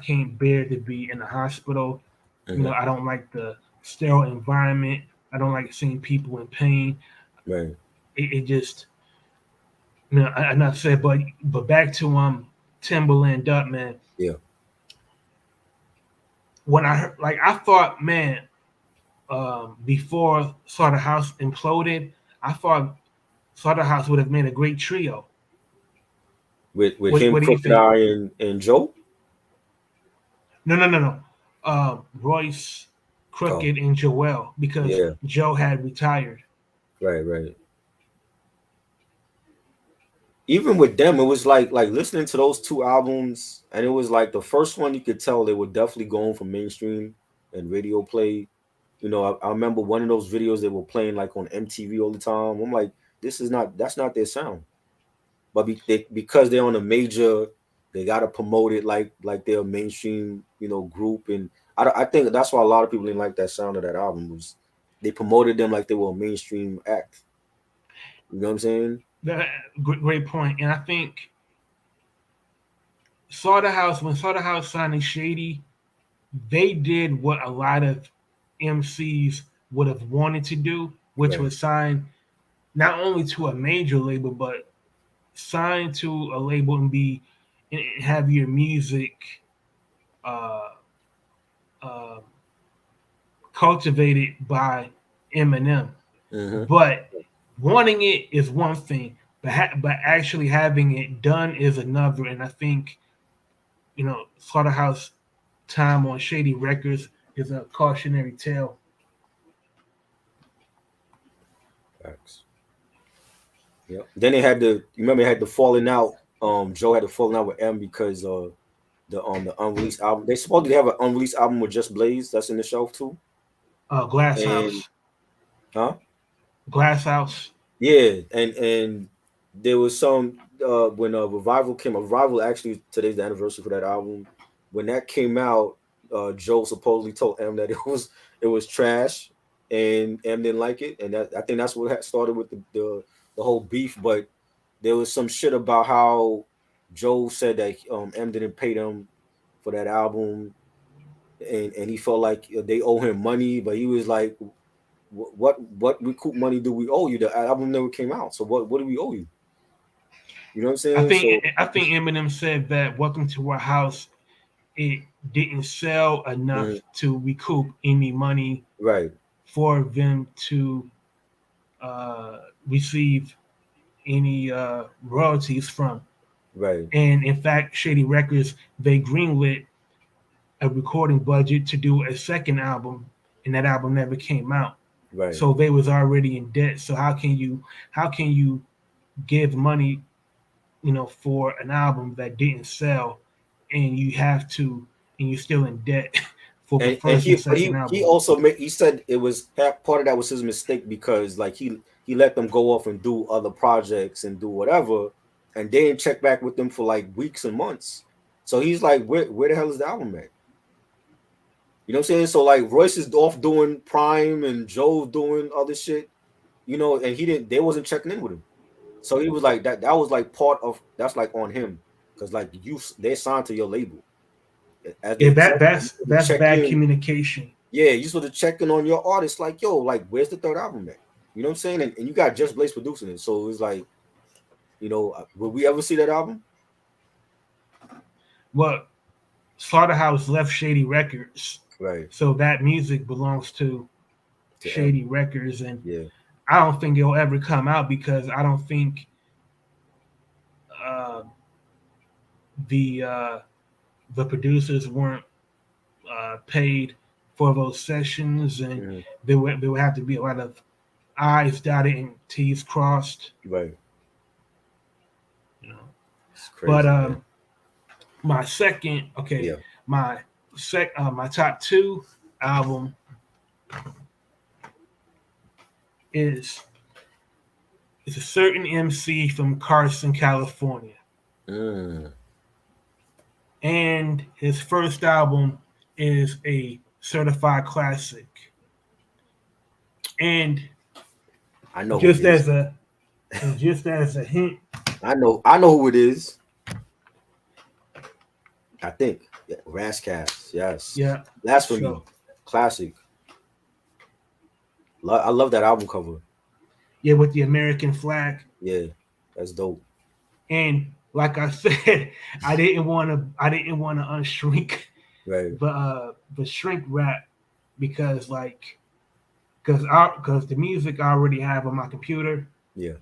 can't bear to be in the hospital. Hmm. I don't like the sterile environment. I don't like seeing people in pain. Right. It just enough said. But back to Timberland Duck man. Yeah. When I heard, like I thought, man, before Slaughterhouse imploded, I thought Slaughterhouse would have made a great trio. With What him, What do you Crooked think? Eye, and Joe. No, no, no, no. Royce, Oh, Crooked, and Joel because yeah. Joe had retired. Right. Right. Even with them, it was like listening to those two albums, and it was like the first one you could tell they were definitely going for mainstream and radio play. I remember one of those videos they were playing like on MTV all the time. I'm like, that's not their sound. But because they're on a major, they gotta promote it like they're a mainstream, group. And I think that's why a lot of people didn't like that sound of that album was they promoted them like they were a mainstream act. You know what I'm saying? That, great point. And I think when Slaughterhouse signed Shady, they did what a lot of MCs would have wanted to do, which Right. was sign not only to a major label, but sign to a label and have your music uh, uh, cultivated by Eminem. Hmm. But wanting it is one thing, but actually having it done is another. And I think Slaughterhouse time on Shady Records is a cautionary tale. Facts. Yeah. Then they had you remember they had the falling out. Joe had the falling out with M because the unreleased album. They supposedly have an unreleased album with Just Blaze that's in the shelf too. Glass And House, huh? Glass House. Yeah, and there was some when Revival came. Revival actually today's the anniversary for that album. When that came out, Joe supposedly told M that it was trash, and M didn't like it, and that I think that's what started with the whole beef. But there was some shit about how Joe said that M didn't pay them for that album, and he felt like they owe him money, but he was like, what recoup money do we owe you? The album never came out, so what do we owe you? You know what I'm I saying? think So I think Eminem said that "Welcome to Our House" it didn't sell enough mhm, to recoup any money right, for them to uh, receive any royalties from. right, And in fact, Shady Records they greenlit a recording budget to do a second album, and that album never came out. right, So they was already in debt. So how can you give money for an album that didn't sell, and you have to and you're still in debt for the and first and second he album. also made, he said it was part of that was his mistake because like he let them go off and do other projects and do whatever, and they didn't check back with them for like weeks and months. So he's like, where the hell is the album at? You know what I'm saying? So like Royce is off doing Prime and Joe doing other shit, you know, and he didn't. They wasn't checking in with him. So he was like that. That was like part of that's like on him because like they signed to your label as the Yeah, executive. You supposed to that's check bad in. communication. Yeah, you supposed to check in on your artist. Like yo, like where's the third album at? You know what I'm saying? And you got Just Blaze producing it. So it's like, you know, will we ever see that album? Well, Slaughterhouse left Shady Records, Right. so that music belongs to To M. Shady Records, and Yeah. I don't think it'll ever come out because I don't think uh, the uh, the producers weren't paid for those sessions, and Mhm. there would have to be a lot of I's dotted and T's crossed. Right. You know, It's but crazy, man. my second, okay, Yeah. my my top two album is a certain MC from Carson, California, Mm. and his first album is a certified classic. And I know who it just is. as a just as a hint, I know who it is. I think. Yeah, Rascast. Yes. yeah, Blasphemy. so Classic. I love that album cover. yeah, with the American flag, Yeah. That's dope. and like I said, I didn't want to unshrink, Right. but shrink rap because like because the music I already have on my computer, Yeah.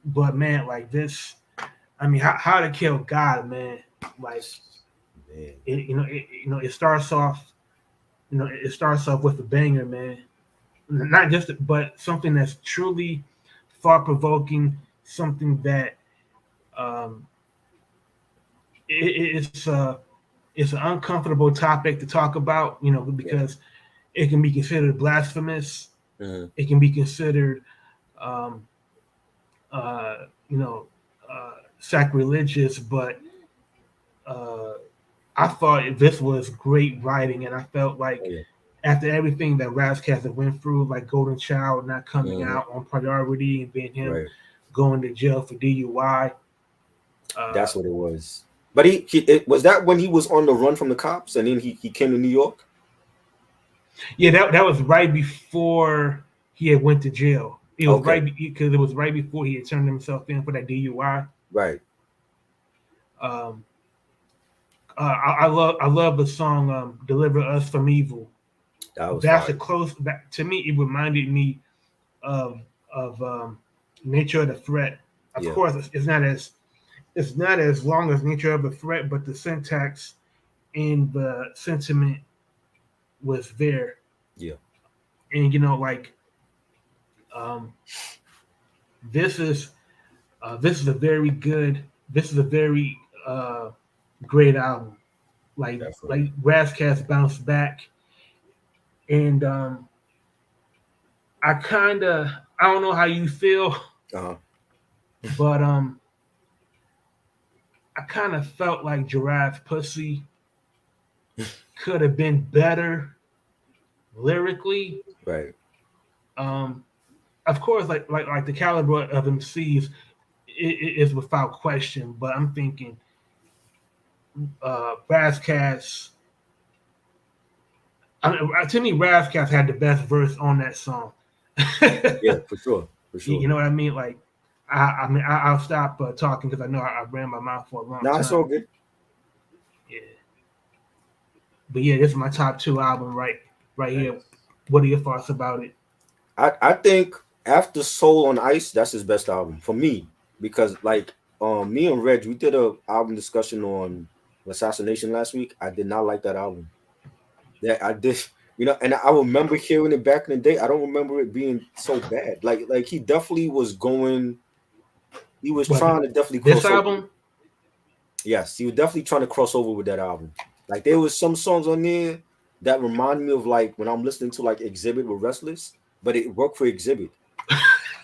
but man, like this, I mean, how to kill God, man, like Man. it starts off, it starts off with a banger, man. Not just, but something that's truly thought provoking, something that um, it's it's an uncomfortable topic to talk about, Yeah. because it can be considered blasphemous. Hmm. It can be considered, um, uh, you know, sacrilegious. But uh, I thought this was great writing, and I felt Oh, like yeah. after everything that Razcast went through, like Golden Child not coming Hmm. out on priority, and then him Right. going to jail for DUI. Uh, That's what it was. But was that when he was on the run from the cops and then he came to New York? yeah, that was right before he had went to jail. It was Okay. right because it was right before he had turned himself in for that DUI. Right. Um, I love the song "Deliver Us from Evil." That was That's a fire. close. That, to me, it reminded me of Nature of the Threat. Of Yeah. course, it's not as long as Nature of the Threat, but the syntax and the sentiment was there. Yeah. And like um, this is this is a very good. This is a very great album. Like Definitely. Razzcast bounced back, and I don't know how you feel, Uh-huh. but I kind of felt like Giraffe Pussy could have been better lyrically. Right. Um, of course, like the caliber of MCs is without question, but I'm thinking Razzcast. To me, Razzcast had the best verse on that song. Yeah, for sure. For sure. You know what I mean? Like, I mean, I'll stop talking because I know I ran my mouth for a long Nah, it's all time. good. Yeah, but yeah, this is my top two album right here. Nice. What are your thoughts about it? I think after Soul on Ice, that's his best album for me because like me and Reg we did a album discussion on Assassination last week. I did not like that album. Yeah, I did. You know, and I remember hearing it back in the day. I don't remember it being so bad. Like he definitely was going. He was But trying to definitely this cross over. album, Yes, he was definitely trying to cross over with that album. Like there was some songs on there. that reminded me of like when I'm listening to like Exhibit with Restless, but it worked for Exhibit.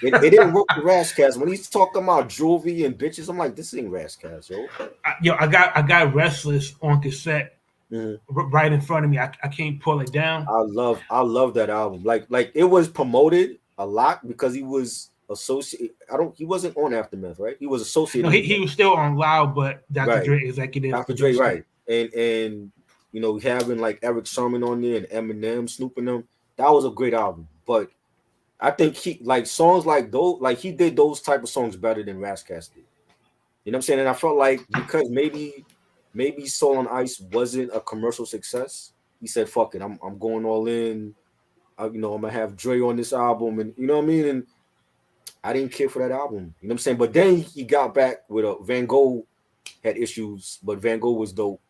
It didn't work for Razzcast. When he's talking about jewelry and bitches, I'm like, this ain't Razzcast, yo. I got Restless on cassette Mhm. right in front of me. I can't pull it down. I love that album. Like it was promoted a lot because he was associated. He wasn't on Aftermath, right? He was No, associated he, with he them, was still on Loud, but Dr. right? Dre executive Dr. Dre, produced it. right? And having like Eric Sermon on there and Eminem snooping them, that was a great album. But I think he like songs like those, like he did those type of songs better than Razzcast did. You know what I'm saying? And I felt like because maybe Soul on Ice wasn't a commercial success, he said, "Fuck it, I'm going all in. I'm gonna have Dre on this album," and you know what I mean. And I didn't care for that album. You know what I'm saying? But then he got back with a Van Gogh had issues, but Van Gogh was dope.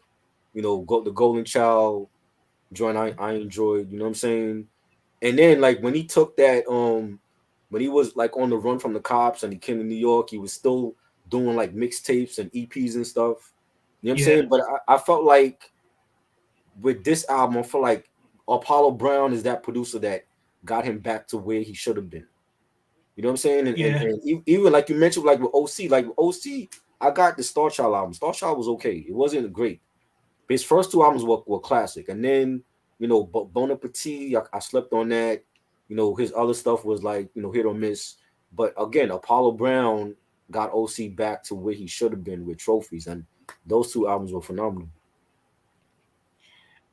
The Golden Child joint I enjoyed. You know what I'm saying? And then like when he took that when he was like on the run from the cops and he came to New York, he was still doing like mixtapes and EPs and stuff. You know what I'm Yeah, saying? But I felt like with this album, I feel like Apollo Brown is that producer that got him back to where he should have been. You know what I'm saying? And, and, yeah, and even like you mentioned, like with OC, I got the Star Child album. Star Child was okay. It wasn't great. His first two albums were classic, and then Bon Appetit, I slept on that. His other stuff was like hit or miss. But again, Apollo Brown got OC back to where he should have been with trophies, and those two albums were phenomenal.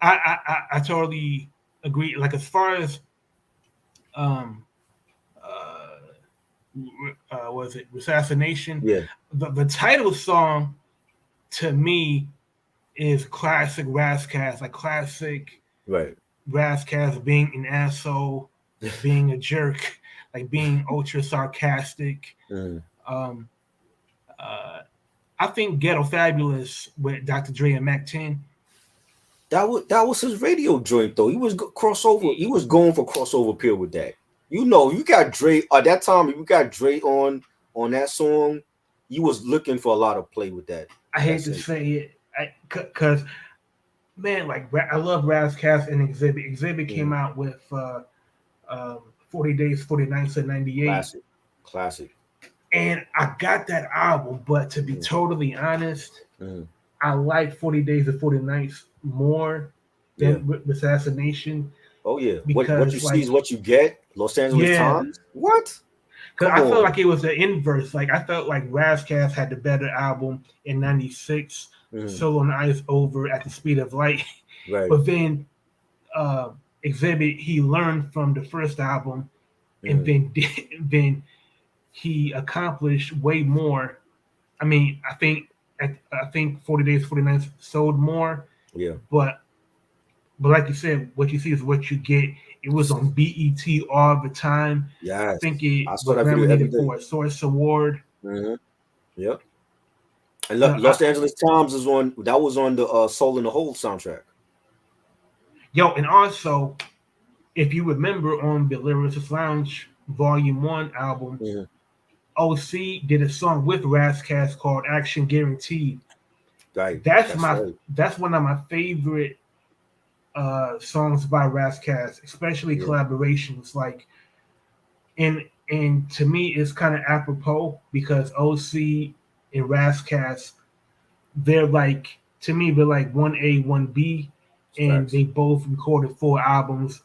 I totally agree. Like as far as um was it Assassination? Yeah, The title song to me is classic Razzcast, like classic right. Razzcast being an asshole, being a jerk, like being ultra sarcastic. Mhm. Um, uh, I think Ghetto Fabulous with Dr. Dre and Mac 10. That was his radio joint though. He was crossover. He was going for crossover appeal with that. You got Dre at that time. If you got Dre on that song, you was looking for a lot of play with that. I That hate to same. say it, because man, like I love Razzcast and Exhibit. Exhibit came Mhm. out with 40 Days, 40 Nights in '98, Classic, classic. and I got that album. But to be Mhm. totally honest, Mhm. I like 40 Days and 40 Nights more Yeah. than Assassination Oh yeah. What you because, see is like, what you get. Los Angeles yeah, Times. What? because Come I felt on. like it was the inverse. Like, I felt like Razzcast had the better album in '96, Mhm. Solo on Ice over at the Speed of Light. Right. But then uh, Exhibit, he learned from the first album, and Mhm. then he accomplished way more. I mean, I think 40 Days, 40 Nights sold more, Yeah. but like you said, what you see is what you get. It was on BET all the time. I Yes. think it I saw was that video every nominated day. for a Source Award. Mhm. Yep. And You know, Los Angeles Times is on. That was on the Soul in the Hole soundtrack. and also, if you remember on the Lyricist Lounge Volume 1 album, Mhm. OC did a song with Razzcast called Action Guaranteed. Right. That's That's my right. that's one of my favorite songs by Razzcast, especially Yeah. collaborations. Like, and to me, it's kind of apropos because OC and Razzcast, they're like, to me, they're like 1A, 1B, and Facts. they both recorded 4 albums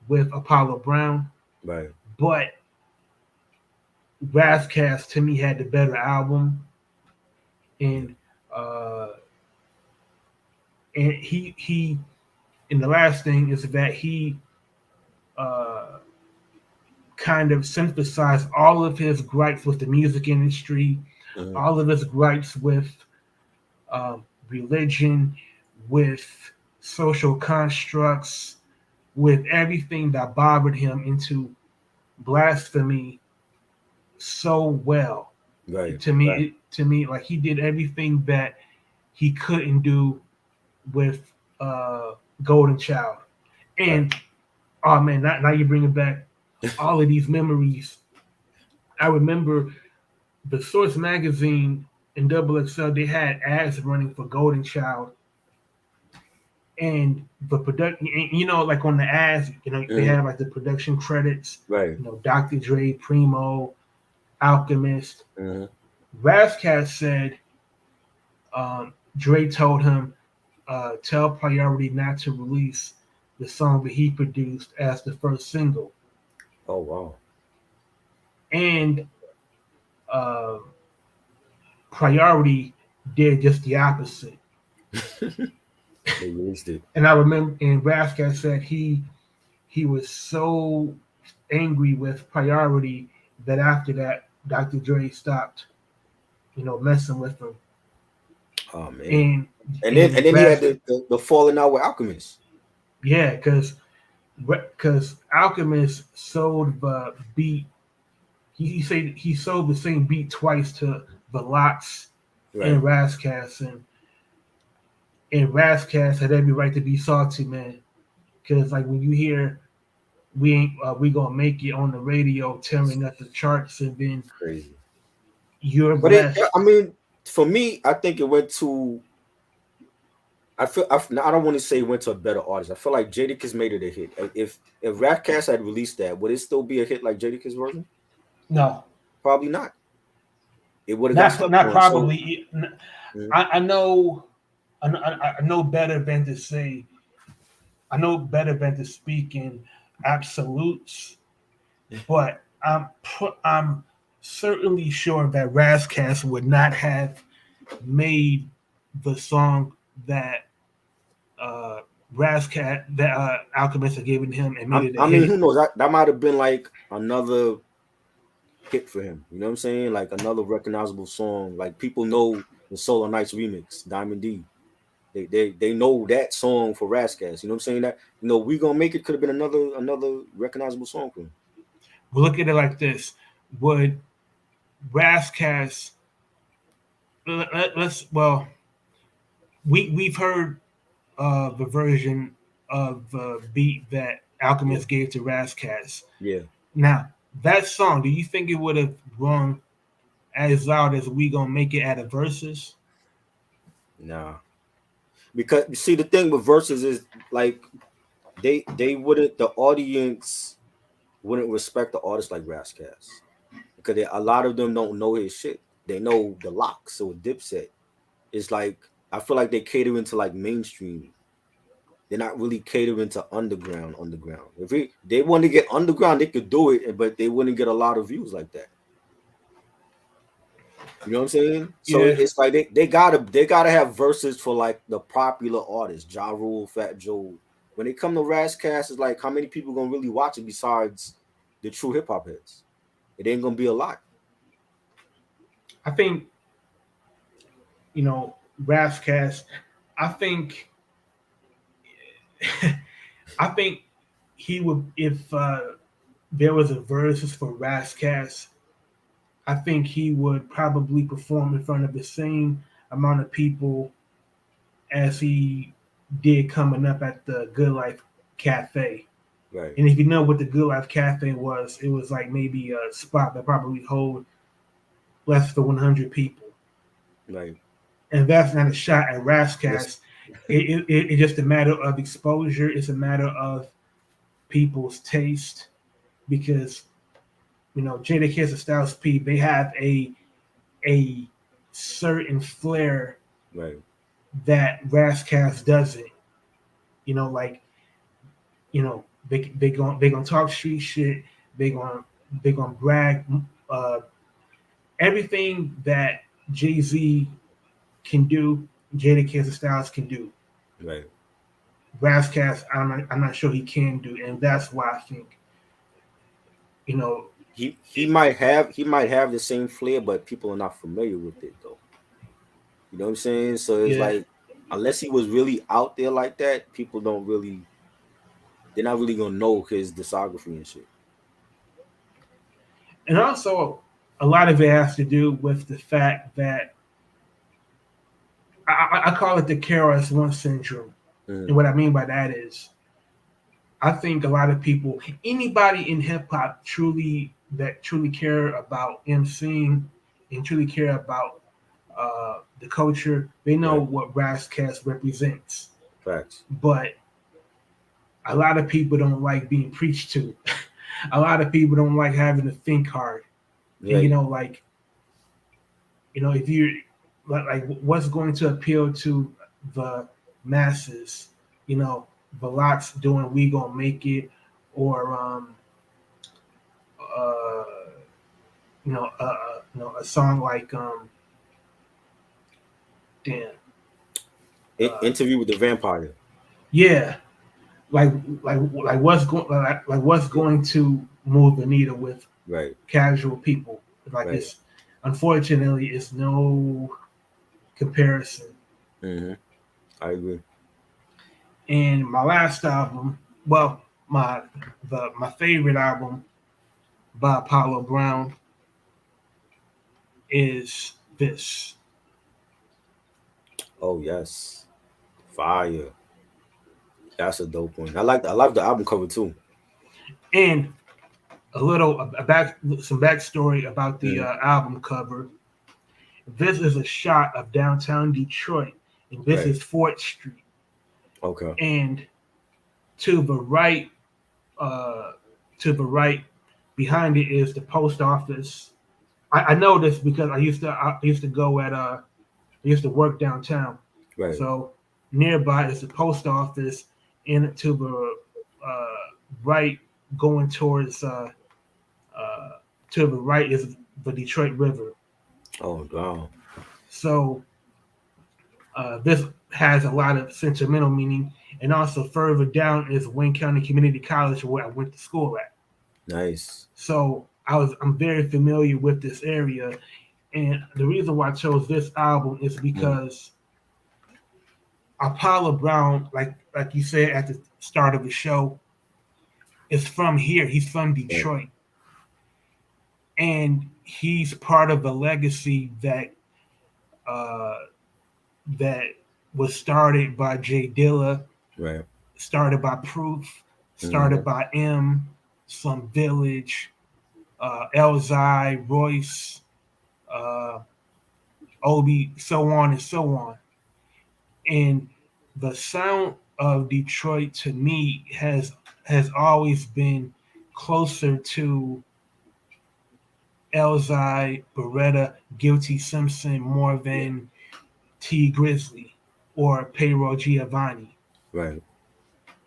with Apollo Brown. Right. But Razzcast to me had the better album, Yeah. and uh, he and the last thing is that he uh, kind of synthesized all of his gripes with the music industry, Mhm. all of his gripes with religion, with social constructs, with everything that bothered him into blasphemy so well. Right. Right. To me, like he did everything that he couldn't do with Golden Child. Right. And oh man, now you bring it back all of these memories. I remember the Source magazine and Double XL. They had ads running for Golden Child, and the production, like on the ads, they Mm-hmm. have like the production credits, Right. Dr. Dre, Primo, Alchemist. Mm-hmm. Razcast said Dre told him, tell Priority not to release the song that he produced as the first single. Oh wow. And uh, Priority did just the opposite. They released it. And I remember, and Razcast said he was so angry with Priority that after that, Dr. Dre stopped, messing with him. Oh man. And And then he had Raz, the falling out with Alchemist. yeah, because Alchemist sold the beat. He said he sold the same beat twice to the Lots Right. and Razcast, and Razcast had every right to be salty, man. Because like when you hear we ain't we gonna make it on the radio, tearing up the charts, and then Crazy. you're But blessed. I mean, for me, I think it went to. I don't want to say it went to a better artist. I feel like Jadakiss made it a hit. If Ratcast had released that, would it still be a hit like Jadakiss version? No, Probably not. It would have got slept not on. So probably. mm, I know. I know better than to say. I know better than to speak in absolutes, but I'm certainly sure that Razcast would not have made the song that uh, Razcat that Alchemist had given him and made it a I mean, hit. who knows? That might have been like another hit for him. You know what I'm saying? Like another recognizable song. Like people know the Solar Nights remix, Diamond D. They know that song for Rascas. You know what I'm saying? That we gonna make it could have been another recognizable song for him. We'll look at it like this: would Razcast let's we've heard the version of the beat that Yeah, Alchemist gave to Razcast. yeah. Now that song, do you think it would have rung as loud as "We Gonna Make It" at a verses? Nah, because you see the thing with verses is like they wouldn't the audience wouldn't respect the artist like Rascas because a lot of them don't know his shit. They know the locks or Dipset. It's like I feel like they catering to like mainstream. They're not really catering to underground. Underground. If they want to get underground, they could do it, but they wouldn't get a lot of views like that. You know what I'm saying? So Yeah, it's like they gotta have verses for like the popular artists, Ja Rule, Fat Joe. When they come to Razcast, it's like how many people gonna really watch it besides the true hip hop heads? It ain't gonna be a lot. I think Razcast. I think I think he would if there was a versus for Razcast. I think he would probably perform in front of the same amount of people as he did coming up at the Good Life Cafe. Right, And if you know what the Good Life Cafe was, it was like maybe a spot that probably hold less than 100 people. right. And that's not a shot at Yes. Rascast. It's just a matter of exposure. It's a matter of people's taste because Jada Kiss and Styles P, they have a certain flair Right. that Rascast doesn't. Like they gonna talk street shit. They gonna they gonna brag. Uh, Everything that Jay Z can do, Jada Kiss and Styles can do. Right. Rascast, I'm not sure he can do, and that's why I think you know He might have the same flair, but people are not familiar with it though. You know what I'm saying? So it's yeah. like unless he was really out there like that, people don't really they're not really gonna know his discography and shit. And also, a lot of it has to do with the fact that I call it the KRS-One syndrome. Mm, And what I mean by that is, I think a lot of people, anybody in hip hop, truly care about MCing and truly care about the culture, they know right. what Rascast represents. Facts. but a lot of people don't like being preached to. A lot of people don't like having to think hard. And Right. like if you like what's going to appeal to the masses, you know, Valot's doing "We Gonna Make It," or uh, a song like damn, uh, Interview with the Vampire. yeah, like like what's Yeah. going to move the needle with Right. casual people? Like Right. it's unfortunately it's no comparison. Hmm. I agree. And my last album, well, my favorite album by Apollo Brown is this. Oh yes, fire. That's a dope one. I like the album cover too. And a little some backstory about the Hmm. album cover. This is a shot of downtown Detroit, and this Right. is Fort Street. Okay. And to the right, uh, to the right, behind it is the post office. I know this because I used to go at I used to work downtown. Right. So nearby is the post office, and to the right, going towards uh, to the right is the Detroit River. Oh wow. So this has a lot of sentimental meaning, and also further down is Wayne County Community College, where I went to school at. Nice. So I'm very familiar with this area, and the reason why I chose this album is Mm. because Apollo Brown, like you said at the start of the show, is from here. He's from Right. Detroit, and he's part of a legacy uh, that was started by Jay Dilla, Right. started by Proof, Hmm. started by M, Slum Village, Elzai, Royce, uh, Obi, so on and so on. And the sound of Detroit to me has always been closer to Elzai, Beretta, Guilty Simpson more Yeah. than T Grizzly or Payroll Giovanni. Right.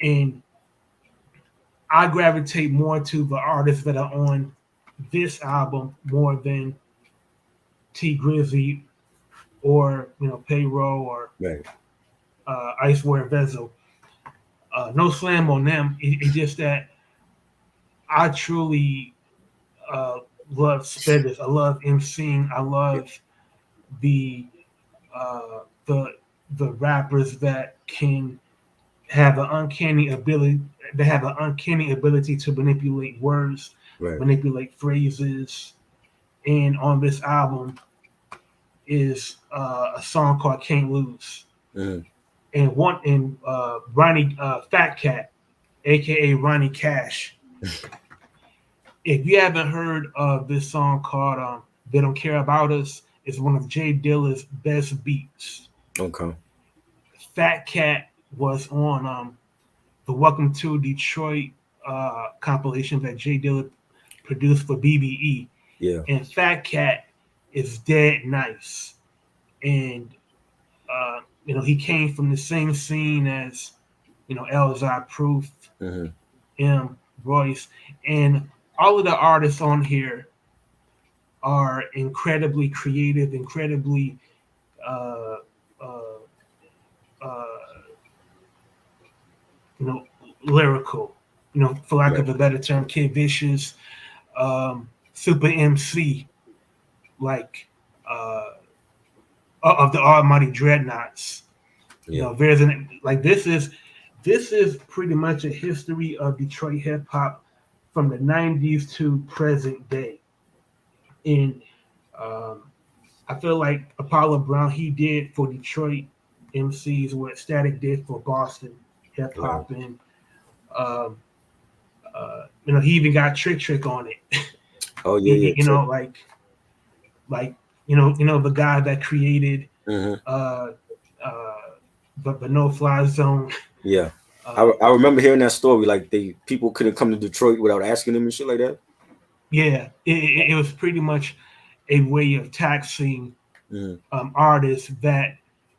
And I gravitate more to the artists that are on this album more than T Grizzly or Payroll or Right. Icewear Vezo. No slam on them. It's just that I truly uh, love spitters. I love emceeing. I Yeah. love the uh, the the rappers that can have an uncanny ability. They have an uncanny ability to manipulate words, Right. manipulate phrases. And on this album is a song called "Can't Lose," Hmm. and Ronnie Fat Cat, aka Ronnie Cash. If you haven't heard of this song called "They Don't Care About Us," it's one of Jay Dilla's best beats. Okay. Fat Cat was on the Welcome to Detroit compilation that Jay Dilla produced for BBE, Yeah. and Fat Cat is dead nice, and he came from the same scene as Elzai Proof, Hmm. M, Royce, and all of the artists on here are incredibly creative, incredibly uh, uh, uh, you know lyrical. For lack Right. of a better term, Kid Vicious, Super MC, like uh, of the Almighty Dreadnoughts. Yeah. There's an like this is pretty much a history of Detroit hip hop from the '90s to present day. And um, I feel like Apollo Brown he did for Detroit MCs what Static did for Boston hip Right. hop, and um, he even got Trick on it. Oh yeah. you, Yeah. you Trick. know, like the guy that created Hmm. uh, uh, but no fly zone. Yeah. Uh, I remember hearing that story. Like they people couldn't come to Detroit without asking them and shit like that. yeah, it was pretty much a way of taxing Mm, artists that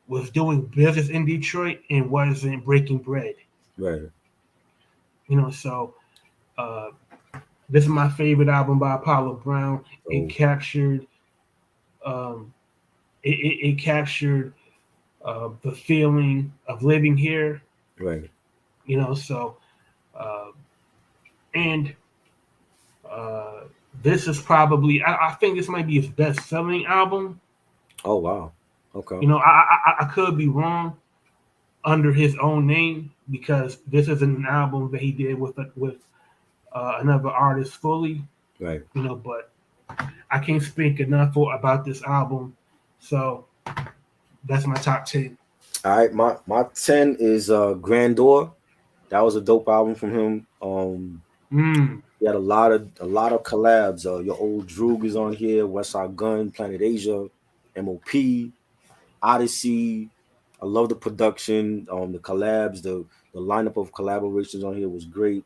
was doing business in Detroit and wasn't breaking bread. right. So uh, this is my favorite album by Apollo Brown. It So captured um, it captured the feeling of living here. right. So uh, and uh, this is probably I think this might be his best selling album. Oh wow. Okay. I could be wrong under his own name because this isn't an album that he did with another artist fully. Right. But I can't speak enough about this album. So that's my top 10. All right. My 10 is Grandeur. That was a dope album from him. Mm, He had a lot of collabs. Your old Droog is on here. Westside Gun, Planet Asia, MOP, Odyssey. I love the production. The collabs, the lineup of collaborations on here was great.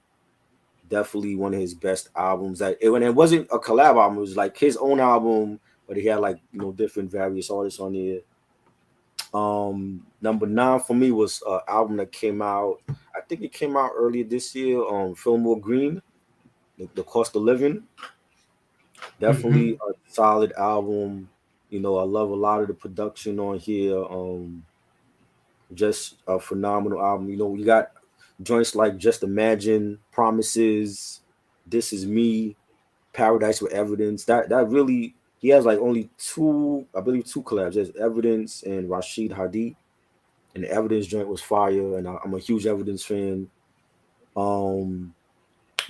Definitely one of his best albums. When it wasn't a collab album, it was like his own album, but he had like different various artists on here. Number 9 for me was an album that came out. I think it came out earlier this year. Fillmore Green, the Cost of Living. hmm Definitely a solid album. I love a lot of the production on here. Just a phenomenal album. You got joints like Just Imagine, Promises, This Is Me, Paradise with Evidence. That really he has like only two, I believe, two collabs. There's Evidence and Rashid Hadi, and the Evidence joint was fire, and I'm a huge Evidence fan. Um,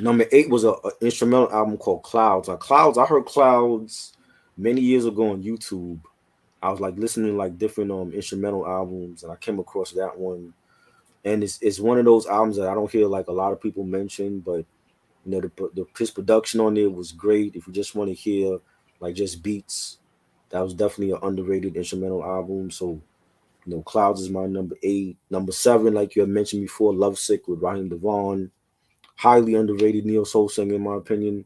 Number 8 was a instrumental album called Clouds. Clouds, I heard Clouds many years ago on YouTube. I was like listening to like different instrumental albums, and I came across that one. And it's one of those albums that I don't hear like a lot of people mention, but the his production on there was great. If you just want to hear like just beats, that was definitely an underrated instrumental album. So Clouds is my number 8. Number 7, like you had mentioned before, Lovesick with Raheem Devon, highly underrated neo soul singer in my opinion.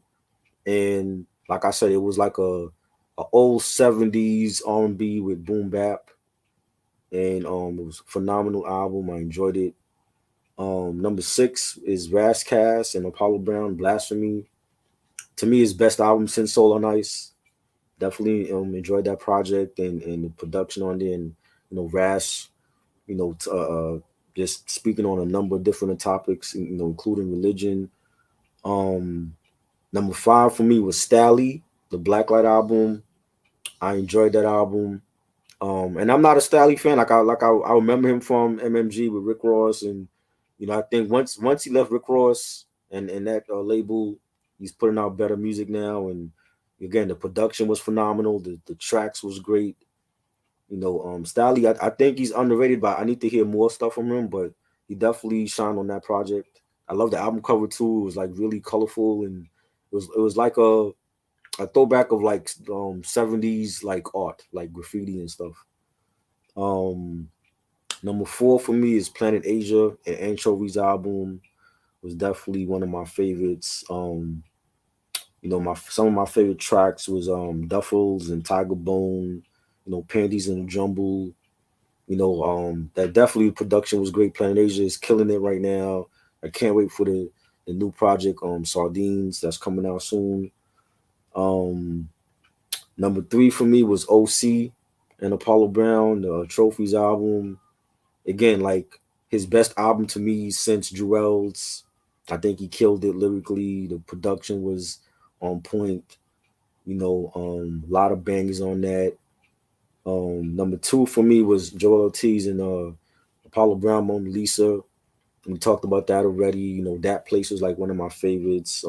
And like I said, it was like a old '70s R&B with boom bap, and it was a phenomenal album. I enjoyed it. Number 6 is Rascast and Apollo Brown, Blasphemy. To me, his best album since Soul on Ice. Definitely enjoyed that project and the production on there, and Ras, just speaking on a number of different topics, including religion. Um, Number 5 for me was Stally, the Blacklight album. I enjoyed that album. And I'm not a Stally fan. I remember him from MMG with Rick Ross, and I think once he left Rick Ross and that label, he's putting out better music now. And again, the production was phenomenal. The tracks was great. Stally, I think he's underrated, but I need to hear more stuff from him. But he definitely shined on that project. I love the album cover too. It was like really colorful, and it was like a throwback of like '70s like art, like graffiti and stuff. Um, Number 4 for me is Planet Asia, and Anchovies album was definitely one of my favorites. My some of my favorite tracks was Duffels and Tiger Bone, Panties in the Jumble. That definitely production was great. Planet Asia is killing it right now. I can't wait for the new project Sardines that's coming out soon. Um, Number 3 for me was OC and Apollo Brown, the Trophies album. Again, like his best album to me since Jewel's. I think he killed it lyrically. The production was on point. A lot of bangers on that. Number 2 for me was Joel Ortiz and Apollo Brown, Mona Lisa. We talked about that already. That place was like one of my favorites.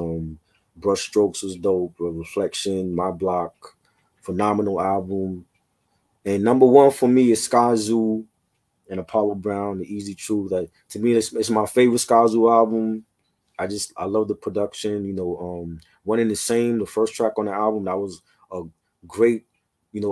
Brushstrokes was dope. Reflection, My Block, phenomenal album. And number 1 for me is Sky Zoo and Apollo Brown, The Easy Truth. Like to me, it's my favorite Sky Zoo album. I love the production. One in the Same, the first track on the album, that was a great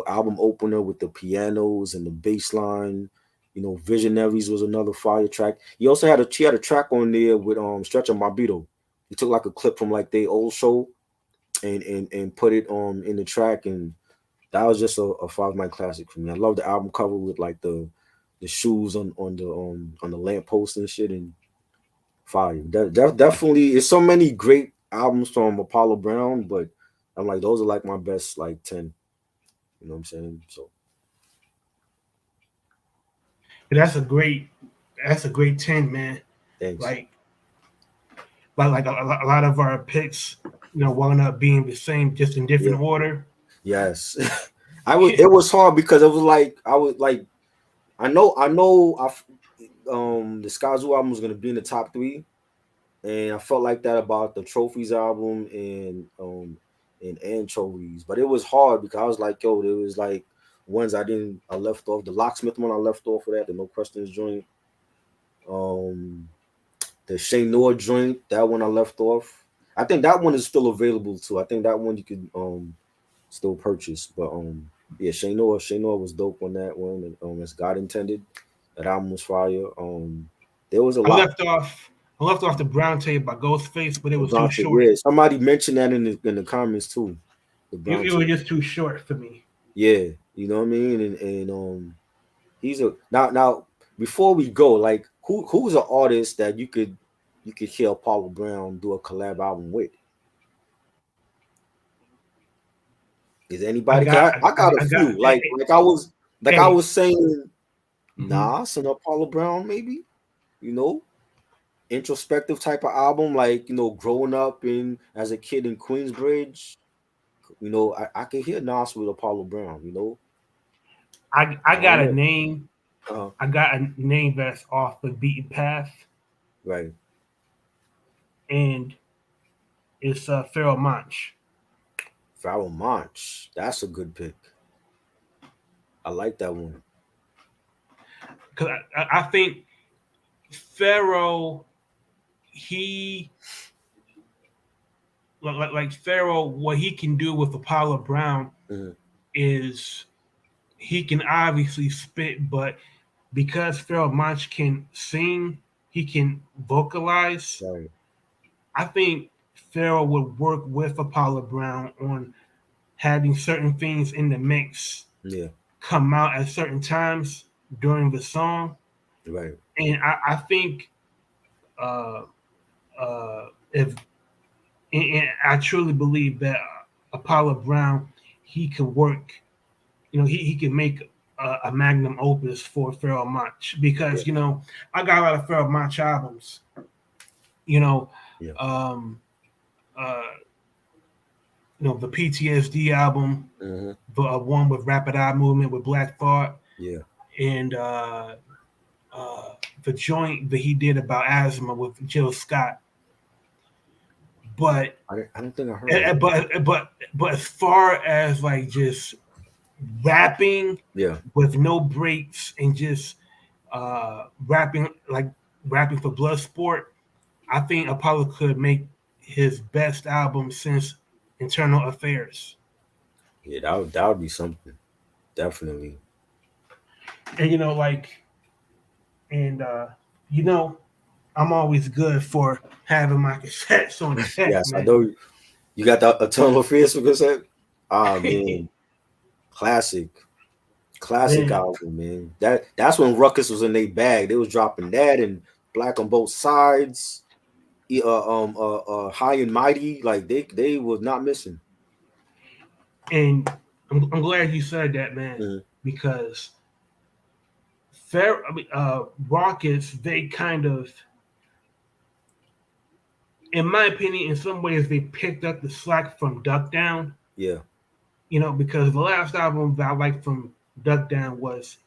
album opener with the pianos and the bass line. You know, Visionaries was another fire track. He also had a track on there with Stretch and Marbito. He took like a clip from like their old show and put it in the track, and that was just a five night classic for me. I love the album cover with like the shoes on the lamppost and shit, and fire. That definitely it's so many great albums from Apollo Brown, but I'm like those are like my best like 10. You know what I'm saying? So But that's a great 10, man. thanks. Like a lot of our picks, wound up being the same, just in Yeah. different order. Yes. It was hard because it was like I was like the Skyzoo album was gonna be in the top three, and I felt like that about the Trophies album and Anchovies. But it was hard because I was like, yo, there was like ones I left off. The Locksmith one I left off of that, the No Questions joint. Um the Shay Noah joint, that one I left off. I think that one is still available too. I think that one you could still purchase. But yeah, Shay Noah was dope on that one. And as God intended. That album was fire. There was a I lot. left off I left off the Brown Tape by Ghostface, but it was too Bronte, short. yeah. Somebody mentioned that in the comments too. The It Bronte. was just too short for me. Yeah, you know what I mean? And he's a now before we go, like who's an artist that you could hear Apollo Brown do a collab album with? Is I anybody? got Cause I got a I got few. Like I hey. was saying Hmm. Nas and Apollo Brown, maybe, you know, introspective type of album, like, you know, growing up in as a kid in Queensbridge. You know, I can hear Nas with Apollo Brown, you know. I I don't got a know. name. Uh-huh. I got a name that's off the beaten path, Right. and it's Pharaoh Monch. Pharoah Monch. That's a good pick. I like that one. Because I think Pharaoh, he like Pharaoh, what he can do with Apollo Brown Hmm. is he can obviously spit, but because Pharaoh Monch can sing, he can vocalize. Right. I think Pharaoh would work with Apollo Brown on having certain things in the mix Yeah. come out at certain times during the song, Right. and I think uh, if and I truly believe that Apollo Brown, he can work. He can make a magnum opus for Pharoah Monch Yeah. because I got a lot of Pharoah Monch albums. You know, Yeah. um, uh, the PTSD album, Hmm. the one with Rapid Eye Movement with Black Thought, Yeah. and the joint that he did about asthma with Jill Scott. But I don't think I heard that. but as far as like just rapping Yeah. with no breaks and just rapping like rapping for Bloodsport, I think Apollo could make his best album since Internal Affairs. Yeah, that would be something. Definitely. And and you know, I'm always good for having my cassettes on deck, Yes, I man. know you got the Eternal Fears for cassette. Ah man, classic. Classic Man, album, man. That's when Ruckus was in their bag. They was dropping that and Black on Both Sides. High and Mighty. Like they was not missing. and I'm glad you said that, man, Mhm. because Rockets, they kind of, in my opinion, in some ways, they picked up the slack from Duck Down. Yeah, Because the last album that I liked from Duck Down was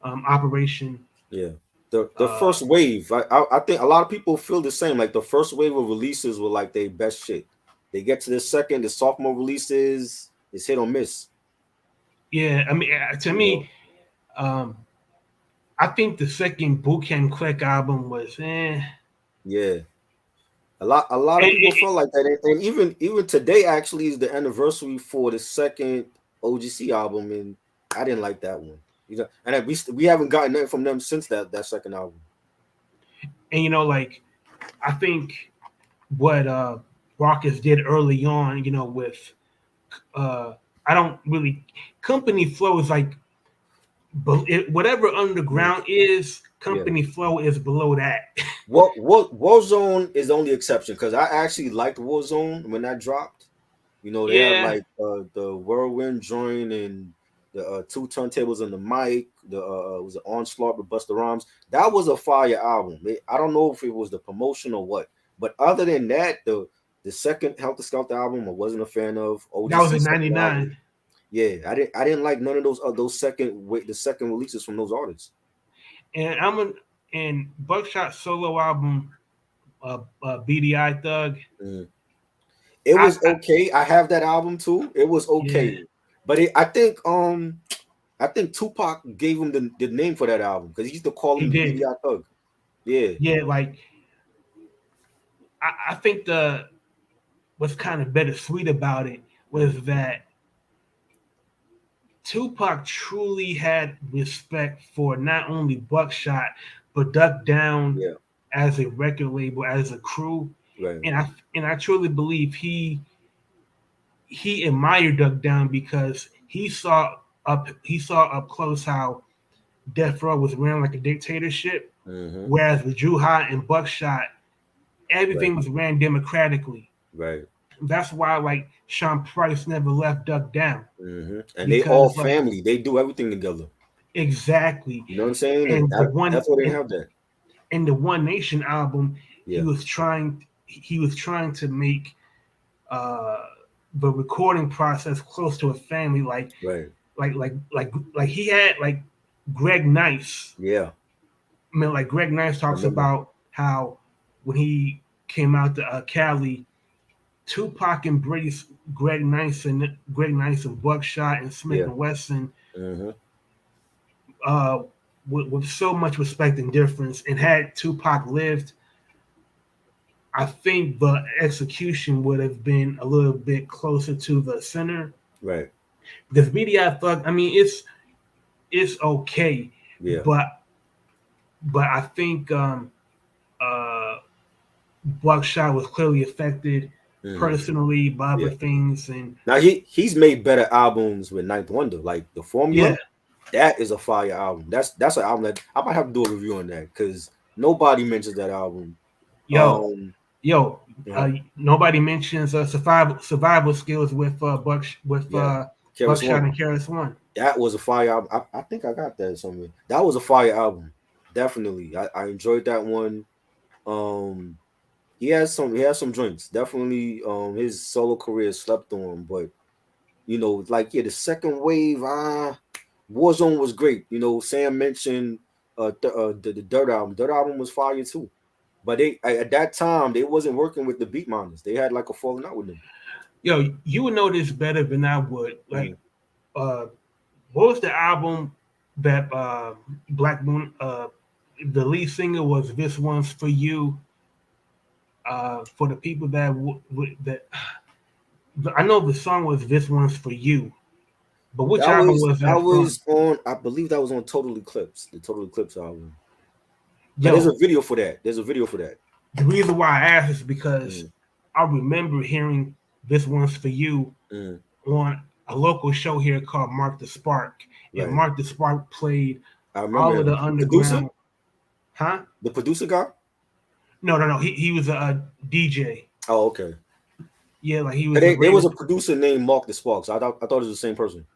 Operation. yeah. The Uh, first wave, I think a lot of people feel the same. Like the first wave of releases were like their best shit. They get to the second, the sophomore releases, it's hit or miss. yeah, I mean, to You know, me, um, I think the second Boot Camp Click album was, yeah. A lot of people it, felt like that, and even today actually is the anniversary for the second OGC album, and I didn't like that one. And we haven't gotten nothing from them since that second album. And like I think what Rockets did early on, with uh I don't really company flow is like whatever Mm, underground is, yeah. company flow is below that. What Warzone is the only exception because I actually liked Warzone when that dropped. They had Yeah, like the whirlwind joint and the two turntables and the mic. The was it Onslaught with Busta Rhymes. That was a fire album. I don't know if it was the promotion or what, but other than that, the second Helter Skelter album I wasn't a fan of. that was OGC in second album, '99. yeah, I didn't like none of those the second releases from those artists. And and Buckshot solo album, BDI Thug. Mm. It I, was okay. I have that album too. It was yeah, okay, but I think Tupac gave him the name for that album because he used to call he him the did. BDI Thug. Yeah, Yeah, like I think the what's kind of bittersweet about it was mm, that Tupac truly had respect for not only Buckshot but Duck Down yeah, as a record label, as a crew, right. and I truly believe he admired Duck Down because he saw up close how Death Row was ran like a dictatorship, Mm-hmm. whereas with Drew High and Buckshot, Right, everything was ran democratically. right. That's why like Sean Price never left Duck Down Mm-hmm. And they all because like family. They do everything together. exactly. You know what I'm saying? And And the that's one why they have that. in the One Nation album, he Yeah, was trying he was trying to make uh the recording process close to a family, right. like he had like Greg Nice. Yeah, I mean, like Greg Nice I talks remember. about how when he came out to Cali, Tupac embraced Greg Nice and Buckshot and Smith Yeah. and Wesson Mm-hmm. uh, with so much respect and difference. And had Tupac lived, I think the execution would have been a little bit closer to the center. Right. Because BDI Thug, I mean, it's okay, Yeah. but I think uh, Buckshot was clearly affected Mm-hmm. personally by other Yeah. things, and Now he's made better albums with Ninth Wonder, like the yeah, Formula. That is a fire album. That's an album that I might have to do a review on that because nobody mentions that album. yo, Um, yo, uh nobody mentions survival skills with yeah, Keras Buckshot One. and Karis One. That was a fire album. I think I got that somewhere. That was a fire album. Definitely. I enjoyed that one. Um he has some joints. Definitely his solo career slept on, but like the second wave, Warzone was great. Sam mentioned the Dirt album. Dirt album was fire too. But at that time they wasn't working with the Beat Miners. They had like a falling out with them. Yo, you would know this better than I would. Mm. Like, uh, what was the album that Black Moon? The lead singer was "This One's for You." For the people that I know the song was "This One's for You," but which That album was was that that from? was on. I believe that was on Total Eclipse, the Total Eclipse album. Cause there's a Yo, video for that. There's a video for that. the reason why I asked is because Mm, I remember hearing "This One's for You" mm, on a local show here called Mark the Spark, and right. Mark the Spark played I remember all of him. the The producer, underground. Huh? the producer guy. No, no, no. He was a DJ. Oh, okay. Yeah, like he was a There radio. was a producer named Mark the Sparks. I thought it was the same person.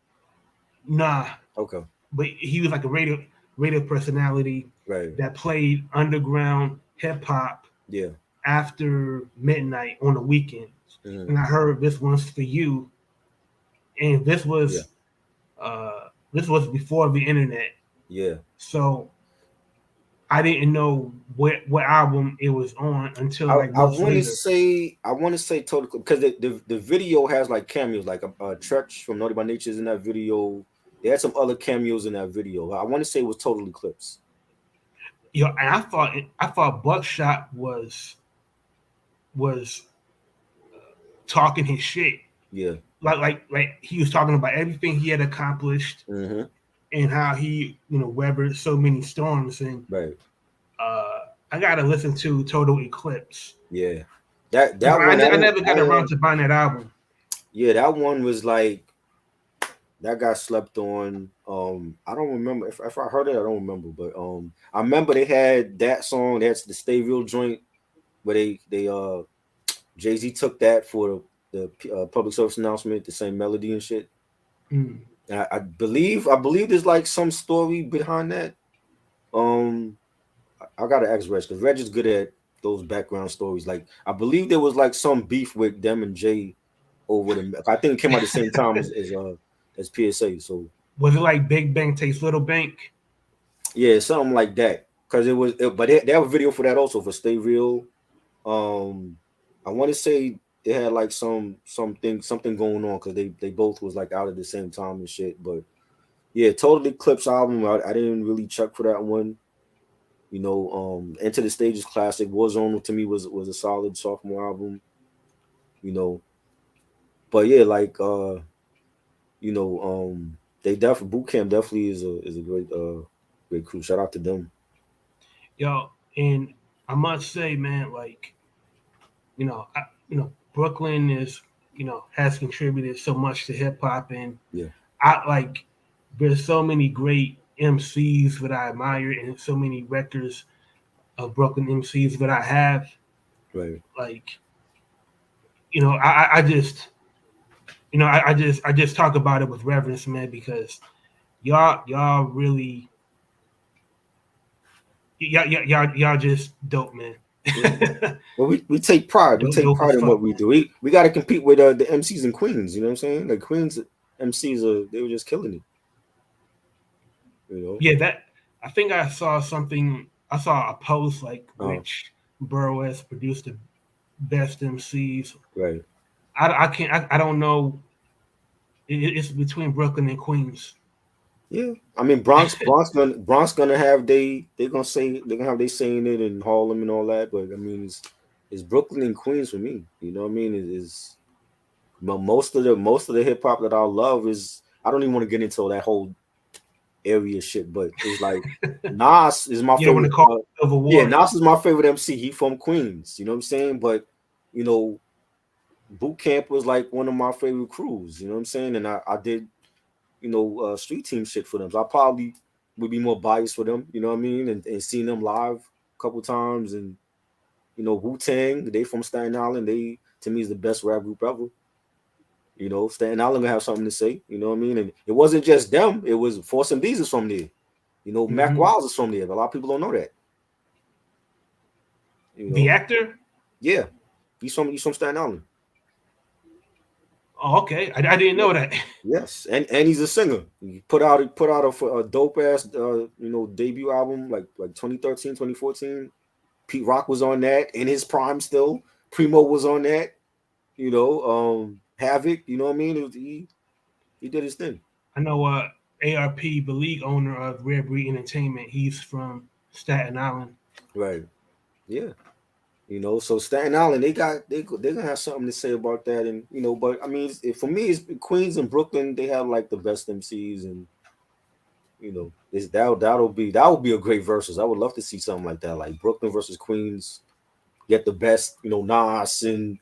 Nah, Okay. but he was like a radio personality Right. that played underground hip hop Yeah. after midnight on the weekends. Mm, And I heard "This One's for You," and yeah. this was before the internet, Yeah. so I didn't know what album it was on until I, like I months want to later. say I want to say Total because the video has like cameos like a Tretch from Naughty by Nature is in that video. They had some other cameos in that video. I want to say it was Total Eclipse. And I thought Buckshot was talking his shit, Yeah. like he was talking about everything he had accomplished Mm-hmm. and how he weathered so many storms. And Right. I gotta listen to Total Eclipse Yeah. because That one I I didn't never I got around to buying that album. yeah, that one was like that got slept on. I don't remember if I heard it, I don't remember, but I remember they had that song, that's the Stay Real joint where they Jay-Z took that for the public service announcement, the same melody and shit. Mm. And I believe there's like some story behind that. Um I gotta ask Reg because Reg is good at those background stories. Like I believe there was like some beef with them and Jay over the. I think it came out the same time as PSA. So Was it like Big Bank Takes Little Bank? yeah, something like that. Because but they have a video for that also for Stay Real. Um, I want to say they had like something going on because they both was like out at the same time and shit. But yeah, Total Eclipse album. I didn't really check for that one. Enter the Stages classic. Warzone to me was a solid sophomore album. You know, but yeah, like they definitely boot camp definitely is a great crew. Shout out to them. Yo, and I must say, man, like I, Brooklyn is has contributed so much to hip hop, and Yeah, I like there's so many great MCs that I admire, and so many records of Brooklyn MCs that I have. right. Like I just I just talk about it with reverence, man, because y'all really y'all just dope, man. Yeah. Well, we take pride. We take Dope as pride in what fuck, we man. do. We got to compete with the MCs and Queens. You know what I'm saying? Like Queens MCs they were just killing it. You Yeah, that I think I saw something. I saw a post like know. Rich Burwell produced the best MCs. Right. I can't. I don't know. It's between Brooklyn and Queens. Yeah. I mean Bronx gonna have they're gonna have they saying it in Harlem and all that. But I mean it's Brooklyn and Queens for me. You know what I mean? It is most of the hip hop that I love is I don't even want to get into that whole area shit, but it's like Nas is my You don't want favorite. to call it Civil Yeah, War. Nas is my favorite MC. He from Queens, you know what I'm saying? But you know, Boot Camp was like one of my favorite crews. You know what I'm saying? And I did street team shit for them. So I probably would be more biased for them. You know what I mean? And seeing them live a couple times, and Wu Tang, they from Staten Island. They to me is the best rap group ever. Staten Island gonna have something to say. You know what I mean? And it wasn't just them. It was Force MDs is from there. Mac Hmm. Wiles is from there. But a lot of people don't know that. You The know, actor. yeah, he's from Staten Island. Oh, okay. I didn't Yeah. know that. Yes, and he's a singer. He put out a dope ass debut album like 2013, 2014. Pete Rock was on that in his prime still. Preemo was on that. Havoc. You know what I mean? He did his thing. I know. ARP, the league owner of Rare Breed Entertainment, he's from Staten Island. Right. Yeah. So Staten Island, they're gonna have something to say about that, and but I mean, for me, it's Queens and Brooklyn. They have like the best MCs, and it's that would be a great versus. I would love to see something like that, like Brooklyn versus Queens. Get the best, Nas and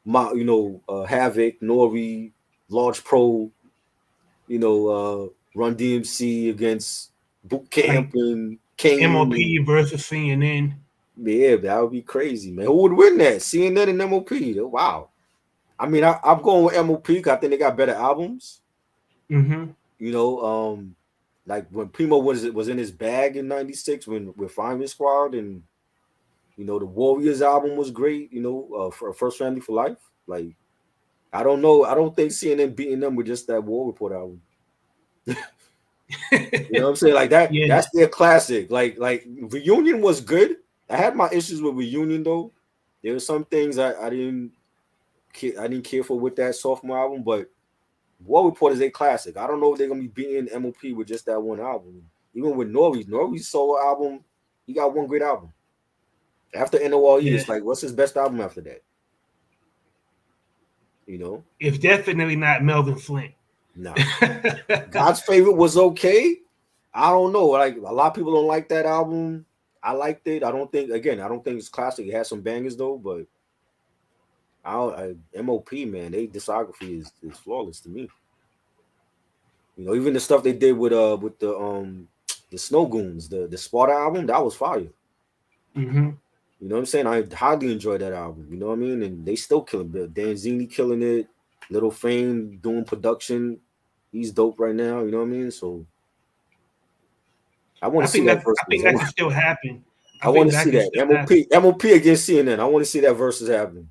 Havoc, Nori, Large Pro, Run DMC against Boot Camp Like and Kane, MOP and versus CNN. yeah, that would be crazy, man. Who would win that? CNN and MOP? Wow. I mean, I'm going with MOP. 'Cause I think they got better albums. Hmm. You know, like when Primo was in his bag in '96 when with Fireman Squad, and the Warriors album was great. For First Family for Life. Like I don't know. I don't think CNN beating them with just that War Report album. You know what I'm saying? Like that. Yeah. That's their classic. Like Reunion was good. I had my issues with Reunion though. There were some things I didn't care for with that sophomore album, but War Report is a classic. I don't know if they're gonna be beating MOP with just that one album. Even with Nori's solo album, he got one great album. After NORE, Yeah. it's like, what's his best album after that? You know? It's definitely not Melvin Flint. Nah. God's Favorite was okay, I don't know. Like a lot of people don't like that album. I liked it. I don't think it's classic. It has some bangers though, but MOP man, they discography is flawless to me. You know, even the stuff they did with the Snow Goons, the Sparta album, that was fire. Hmm. You know what I'm saying? I highly enjoyed that album. You know what I mean? And they still killing it. Danzini killing it. Little Fame doing production. He's dope right now. You know what I mean? So I want to see that I versus. think that can still happen. I I want think to that see can that still happen. MOP against CNN. I want to see that versus happening.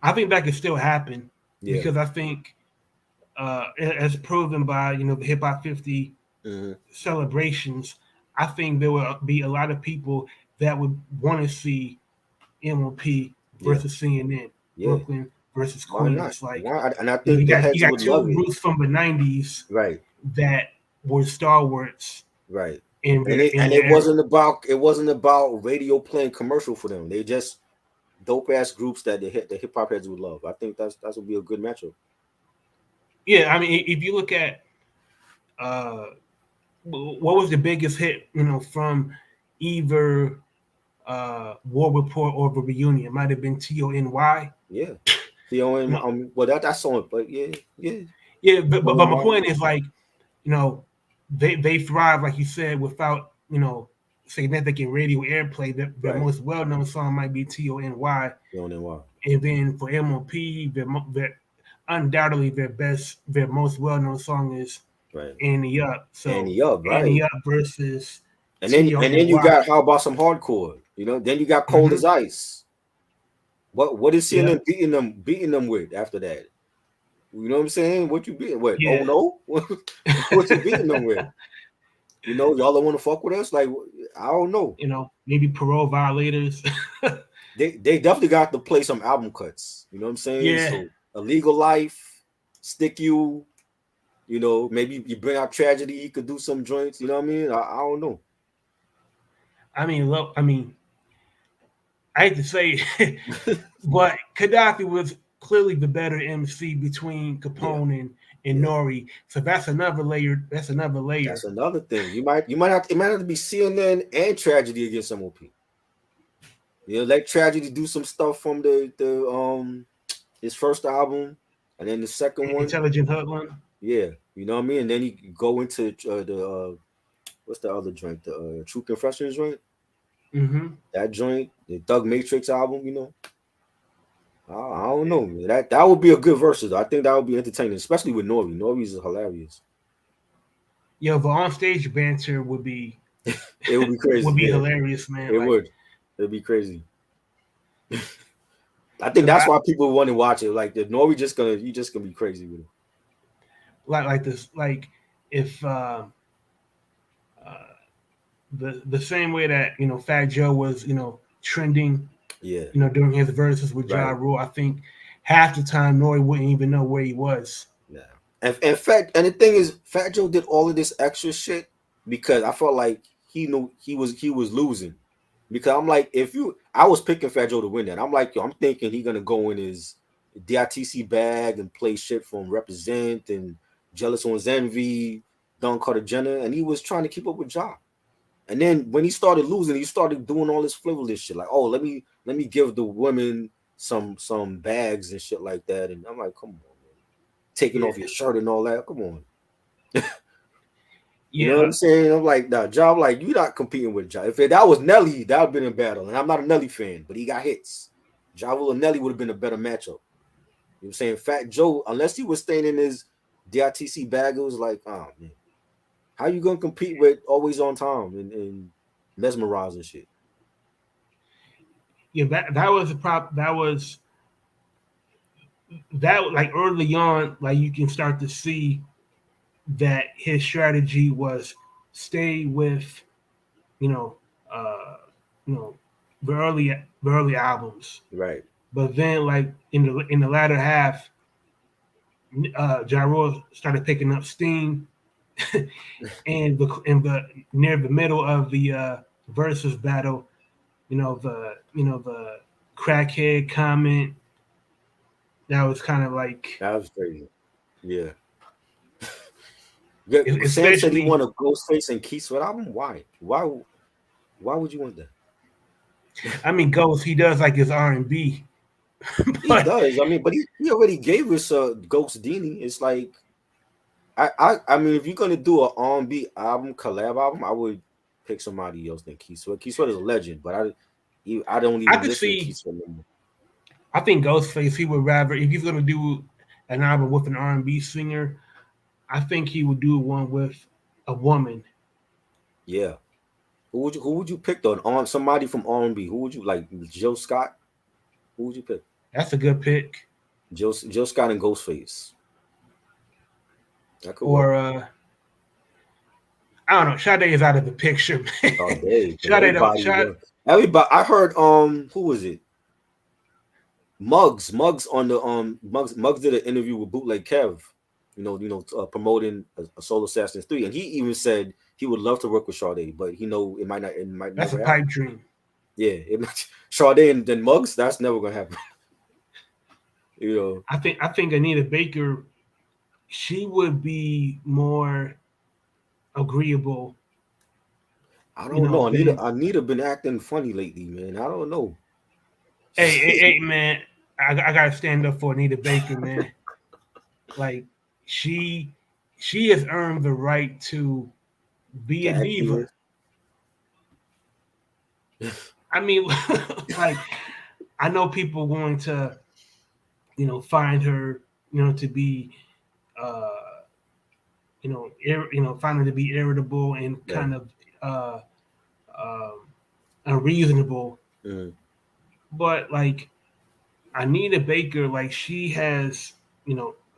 I think that can still happen Yeah. because I think, as proven by the Hip Hop 50 Hmm. celebrations, I think there will be a lot of people that would want to see MOP Yeah. versus CNN, Yeah. Brooklyn versus Why not? Queens. Like, Why? And I think the you heads got would two love it. groups from the '90s Right. that were stalwarts Right. in And their era. it wasn't about radio playing commercial for them. They just dope ass groups that the hip hop heads would love. I think that's would be a good matchup. Yeah, I mean, if you look at uh, what was the biggest hit, from either War Report or the Reunion, it might have been TONY. Yeah. TON, No, well that's on it, but yeah, yeah. yeah, but my TONY. point is like, you know, they thrive like you said without significant radio airplay. Their Right. most well known song might be TONY, TONY. and then for MOP, their undoubtedly their most well known song is Right. Annie Up. So Annie up, right. Annie Up versus And then you TONY. got how about some hardcore? You know, then you got Cold Mm-hmm. as Ice. What is Yeah, CNN beating them with after that? You know what I'm saying? What you beating? What? Oh yeah. no? What you beating them with? You know, y'all don't want to fuck with us? Like, I don't know. Maybe parole violators. They definitely got to play some album cuts. You know what I'm saying? Yeah, So a legal life, stick you. You know, maybe you bring out tragedy. You could do some joints. You know what I mean? I don't know. I mean, look, I mean, I hate to say it, but Gaddafi was clearly the better MC between Yeah, Capone and yeah. Nori. So that's another layer. That's another That's layer. another thing. You might have it might have to be CNN and tragedy against MOP. You know, let tragedy do some stuff from the his first album, and then the second one. Intelligent Hoodlum. Yeah, you know what I mean. And then you go into the what's the other joint? The True Confessions joint. Mm-hmm. That joint, the Thug Matrix album. You know, I don't know, man. That would be a good versus. I think that would be entertaining, especially with Nori. Nori's hilarious. Yo, the on stage banter It would be crazy. would be Yeah, hilarious, man. it would. It'd be crazy. I think Because that's I why people want to watch it. Like the Nori just gonna be crazy with it. like this. Like if uh, the same way that Fat Joe was trending Yeah, during his verses with Ja right. Rule, I think half the time Nori wouldn't even know where he was. Yeah. And fact, and the thing is, Fat Joe did all of this extra shit because I felt like he knew he was losing. Because I'm like, if you, I was picking Fat Joe to win that. I'm like, yo, I'm thinking he gonna go in his DITC bag and play shit from Represent and Jealous One's Envy, Don Cartagena, and he was trying to keep up with Ja. And then when he started losing, he started doing all this frivolous shit, like, oh, let me give the women some bags and shit like that. And I'm like, come on, man, taking Yeah, off your shirt and all that. Come on, you yeah, know what I'm saying? I'm like, nah, Ja, I'm like, you're not competing with Ja. If that was Nelly, that would have been in battle. And I'm not a Nelly fan, but he got hits. Ja Rule and Nelly would have been a better matchup. You know what I'm saying? Fat Joe, unless he was staying in his DITC bag, it was like, oh man, how you gonna compete with Always on Time and Mesmerize and shit? yeah. That was a prop. That like early on, like you can start to see that his strategy was stay with you know uh you know the early albums, Right. but then like in the latter half, Ja Rule started picking up steam, and the near the middle of the versus battle, the crackhead comment that was kind of like That was crazy. Yeah. Yeah, Sam said he especially. want a Ghostface and Keith Sweat album. Why? Why would you want that? I mean, Ghost, he does like his R&B, He but does. I mean, but he already gave us a Ghost Dini. It's like I mean, if you're gonna do an R&B album, collab album, I would pick somebody else than Keith Sweat. Keith Sweat is a legend, but I don't I even could listen to Keith see. Sweat anymore. I think Ghostface, he would rather, if he's gonna do an album with an R&B singer, I think he would do one with a woman. Yeah. Who would you pick though? On somebody from R&B. Who would you like? Joe Scott? Who would you pick? That's a good pick. Joe Scott and Ghostface. That could work. Or I don't know. Sade is out of the picture, man. Sade, because Sade don't. everybody Sade, was. Everybody, I heard who was it? Muggs on the Muggs did an interview with Bootleg Kev, promoting a Soul Assassins 3, and he even said he would love to work with Sade, but it might that's a never happen. pipe dream. Yeah, Sade and then Muggs, that's never gonna happen. you know, I think Anita Baker, she would be more agreeable, I don't know. Anita than Anita been acting funny lately, man. I don't know. hey, man. I gotta stand up for Anita Baker, man. Like she she has earned the right to be a The diva. acting I mean, like I know people going to find her to be uh find her to be irritable and right. kind of uh um unreasonable, Mhm. but like Anita Baker, like she has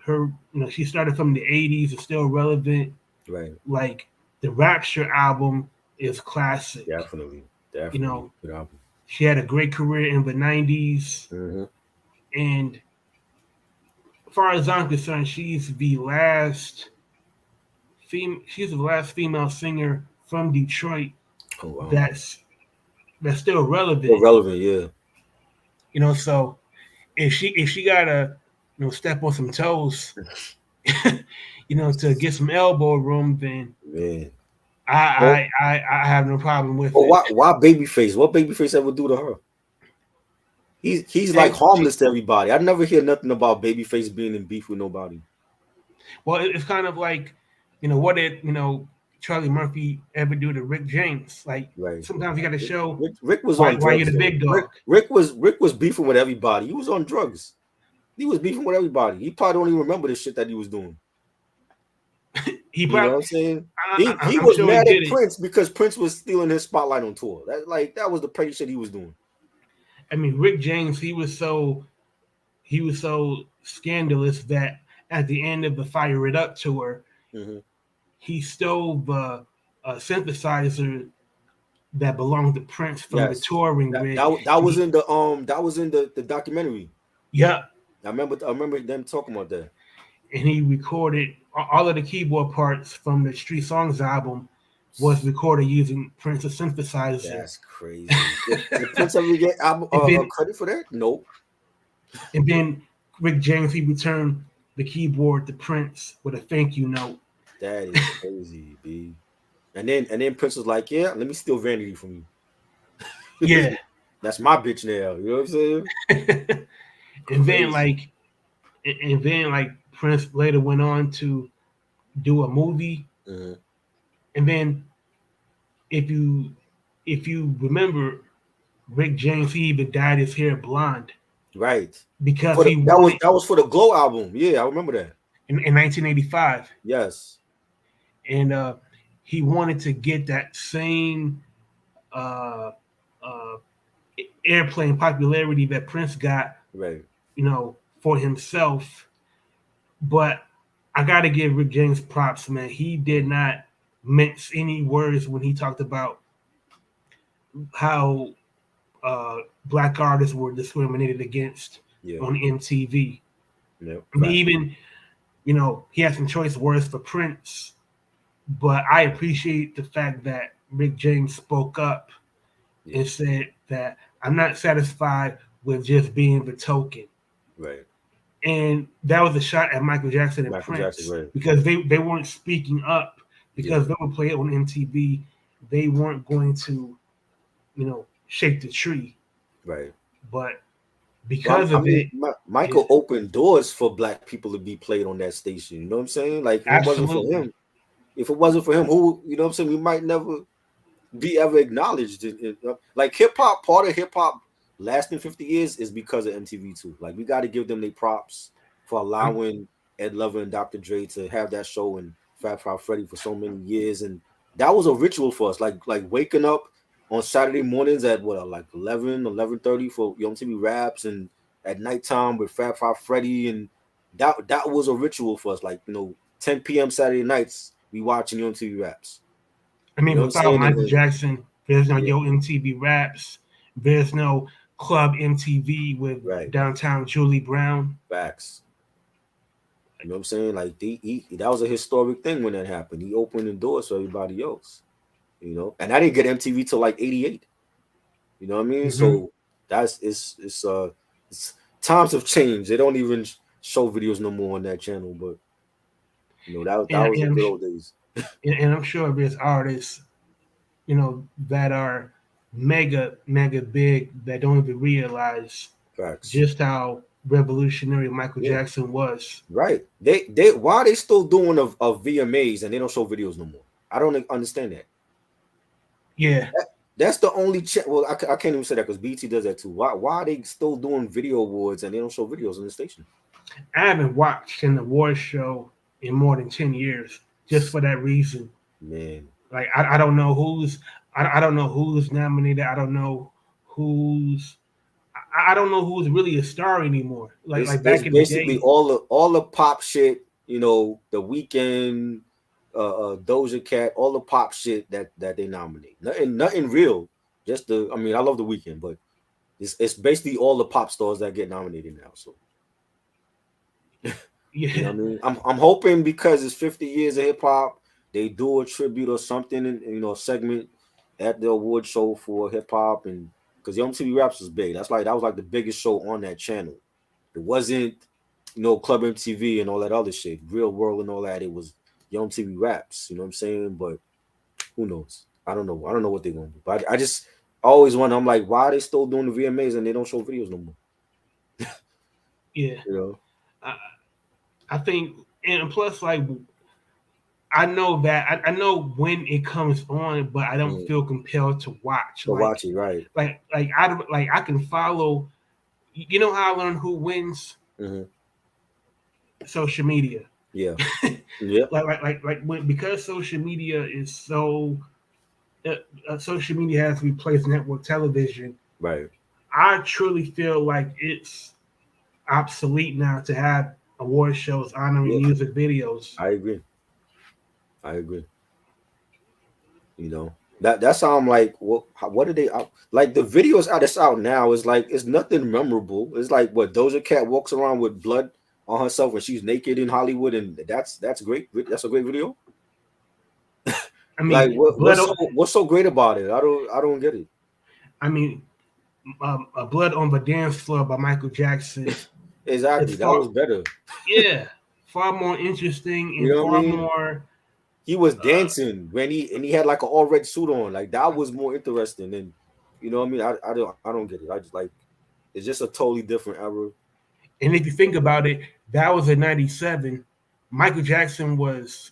her she started from the 80s, is still relevant. Right. Like the Rapture album is classic. Definitely. You Definitely. know, Good album. she had a great career in the 90s, Hmm. and as far as I'm concerned, she's the last female singer from Detroit Oh wow. that's still Still relevant. relevant, yeah. So if she gotta step on some toes, to get some elbow room, then Man. Well, I have no problem with well it. why Babyface? What Babyface ever do to her? He's like And harmless to everybody. I never hear nothing about Babyface being in beef with nobody. well, it's kind of like, what did Charlie Murphy ever do to Rick James? Like Right. sometimes you got to show Rick was why on you're drugs the though. big Rick dog. Rick was Rick was beefing with everybody. He was on drugs. He was beefing with everybody. He probably don't even remember the shit that he was doing. He You know probably, what I'm saying? He I'm was sure he mad did at it. Prince because Prince was stealing his spotlight on tour. That was the petty shit he was doing. I mean, Rick James, he was so scandalous that at the end of the Fire It Up tour, Hmm. he stole the synthesizer that belonged to Prince from the Yes. touring That, rig. that that And was in the documentary. yeah, I remember them talking about that. and he recorded all of the keyboard parts from the Street Songs album was recorded using Prince's synthesizer. That's crazy. Did Prince ever get and then credit for that? Nope. and then Rick James, he returned the keyboard to Prince with a thank you note. That is crazy, B. And then Prince was like, "Yeah, let me steal Vanity from you. Yeah. That's my bitch now." You know what I'm saying? and then Crazy. like and then like Prince later went on to do a movie. Hmm. And then if you remember, Rick James, he even dyed his hair blonde Right. because For the he that was wanted that was for the Glow album. Yeah, I remember that. in 1985, Yes. and he wanted to get that same uh, uh, airplane popularity that Prince got, Right. for himself. But I got to give Rick James props, man. He did Mhm. not mince any words when he talked about how uh, black artists were discriminated against Yeah. on MTV. Yeah. I mean, Fact. even he had some choice words for Prince, but I appreciate the fact that Rick James spoke up Yeah. and said that I'm not satisfied with just being the token. Right. and that was a shot at Michael Jackson and Michael Jackson, Prince right? because they weren't speaking up Yeah, because they would play it on MTV. They weren't going to, shake the tree, right. but Well, because I of mean, it, yeah, Michael opened doors for black people to be played on that station. You know what I'm saying? Like, absolutely. if it wasn't for him, who, you know what I'm saying, we might never be ever acknowledged. Like hip hop, part of hip hop lasting 50 years is because of MTV too. Like we got to give them their props for I'm, allowing Ed Lover and Dr. Dre to have that show and Fat Five Freddy for so many years, and that was a ritual for us. Like waking up on Saturday mornings at what like 11:30 for MTV Raps, and at nighttime with Fat Five Freddy, and that was a ritual for us. Like 10 p.m. Saturday nights we watching MTV Raps. I You mean, know what I'm without saying? Michael Jackson, there's no Yeah, Yo MTV Raps. There's no Club MTV with right. downtown Julie Brown. Facts. You know what I'm saying? Like that was a historic thing when that happened. He opened the doors for everybody else. And I didn't get MTV till like '88. You know what I mean? Hmm. So that's it's times have changed. They don't even show videos no more on that channel. But that And, was the and, I'm, good old days. and I'm sure there's artists, that are mega, mega big that don't even realize Facts. just how revolutionary Michael Yeah. Jackson was. Right. They why they still doing of VMAs and they don't show videos no more? I don't understand that. Yeah, That's the only well, I can't even say that because BT does that too. Why are they still doing video awards and they don't show videos on the station? I haven't watched an award show in more than 10 years just for that reason. Man, Like, I don't know I don't know who's nominated. I don't know who's, I don't know who's really a star anymore. Like it's back in the basically day. all the pop shit. The Weekend, Doja Cat, all the pop shit that they nominate. Nothing real. Just I mean, I love the Weekend, but it's basically all the pop stars that get nominated now. So Yeah, what I mean? I'm hoping because it's 50 years of hip hop, they do a tribute or something, in, a segment at the award show for hip hop, and because the MTV Raps was big. That was like the biggest show on that channel. It wasn't, Club MTV and all that other shit, Real World and all that. It was Young MTV Raps. You know what I'm saying? But who knows? I don't know. I don't know what they're gonna do. But I just always wonder. I'm like, why are they still doing the VMAs and they don't show videos no more? yeah. You know? I, I think, and plus, like, I know that I know when it comes on, but I don't Mm. feel compelled to watch. To watch it, right? I can follow. You know how I learn who wins? Mm-hmm. Social media. Yeah. Yeah. Because social media is so. Social media has replaced network television. Right. I truly feel like it's obsolete now to have award shows honoring Yeah. music videos. I agree. I agree. That's how I'm like, what are they out like? The videos out that's out now is like it's nothing memorable. It's like what Doja Cat walks around with blood on herself when she's naked in Hollywood, and that's great. That's a great video. I mean, Like blood. what's so great about it? I don't get it. I mean, Blood on the Dance Floor by Michael Jackson is Exactly, that far, was better. yeah, far more interesting You and know what I far mean? more. He was dancing when he had like an all red suit on. Like that was more interesting than, what I mean. I don't get it. I just like it's just a totally different era. And if you think about it, that was in '97. Michael Jackson was,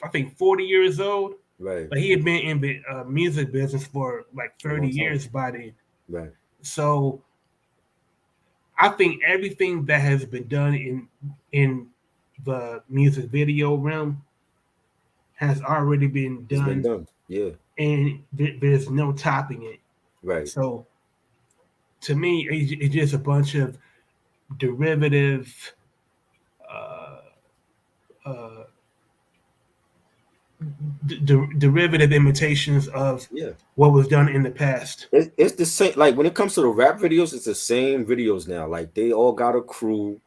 I think, 40 years old, Right. but he had been in the music business for like A 30 long time. years by then. Right. So I think everything that has been done in the music video realm has already been It's been done, done. Yeah. and there's no topping it. Right. So to me, it's just a bunch of derivative, uh, uh, derivative imitations of Yeah. what was done in the past. It's the same. Like when it comes to the rap videos, it's the same videos now. Like they all got a crew.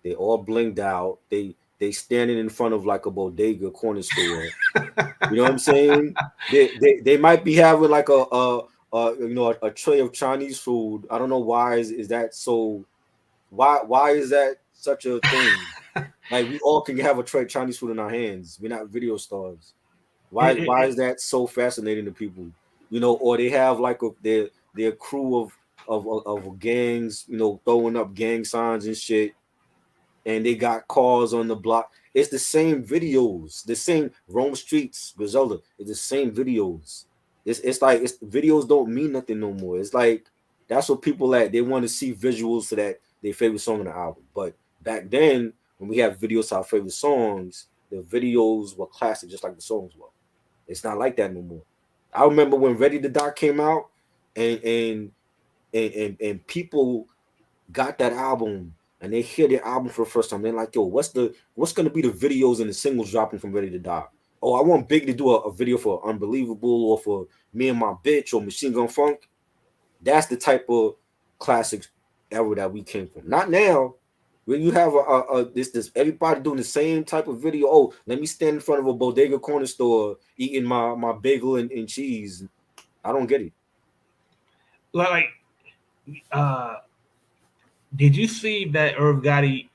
They all blinged out. They standing in front of like a bodega corner store. You know what I'm saying? They might be having like a tray of Chinese food. I don't know why is that so Why is that such a thing? Like we all can have a tray Chinese food in our hands. We're not video stars. It, Why it, is that so fascinating to people? You know, or they have like their crew of gangs, you know, throwing up gang signs and shit, and they got cars on the block. It's the same videos, the same Rome Streets, Griselda. It's the same videos. It's like it's videos don't mean nothing no more. It's like that's what people at they want to see visuals to that their favorite song on the album. But back then, when we have videos to our favorite songs, the videos were classic, just like the songs were. It's not like that no more. I remember when Ready to Die came out, and and people got that album and they hear the album for the first time. They're like, yo, what's gonna be the videos and the singles dropping from Ready to Die? Oh, I want Big to do a video for Unbelievable or for Me and My Bitch or Machine Gun Funk. That's the type of classics era that we came from. Not now. When you have this everybody doing the same type of video. Oh, let me stand in front of a bodega corner store eating my bagel and cheese. I don't get it. like, uh, did you see that Irv Gotti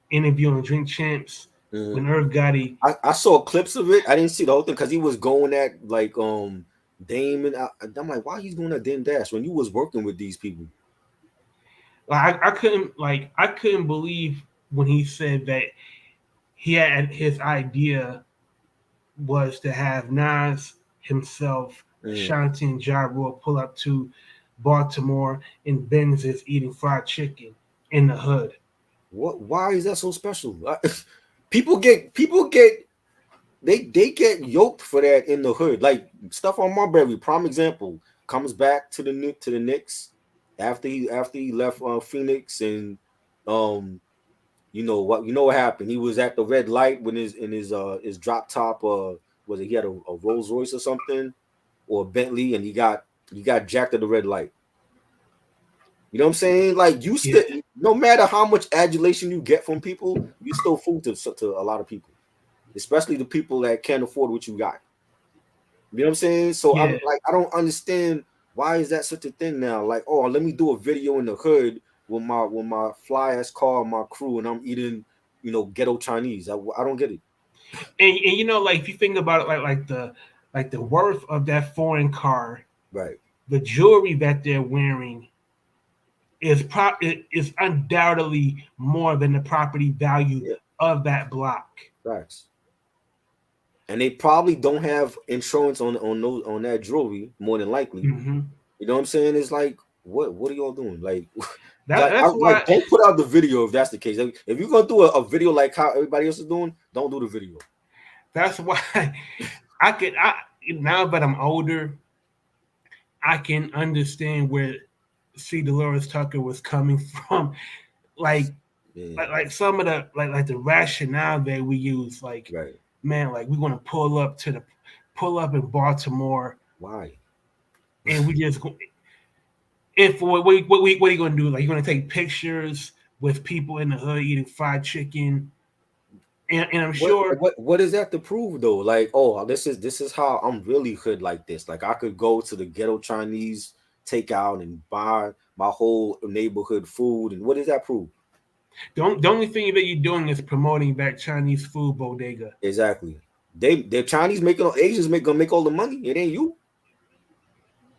interview on Drink Champs Mhm. when Irv Gotti? I saw clips of it. I didn't see the whole thing because he was going at like Damon. I'm like, why he's going at Dame Dash when you was working with these people? I couldn't believe when he said that he had his idea was to have Nas himself, Mm. Shanti, and Ja Rule pull up to Baltimore and Ben's is eating fried chicken in the hood. What? Why is that so special? People get they get yoked for that in the hood. Like stuff on Marbury, prime example, comes back to the Knicks after he left Phoenix and um you know what happened. He was at the red light when his drop top was it he had a Rolls Royce or something or a Bentley and he got jacked at the red light. You know what I'm saying? Like you Yeah, still no matter how much adulation you get from people, you still fool to a lot of people, especially the people that can't afford what you got. You know what I'm saying? So I'm yeah. like, I don't understand why is that such a thing now? Like, oh, let me do a video in the hood with my fly ass car and my crew, and I'm eating, ghetto Chinese. I don't get it. And you know, like if you think about it, like the worth of that foreign car, Right. the jewelry that they're wearing is undoubtedly more than the property value Yeah. of that block. Facts. And they probably don't have insurance on that jewelry more than likely. Hmm. You know what I'm saying? It's like, what are y'all doing? Like, That's why don't put out the video if that's the case. If you're gonna do a video like how everybody else is doing, don't do the video. that's why I now that I'm older, I can understand where C. Dolores Tucker was coming from. Like Yeah. like some of the like the rationale that we use, like, Right. man, like we want to pull up in Baltimore Why? and we just if what are you gonna do? Like you're gonna take pictures with people in the hood eating fried chicken, and I'm What sure what is that to prove though? Like, oh, this is how I'm really hood like this. Like I could go to the ghetto Chinese takeout and buy my whole neighborhood food. And what does that prove? the only thing that you're doing is promoting that Chinese food bodega. Exactly. They're Chinese making Asians gonna make all the money. It ain't you.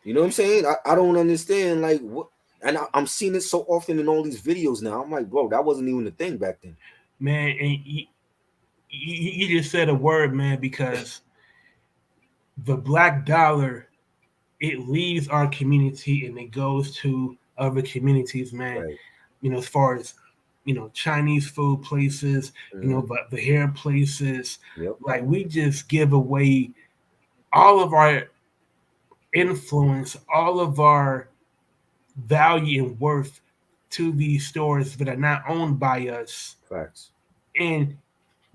You know what I'm saying? I don't understand like what and I'm seeing it so often in all these videos now. I'm like, bro, that wasn't even a thing back then. Man, and you just said a word, man, because the black dollar, it leaves our community and it goes to other communities, man. Right. As far as Chinese food places, Hmm. the hair places, Yep. like we just give away all of our influence, all of our value and worth to these stores that are not owned by us, Facts. and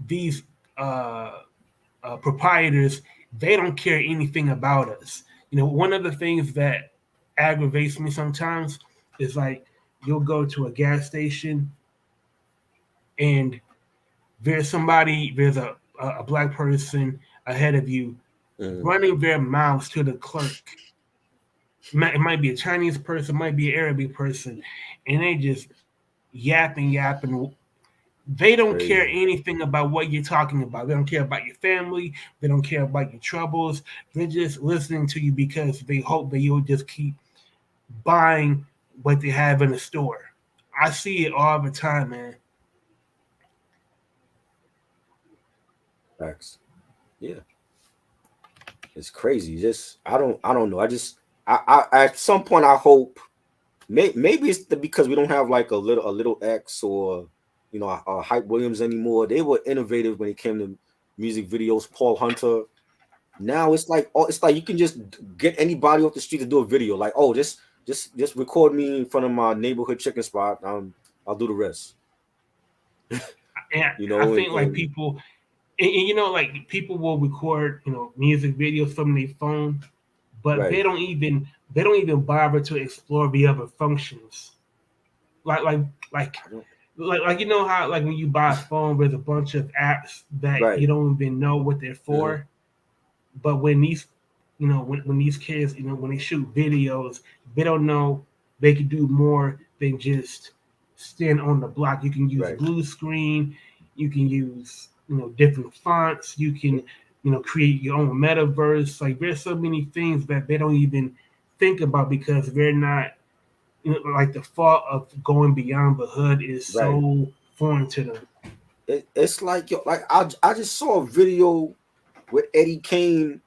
these uh, proprietors, they don't care anything about us. One of the things that aggravates me sometimes is like you'll go to a gas station and there's a black person ahead of you Hmm. running their mouths to the clerk It might be a Chinese person, it might be an Arabic person, and they just yapping. They don't care Crazy. anything about what you're talking about. They don't care about your family. They don't care about your troubles. They're just listening to you because they hope that you'll just keep buying what they have in the store. I see it all the time, man. Facts. Yeah, it's crazy. Just I don't know. I at some point I hope maybe it's because we don't have like a little X or Hype Williams anymore. They were innovative when it came to music videos. Paul Hunter. Now it's like you can just get anybody off the street to do a video. Like, oh, just record me in front of my neighborhood chicken spot. I'll do the rest. And You I know, and, think like and people, and like people will record music videos from their phone, but right, they don't even bother to explore the other functions. Like like like I don't, like you know how like when you buy a phone, there's a bunch of apps that right, you don't even know what they're uh for. But when these when these kids when they shoot videos, they don't know they can do more than just stand on the block. You can use right, blue screen, you can use different fonts, you can create your own metaverse. Like there's so many things that they don't even think about because they're not like the thought of going beyond the hood is right. so foreign to them. It's like like I just saw a video with Eddie Kane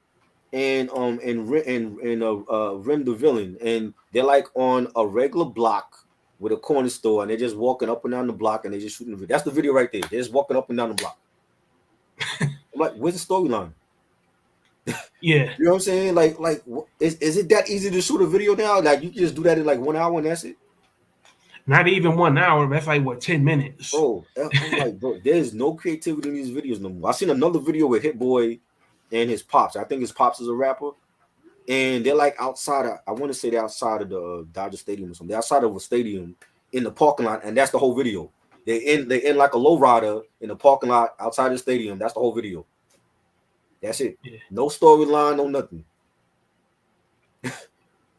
and Ren the villain, and they're like on a regular block with a corner store, and they're just walking up and down the block, and they're just shooting the video. That's the video right there. They're just walking up and down the block. I'm like, where's the storyline? Yeah, You know what I'm saying? Is it that easy to shoot a video now? Like you can just do that in like 1 hour and that's it, not even 1 hour. That's like what 10 minutes. bro. I'm like, bro, there's no creativity in these videos no more. I seen another video with Hit Boy and his pops. I think his pops is a rapper, and they're like outside of, I want to say they're outside of the Dodger Stadium or something. They're outside of a stadium in the parking lot, and that's the whole video. They're in like a lowrider in the parking lot outside the stadium. That's the whole video. That's it. Yeah, No storyline, no nothing. yeah,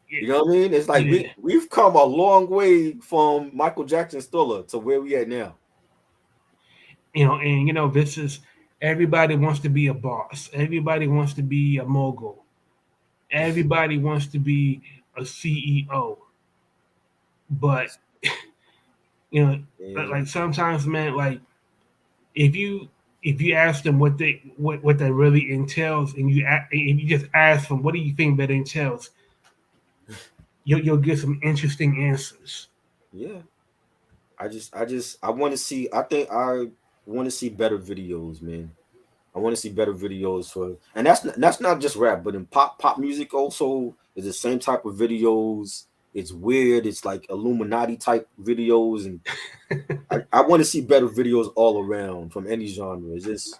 You know what I mean? It's like yeah. we've come a long way from Michael Jackson's Thriller to where we at now. And this is everybody wants to be a boss. Everybody wants to be a mogul. Everybody wants to be a CEO. But you know, And like sometimes, man, like if you if you ask them what that really entails, and if you just ask them what do you think that entails, you'll get some interesting answers. yeah, I want to see. I think I want to see better videos, man. I want to see better videos for, and that's not just rap, but in pop music also is the same type of videos. It's weird. It's like Illuminati type videos, and I want to see better videos all around from any genre. It's just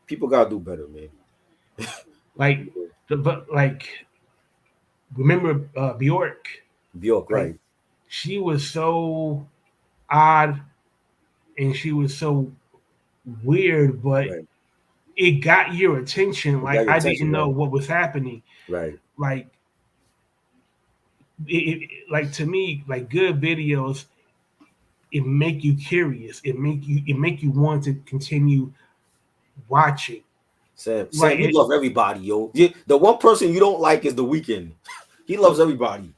people gotta do better, man. Like like remember Bjork? Bjork, Like right, she was so odd and she was so weird, but right. it got your attention. It got Like your I attention, didn't know right, what was happening. right. Like like to me, like good videos, it make you curious. It make you want to continue watching. Sam, Like you love everybody, yo. The one person you don't like is the Weeknd. He loves everybody.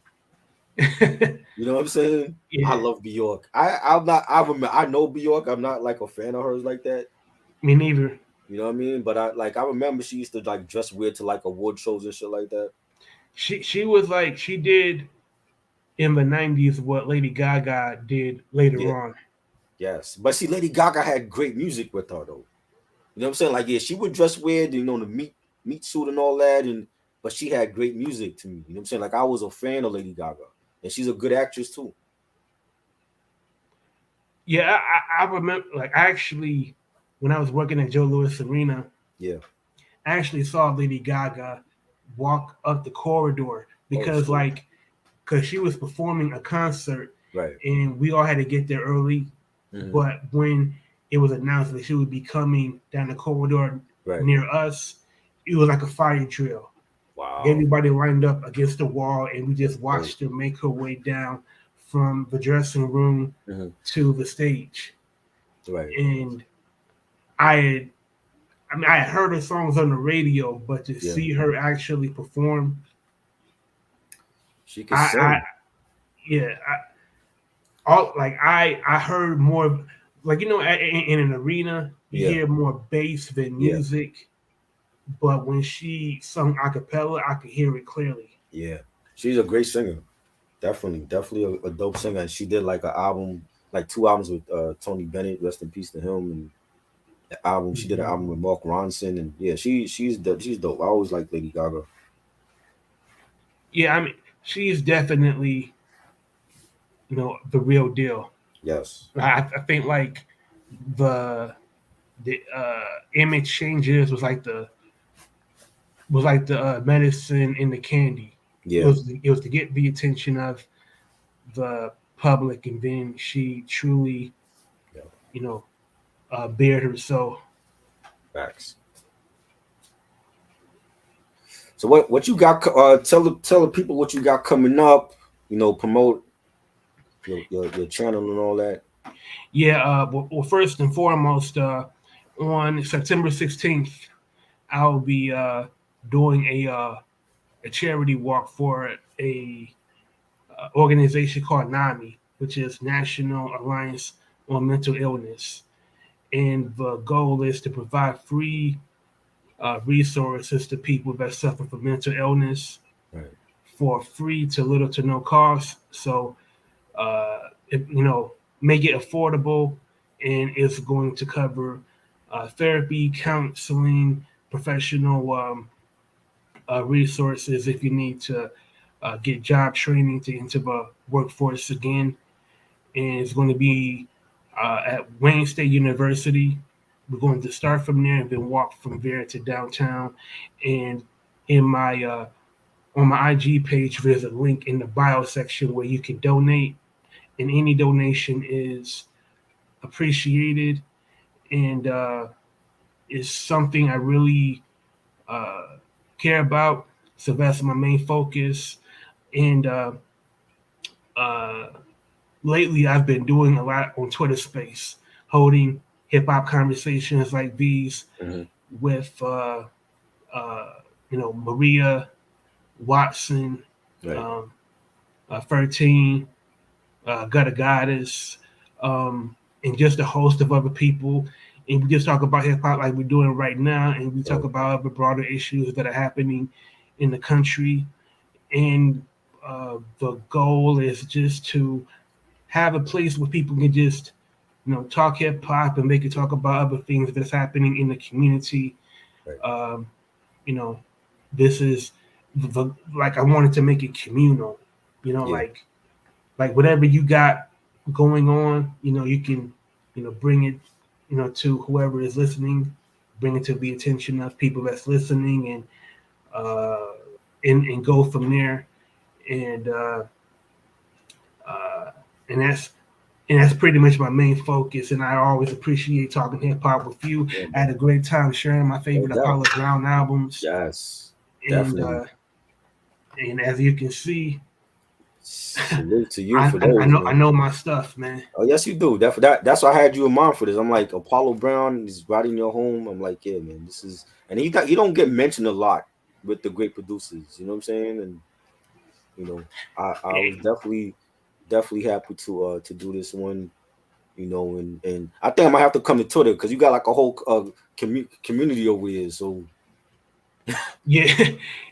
it, You know what I'm saying? I yeah, love Bjork. I'm not. I know Bjork. I'm not like a fan of hers like that. me neither. You know what I mean? But I remember she used to like dress weird to like award shows and shit like that. She was like she did in the '90s what Lady Gaga did Yeah, later on. yes. But see, Lady Gaga had great music with her though. You know what I'm saying? Like, yeah, she would dress weird, the meat suit and all that, and but she had great music to me. You know what I'm saying? Like I was a fan of Lady Gaga, and she's a good actress too. Yeah, I remember. Like actually, when I was working at Joe Louis Arena, Yeah. I actually saw Lady Gaga walk up the corridor Oh because shit. because she was performing a concert Right. and we all had to get there early. Hmm. But when it was announced that she would be coming down the corridor Right. near us, it was like a fire drill. Wow. Everybody lined up against the wall, and we That's just dope. watched her make her way down from the dressing room Hmm. to the stage. Right. And I had, I mean, I had heard her songs on the radio, but to Yeah. see her actually perform, She could I sing. yeah, all like I heard more, like in an arena you Yeah. hear more bass than Yeah. music, but when she sung a cappella, I could hear it clearly. Yeah. She's a great singer. Definitely. Definitely a dope singer. And she did like an album, like two albums with Tony Bennett. Rest in peace to him. And the album. She did an album with Mark Ronson. And yeah, she's dope. I always like Lady Gaga. Yeah, I mean, she's definitely the real deal. Yes. I think like the image changes was like the medicine in the candy. Yeah. It was to get the attention of the public, and then she truly Yeah. you know bared herself. Facts. So what you got? Tell the people what you got coming up. Promote your channel and all that. Yeah. Well, first and foremost, on September 16th, I'll be doing a charity walk for a organization called NAMI, which is National Alliance on Mental Illness. And the goal is to provide free resources to people that suffer from mental illness Right. for free to little to no cost. So, it, make it affordable, and it's going to cover therapy, counseling, professional resources if you need to get job training to enter the workforce again. And it's going to be at Wayne State University. We're going to start from there and then walk from there to downtown. And in my on my IG page, there's a link in the bio section where you can donate, and any donation is appreciated, and is something I really uh, care about. So that's my main focus. And uh, lately, I've been doing a lot on Twitter Space, holding hip hop conversations like these Hmm. with uh, Maria Watson, Right. um, 13, Gutter Goddess, and just a host of other people. And we just talk about hip hop like we're doing right now, and we talk Dope. about other broader issues that are happening in the country. And the goal is just to have a place where people can just, talk hip hop, and they can talk about other things that's happening in the community. Right. Um, you know, this is like I wanted to make it communal. Yeah. Like whatever you got going on, you can, bring it, to whoever is listening, bring it to the attention of people that's listening, uh, and go from there. And uh, and that's pretty much my main focus. And I always appreciate talking hip hop with you. Yeah, I had man. a great time sharing my No favorite doubt. Apollo Brown albums, Yes. and Definitely. as you can see, Salute to you I, for I those, know I man. know my stuff, man. Oh yes, you do. That's why I had you in mind for this. I'm like Apollo Brown is right in your home. I'm like, yeah, man. This is, and he don't get mentioned a lot with the great producers. You know what I'm saying? And you know, I was Hey, definitely happy to do this one. And I think I might have to come to Twitter because you got like a whole community over here. So yeah,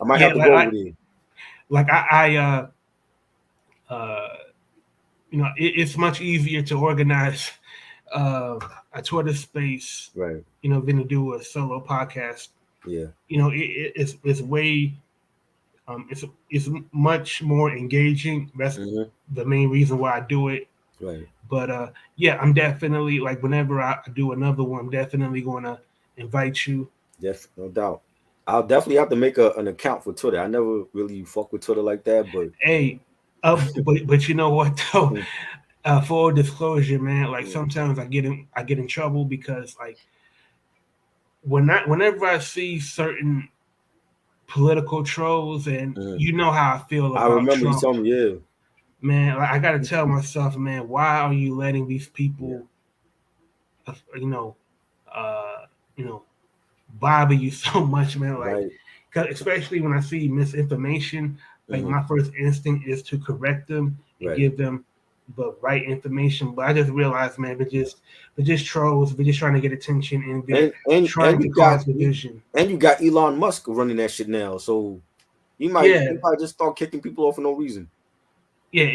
I might yeah, have to go over there. like uh, it's much easier to organize uh, a Twitter space, Right. than to do a solo podcast. Yeah. It's way it's much more engaging. That's Hmm. the main reason why I do it. Right. But yeah, I'm definitely like whenever I do another one, I'm definitely gonna invite you. No doubt. I'll definitely have to make an account for Twitter. I never really fuck with Twitter like that, but Hey, but you know what though? mm, Full disclosure, man. Like mm, sometimes I get in trouble because like whenever I see certain political trolls, and Mhm. you know how I feel I about remember you Trump. told me, yeah, Man, like, I got to tell myself, man, why are you letting these yeah, people, you know, uh, you know, bother you so much, man? Like, right, 'cause especially when I see misinformation, like hmm my first instinct is to correct them and right, give them the right information. But I just realized, man, yeah. they're just trolls. They're just trying to get attention, and they're And trying to cause division. you got Elon Musk running that shit now, so Yeah, he might just start kicking people off for no reason. yeah,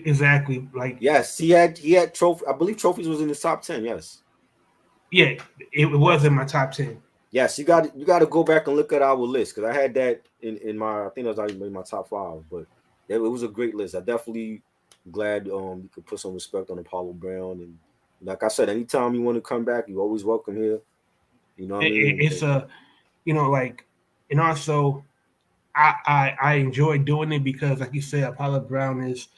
exactly. Like, Yes, he had trophy. I believe trophies was in his top 10. Yes, yeah, it was yes, in my top 10. yes. You got to go back and look at our list because I had that in my I think that was already in my top 5, but it was a great list. I definitely glad you could put some respect on Apollo Brown, and like I said, anytime you want to come back, you always welcome here. You know what I mean? It's a, like, and also I enjoy doing it because, like you said, Apollo Brown is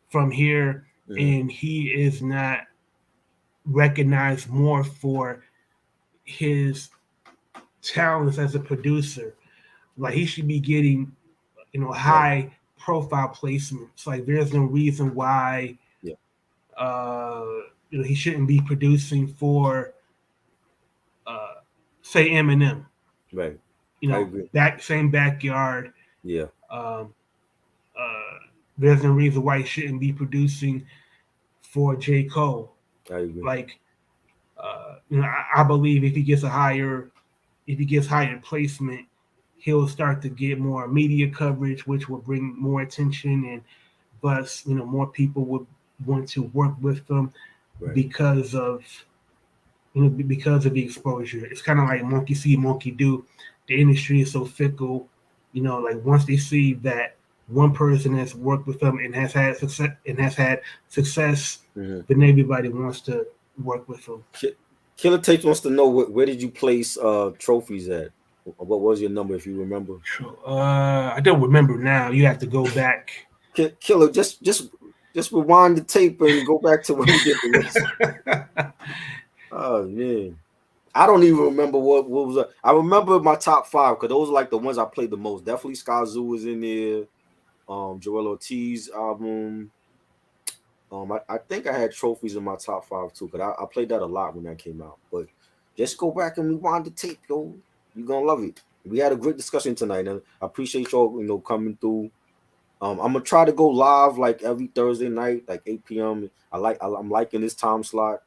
from here, Mhm. and he is not recognized more for his talents as a producer. Like, he should be getting, Right. high profile placements. Like, there's no reason why Yeah. uh, he shouldn't be producing for, uh, say, Eminem. Right. I agree. Back same backyard. Yeah. Um, there's no reason why he shouldn't be producing for J. Cole. I agree. Like, I believe if he gets higher placement, he'll start to get more media coverage, which will bring more attention, and thus, more people would want to work with them Right. because of because of the exposure. It's kind of like monkey see, monkey do. The industry is so fickle. Like, once they see that one person has worked with them and has had success, hmm then everybody wants to work with them. Killer Tapes wants to know where did you place trophies at? What was your number if you remember? So, I don't remember now. You have to go back. Killer, just rewind the tape and go back to when we did the list. Oh man. I don't even remember what was. I remember my top 5 because those are like the ones I played the most. Definitely Sky Zoo was in there. Joel Ortiz album. I think I had trophies in my top 5 too, because I played that a lot when that came out. But just go back and rewind the tape, yo. You're gonna love it. We had a great discussion tonight, and I appreciate y'all, coming through. I'm gonna try to go live like every Thursday night, like 8 p.m. I'm liking this time slot.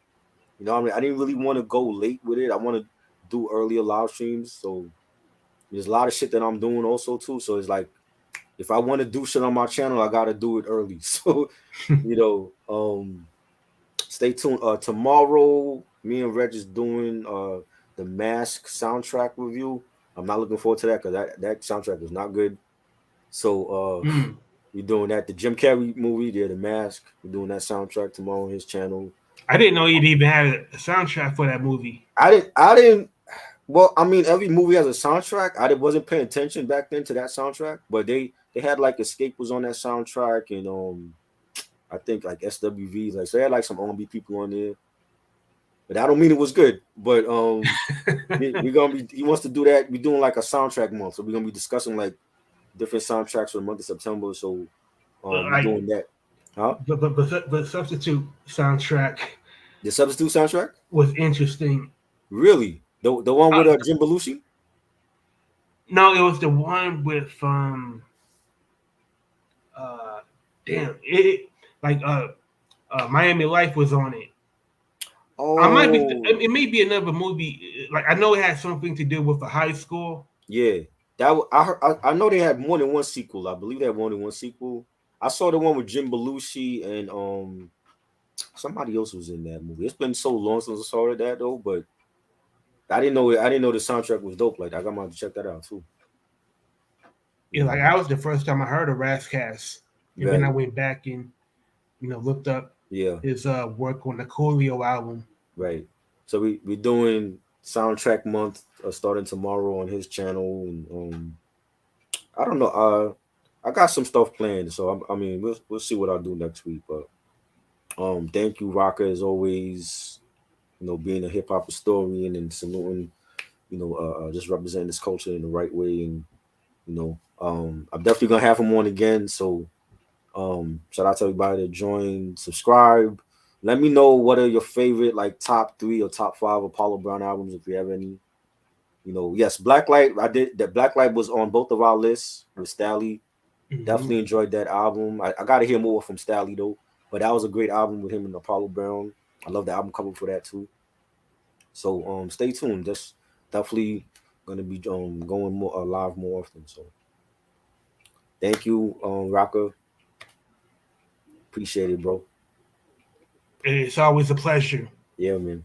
What I mean, I didn't really want to go late with it. I want to do earlier live streams. So there's a lot of shit that I'm doing also too. So it's like if I want to do shit on my channel, I gotta do it early. So you know, stay tuned. Tomorrow, me and Reg is doing the Mask soundtrack review. I'm not looking forward to that because that soundtrack is not good. So Mm. we're doing that. The Jim Carrey movie, the Mask. We're doing that soundtrack tomorrow on his channel. I didn't know you'd even had a soundtrack for that movie. I didn't. Well, I mean, every movie has a soundtrack. Wasn't paying attention back then to that soundtrack, but they had like Escape was on that soundtrack, and I think like SWV, like so they had like some R&B people on there. But I don't mean it was good. But we're gonna be. He wants to do that. We're doing like a soundtrack month, so we're gonna be discussing like different soundtracks for the month of September. So we're Like, doing that. Huh? the substitute soundtrack The substitute soundtrack? was interesting. Really? The one Uh, with Jim Belushi? no, it was the one with uh damn it, like Miami Life was on it. I might be. Oh, It may be another movie. Like, I know it had something to do with a high school. yeah. I heard, I know they had more than one sequel. I believe they had more than one sequel. I saw the one with Jim Belushi and somebody else was in that movie. It's been so long since I saw that though, but I didn't know it. I didn't know the soundtrack was dope like that. I got to check that out too. Like, Mhm. that was the first time I heard of Rascast, and then I Right. went back and looked up Yeah. his work on the Coolio album. Right. So we're doing soundtrack month starting tomorrow on his channel, and I don't know. I got some stuff planned, so I mean we'll see what I'll do next week. But thank you, Rocker, as always. Being a hip hop historian and saluting, just representing this culture in the right way. And I'm definitely gonna have him on again. So shout out to everybody that joined, subscribe. Let me know what are your favorite like top three or top five Apollo Brown albums if you have any. Yes, Blacklight. I did that. Blacklight was on both of our lists with Stally. Hmm. Definitely enjoyed that album. I got to hear more from Stally though, but that was a great album with him and Apollo Brown. I love the album cover for that too. So stay tuned. Just definitely gonna be going more live more often. So thank you, Rocker. Appreciate it, bro. It's always a pleasure. Yeah, man.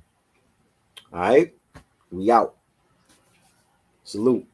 All right, we out. Salute.